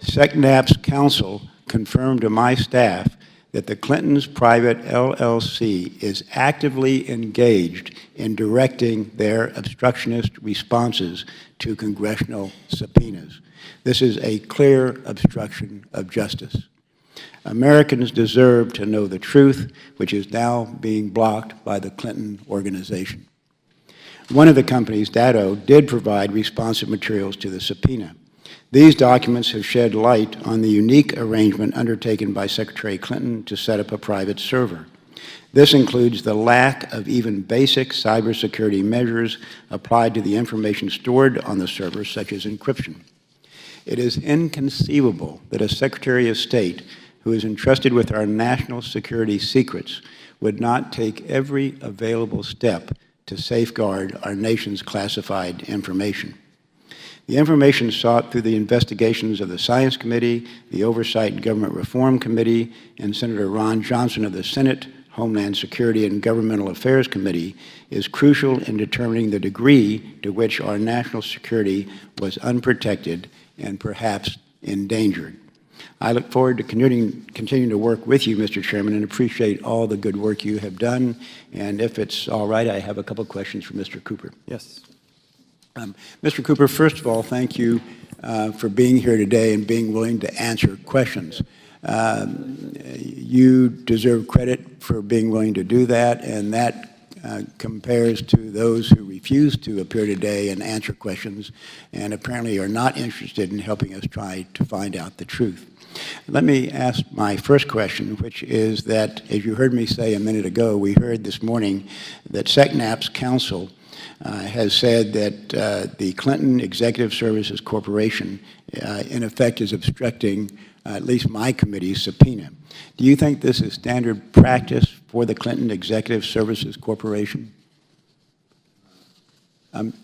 SecNap's counsel confirmed to my staff that the Clintons' private LLC is actively engaged in directing their obstructionist responses to congressional subpoenas. This is a clear obstruction of justice. Americans deserve to know the truth, which is now being blocked by the Clinton organization. One of the companies, Datto, did provide responsive materials to the subpoena. These documents have shed light on the unique arrangement undertaken by Secretary Clinton to set up a private server. This includes the lack of even basic cybersecurity measures applied to the information stored on the server, such as encryption. It is inconceivable that a Secretary of State who is entrusted with our national security secrets would not take every available step to safeguard our nation's classified information. The information sought through the investigations of the Science Committee, the Oversight and Government Reform Committee, and Senator Ron Johnson of the Senate Homeland Security and Governmental Affairs Committee is crucial in determining the degree to which our national security was unprotected and perhaps endangered. I look forward to continuing to work with you, Mr. Chairman, and appreciate all the good work you have done. And if it's all right, I have a couple of questions for Mr. Cooper. Yes. Mr. Cooper, first of all, thank you for being here today and being willing to answer questions. You deserve credit for being willing to do that, and that compares to those who refuse to appear today and answer questions and apparently are not interested in helping us try to find out the truth. Let me ask my first question, which is that, as you heard me say a minute ago, we heard this morning that SECNAP's counsel has said that the Clinton Executive Services Corporation, in effect, is obstructing at least my committee's subpoena. Do you think this is standard practice for the Clinton Executive Services Corporation? I'm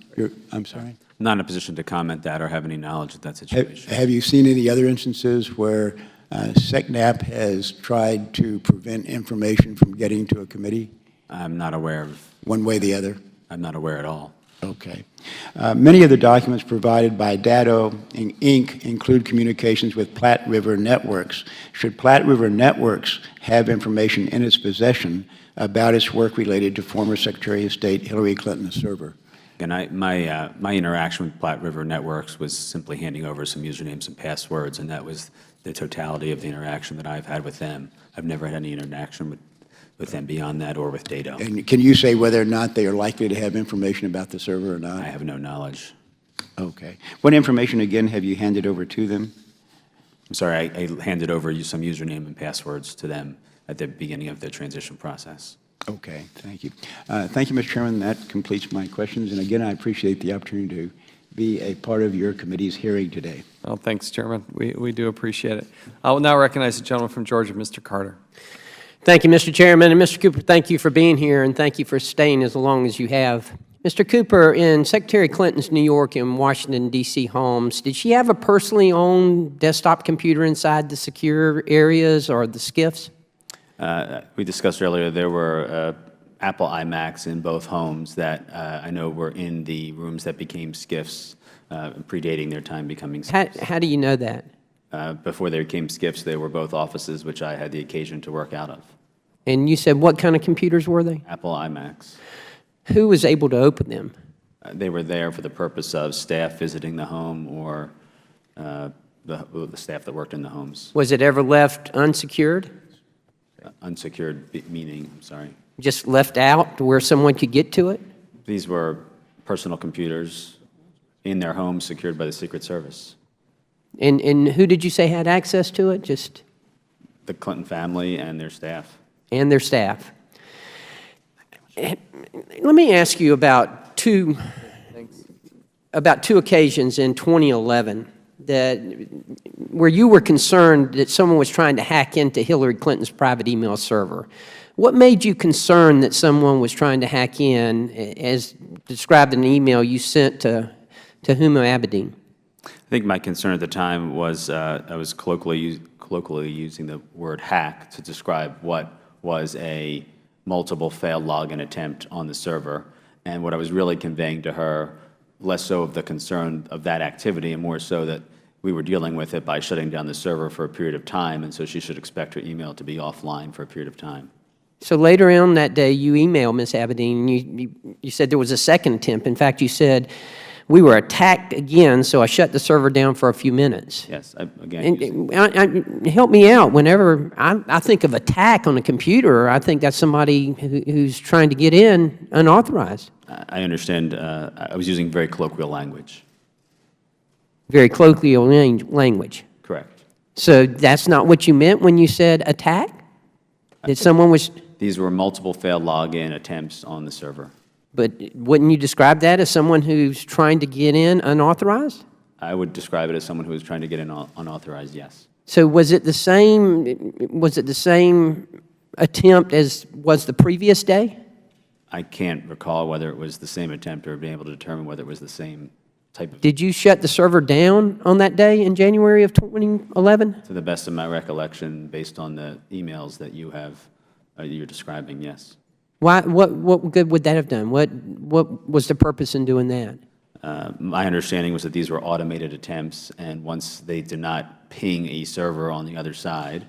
sorry? I'm not in a position to comment that or have any knowledge of that situation. Have you seen any other instances where SECNAP has tried to prevent information from getting to a committee? I'm not aware of. One way or the other? I'm not aware at all. Okay. Many of the documents provided by Datto Inc. include communications with Platte River Networks. Should Platte River Networks have information in its possession about its work related to former Secretary of State Hillary Clinton's server? Again, my interaction with Platte River Networks was simply handing over some usernames and passwords, and that was the totality of the interaction that I've had with them. I've never had any interaction with them beyond that or with Datto. And can you say whether or not they are likely to have information about the server or not? I have no knowledge. Okay. What information, again, have you handed over to them? I'm sorry, I handed over some username and passwords to them at the beginning of the transition process. Okay, thank you. Thank you, Mr. Chairman. That completes my questions. And again, I appreciate the opportunity to be a part of your committee's hearing today. Well, thanks, Chairman. We do appreciate it. I will now recognize the gentleman from Georgia, Mr. Carter. Thank you, Mr. Chairman. And Mr. Cooper, thank you for being here, and thank you for staying as long as you have. Mr. Cooper, in Secretary Clinton's New York and Washington, D.C. homes, did she have a personally owned desktop computer inside the secure areas or the SCIFs? We discussed earlier there were Apple iMacs in both homes that I know were in the rooms that became SCIFs, predating their time becoming SCIFs. How do you know that? Before they became SCIFs, they were both offices which I had the occasion to work out of. And you said what kind of computers were they? Apple iMacs. Who was able to open them? They were there for the purpose of staff visiting the home or the staff that worked in the homes. Was it ever left unsecured? Unsecured meaning, I'm sorry. Just left out to where someone could get to it? These were personal computers in their homes secured by the Secret Service. And who did you say had access to it? Just the Clinton family and their staff. And their staff. Let me ask you about two occasions in 2011 where you were concerned that someone was trying to hack into Hillary Clinton's private email server. What made you concerned that someone was trying to hack in, as described in an email you sent to Huma Abedin? I think my concern at the time was I was colloquially using the word hack to describe what was a multiple failed login attempt on the server, and what I was really conveying to her, less so of the concern of that activity and more so that we were dealing with it by shutting down the server for a period of time, and so she should expect her email to be offline for a period of time. So later on that day, you emailed Ms. Abedin, and you said there was a second attempt. In fact, you said, we were attacked again, so I shut the server down for a few minutes. Yes, again. Help me out. Whenever I think of attack on a computer, I think that's somebody who's trying to get in unauthorized. I understand. I was using very colloquial language. Very colloquial language. Correct. So that's not what you meant when you said attack? That someone was... These were multiple failed login attempts on the server. But wouldn't you describe that as someone who's trying to get in unauthorized? I would describe it as someone who was trying to get in unauthorized, yes. So was it the same attempt as was the previous day? I can't recall whether it was the same attempt or being able to determine whether it was the same type of... Did you shut the server down on that day in January of 2011? To the best of my recollection, based on the emails that you're describing, yes. Why? What good would that have done? What was the purpose in doing that? My understanding was that these were automated attempts, and once they did not ping a server on the other side,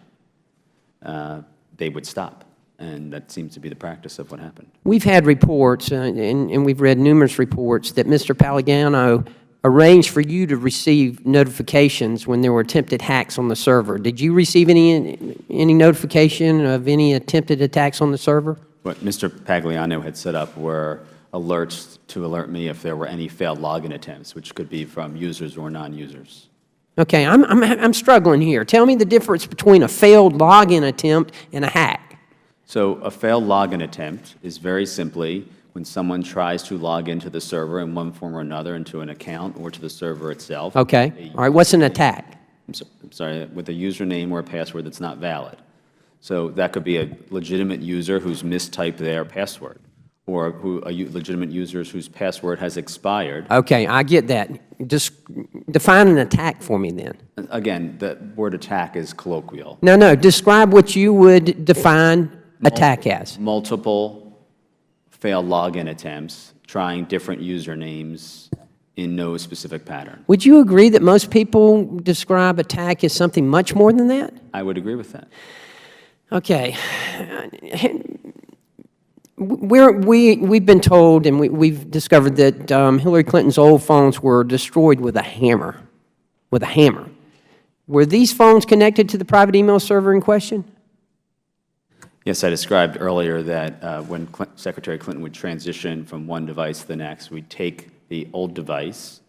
they would stop. And that seems to be the practice of what happened. We've had reports, and we've read numerous reports, that Mr. Pagliano arranged for you to receive notifications when there were attempted hacks on the server. Did you receive any notification of any attempted attacks on the server? What Mr. Pagliano had set up were alerts to alert me if there were any failed login attempts, which could be from users or non-users. Okay, I'm struggling here. Tell me the difference between a failed login attempt and a hack. So a failed login attempt is very simply when someone tries to log into the server in one form or another, into an account or to the server itself. Okay, all right, what's an attack? I'm sorry, with a username or a password that's not valid. So that could be a legitimate user who's mistyped their password, or legitimate users whose password has expired. Okay, I get that. Just define an attack for me then. Again, the word attack is colloquial. No, describe what you would define attack as. Multiple failed login attempts, trying different usernames in no specific pattern. Would you agree that most people describe attack as something much more than that? I would agree with that. Okay. We've been told, and we've discovered that Hillary Clinton's old phones were destroyed with a hammer. With a hammer. Were these phones connected to the private email server in question? Yes, I described earlier that when Secretary Clinton would transition from one device to the next, we'd take the old device,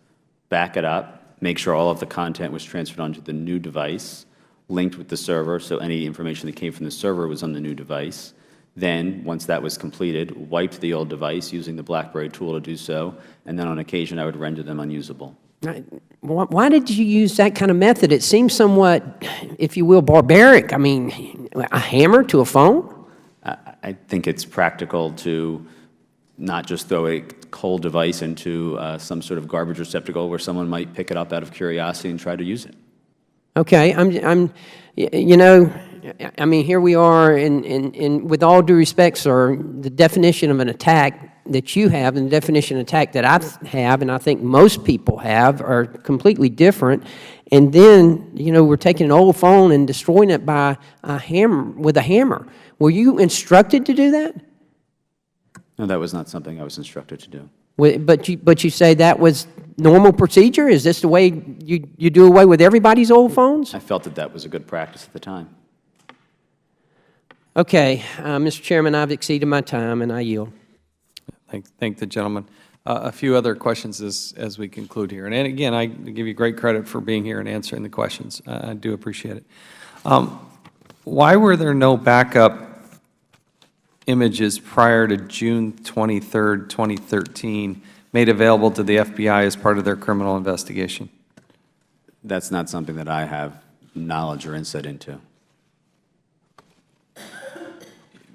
back it up, make sure all of the content was transferred onto the new device, linked with the server, so any information that came from the server was on the new device. Then, once that was completed, wiped the old device using the BlackBerry tool to do so, and then on occasion I would render them unusable. Why did you use that kind of method? It seems somewhat, if you will, barbaric. I mean, a hammer to a phone? I think it's practical to not just throw a cold device into some sort of garbage receptacle where someone might pick it up out of curiosity and try to use it. Okay, you know, I mean, here we are, and with all due respect, sir, the definition of an attack that you have and the definition of attack that I have, and I think most people have, are completely different. And then, you know, we're taking an old phone and destroying it by a hammer, with a hammer. Were you instructed to do that? No, that was not something I was instructed to do. But you say that was normal procedure? Is this the way you do away with everybody's old phones? I felt that that was a good practice at the time. Okay, Mr. Chairman, I've exceeded my time, and I yield. Thank the gentleman. A few other questions as we conclude here. And again, I give you great credit for being here and answering the questions. I do appreciate it. Why were there no backup images prior to June 23rd, 2013, made available to the FBI as part of their criminal investigation? That's not something that I have knowledge or insight into.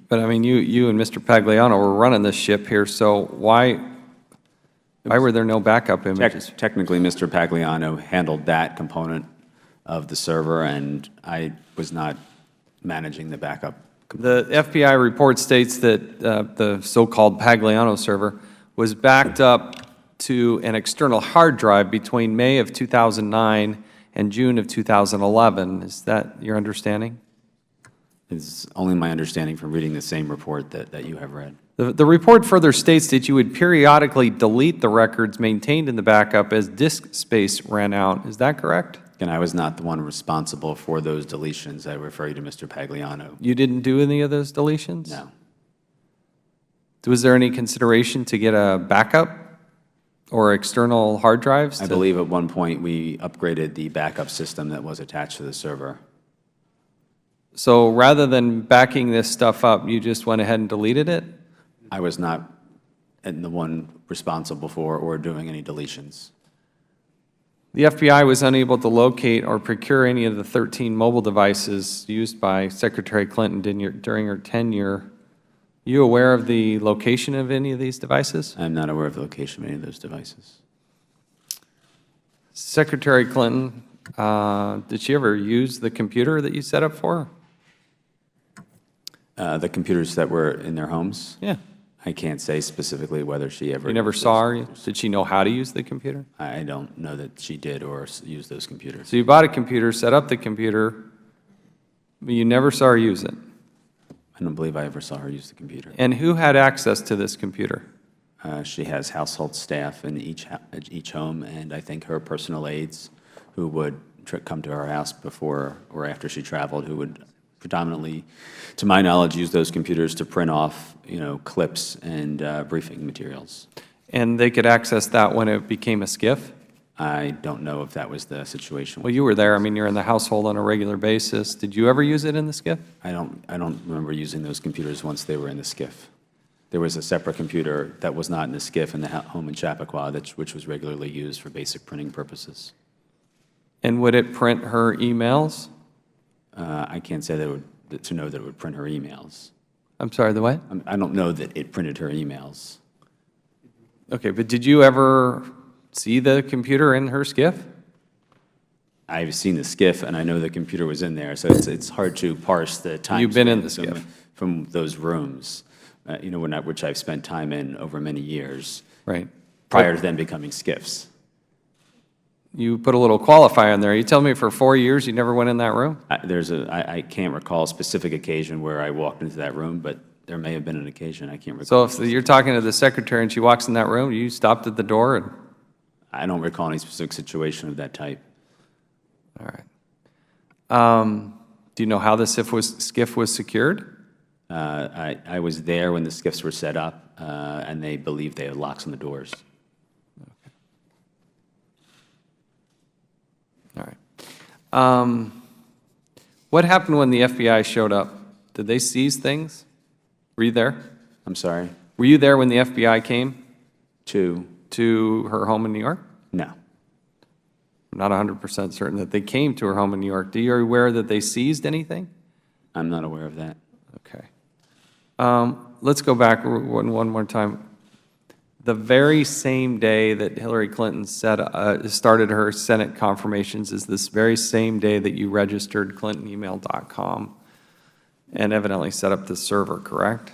But I mean, you and Mr. Pagliano were running this ship here, so why were there no backup images? Technically, Mr. Pagliano handled that component of the server, and I was not managing the backup. The FBI report states that the so-called Pagliano server was backed up to an external hard drive between May of 2009 and June of 2011. Is that your understanding? It's only my understanding from reading the same report that you have read. The report further states that you would periodically delete the records maintained in the backup as disk space ran out. Is that correct? And I was not the one responsible for those deletions. I refer you to Mr. Pagliano. You didn't do any of those deletions? No. Was there any consideration to get a backup or external hard drives? I believe at one point we upgraded the backup system that was attached to the server. So rather than backing this stuff up, you just went ahead and deleted it? I was not the one responsible for or doing any deletions. The FBI was unable to locate or procure any of the 13 mobile devices used by Secretary Clinton during her tenure. Are you aware of the location of any of these devices? I'm not aware of the location of any of those devices. Secretary Clinton, did she ever use the computer that you set up for her? The computers that were in their homes? Yeah. I can't say specifically whether she ever. You never used saw those her? Did she know how to use the computer? I don't know that she did or used those computers. So you bought a computer, set up the computer, but you never saw her use it. I don't believe I ever saw her use the computer. And who had access to this computer? She has household staff in each home, and I think her personal aides who would come to her house before or after she traveled, who would predominantly, to my knowledge, use those computers to print off, clips and briefing materials. And they could access that when it became a SCIF? I don't know if that was the situation. Well, you were there. I mean, you're in the household on a regular basis. Did you ever use it in the SCIF? I don't remember using those computers once they were in the SCIF. There was a separate computer that was not in the SCIF in the home in Chappaqua, which was regularly used for basic printing purposes. And would it print her emails? I can't say to know that it would print her emails. I'm sorry, the what? I don't know that it printed her emails. Okay, but did you ever see the computer in her SCIF? I've seen the SCIF, and I know the computer was in there, so it's hard to parse the time. You've been in the SCIF. From those rooms, which I've spent time in over many years. Right. Prior to them becoming SCIFs. You put a little qualifier in there. You tell me for 4 years you never went in that room? I can't recall a specific occasion where I walked into that room, but there may have been an occasion. I can't recall. So if you're talking to the secretary and she walks in that room, you stopped at the door and? I don't recall any specific situation of that type. All right. Do you know how the SCIF was secured? I was there when the SCIFs were set up, and they believed they had locks on the doors. All right. What happened when the FBI showed up? Did they seize things? Were you there? I'm sorry? Were you there when the FBI came? To her home in New York? No. I'm not 100% certain that they came to her home in New York. Are you aware that they seized anything? I'm not aware of that. Okay. Let's go back one more time. The very same day that Hillary Clinton started her Senate confirmations is this very same day that you registered ClintonEmail.com and evidently set up the server, correct?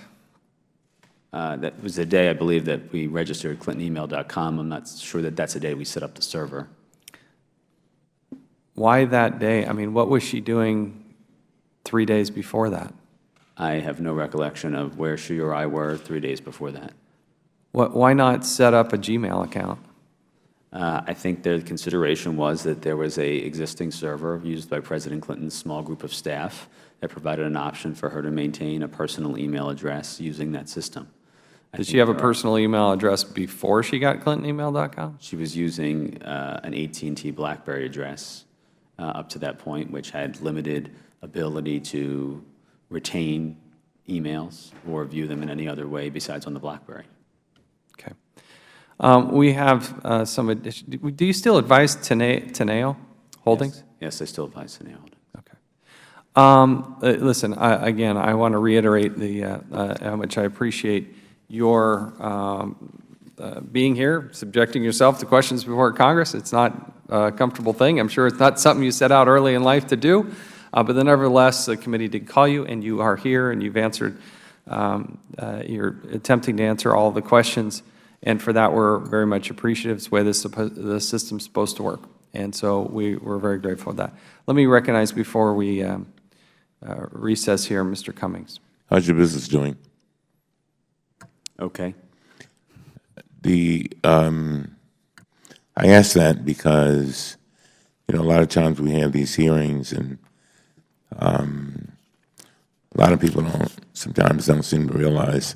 That was the day, I believe, that we registered ClintonEmail.com. I'm not sure that that's the day we set up the server. Why that day? I mean, what was she doing 3 days before that? I have no recollection of where she or I were 3 days before that. Why not set up a Gmail account? I think the consideration was that there was an existing server used by President Clinton's small group of staff that provided an option for her to maintain a personal email address using that system. Did she have a personal email address before she got ClintonEmail.com? She was using an AT&T BlackBerry address up to that point, which had limited ability to retain emails or view them in any other way besides on the BlackBerry. Okay. We have some addition. Do you still advise Teneo Holdings? Yes, I still advise Teneo Holdings. Okay. Listen, again, I want to reiterate how much I appreciate your being here, subjecting yourself to questions before Congress. It's not a comfortable thing. I'm sure it's not something you set out early in life to do, but then nevertheless, the committee did call you, and you are here, and you've answered, you're attempting to answer all the questions, and for that, we're very much appreciative. It's the way the system's supposed to work, and so we're very grateful for that. Let me recognize before we recess here, Mr. Cummings. How's your business doing? Okay. I ask that because, a lot of times we have these hearings, and a lot of people sometimes don't seem to realize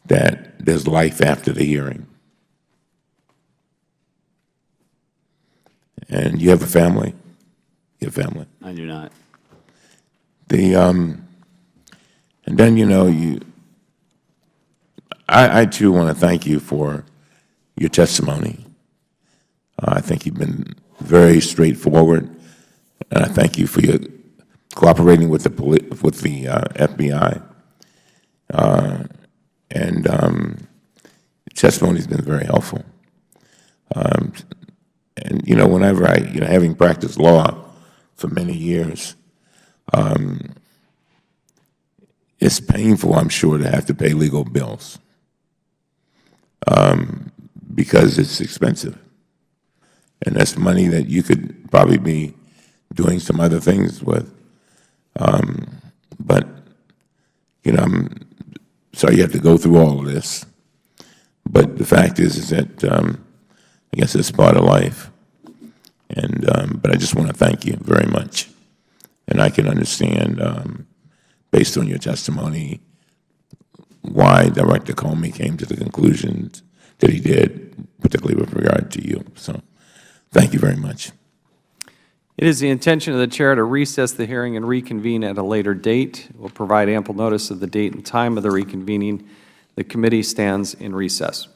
that there's life after the hearing. And you have a family. You have a family. I do not. And then, I too want to thank you for your testimony. I think you've been very straightforward, and I thank you for your cooperating with the FBI. Your testimony's been very helpful. Whenever having practiced law for many years, it's painful, I'm sure, to have to pay legal bills. because it's expensive. And that's money that you could probably be doing some other things with. But, you know, I'm sorry you have to go through all of this. But the fact is that I guess it's part of life. And, but I just want to thank you very much. And I can understand, based on your testimony, why Director Comey came to the conclusions that he did, particularly with regard to you. So thank you very much. It is the intention of the Chair to recess the hearing and reconvene at a later date. We'll provide ample notice of the date and time of the reconvening. The committee stands in recess.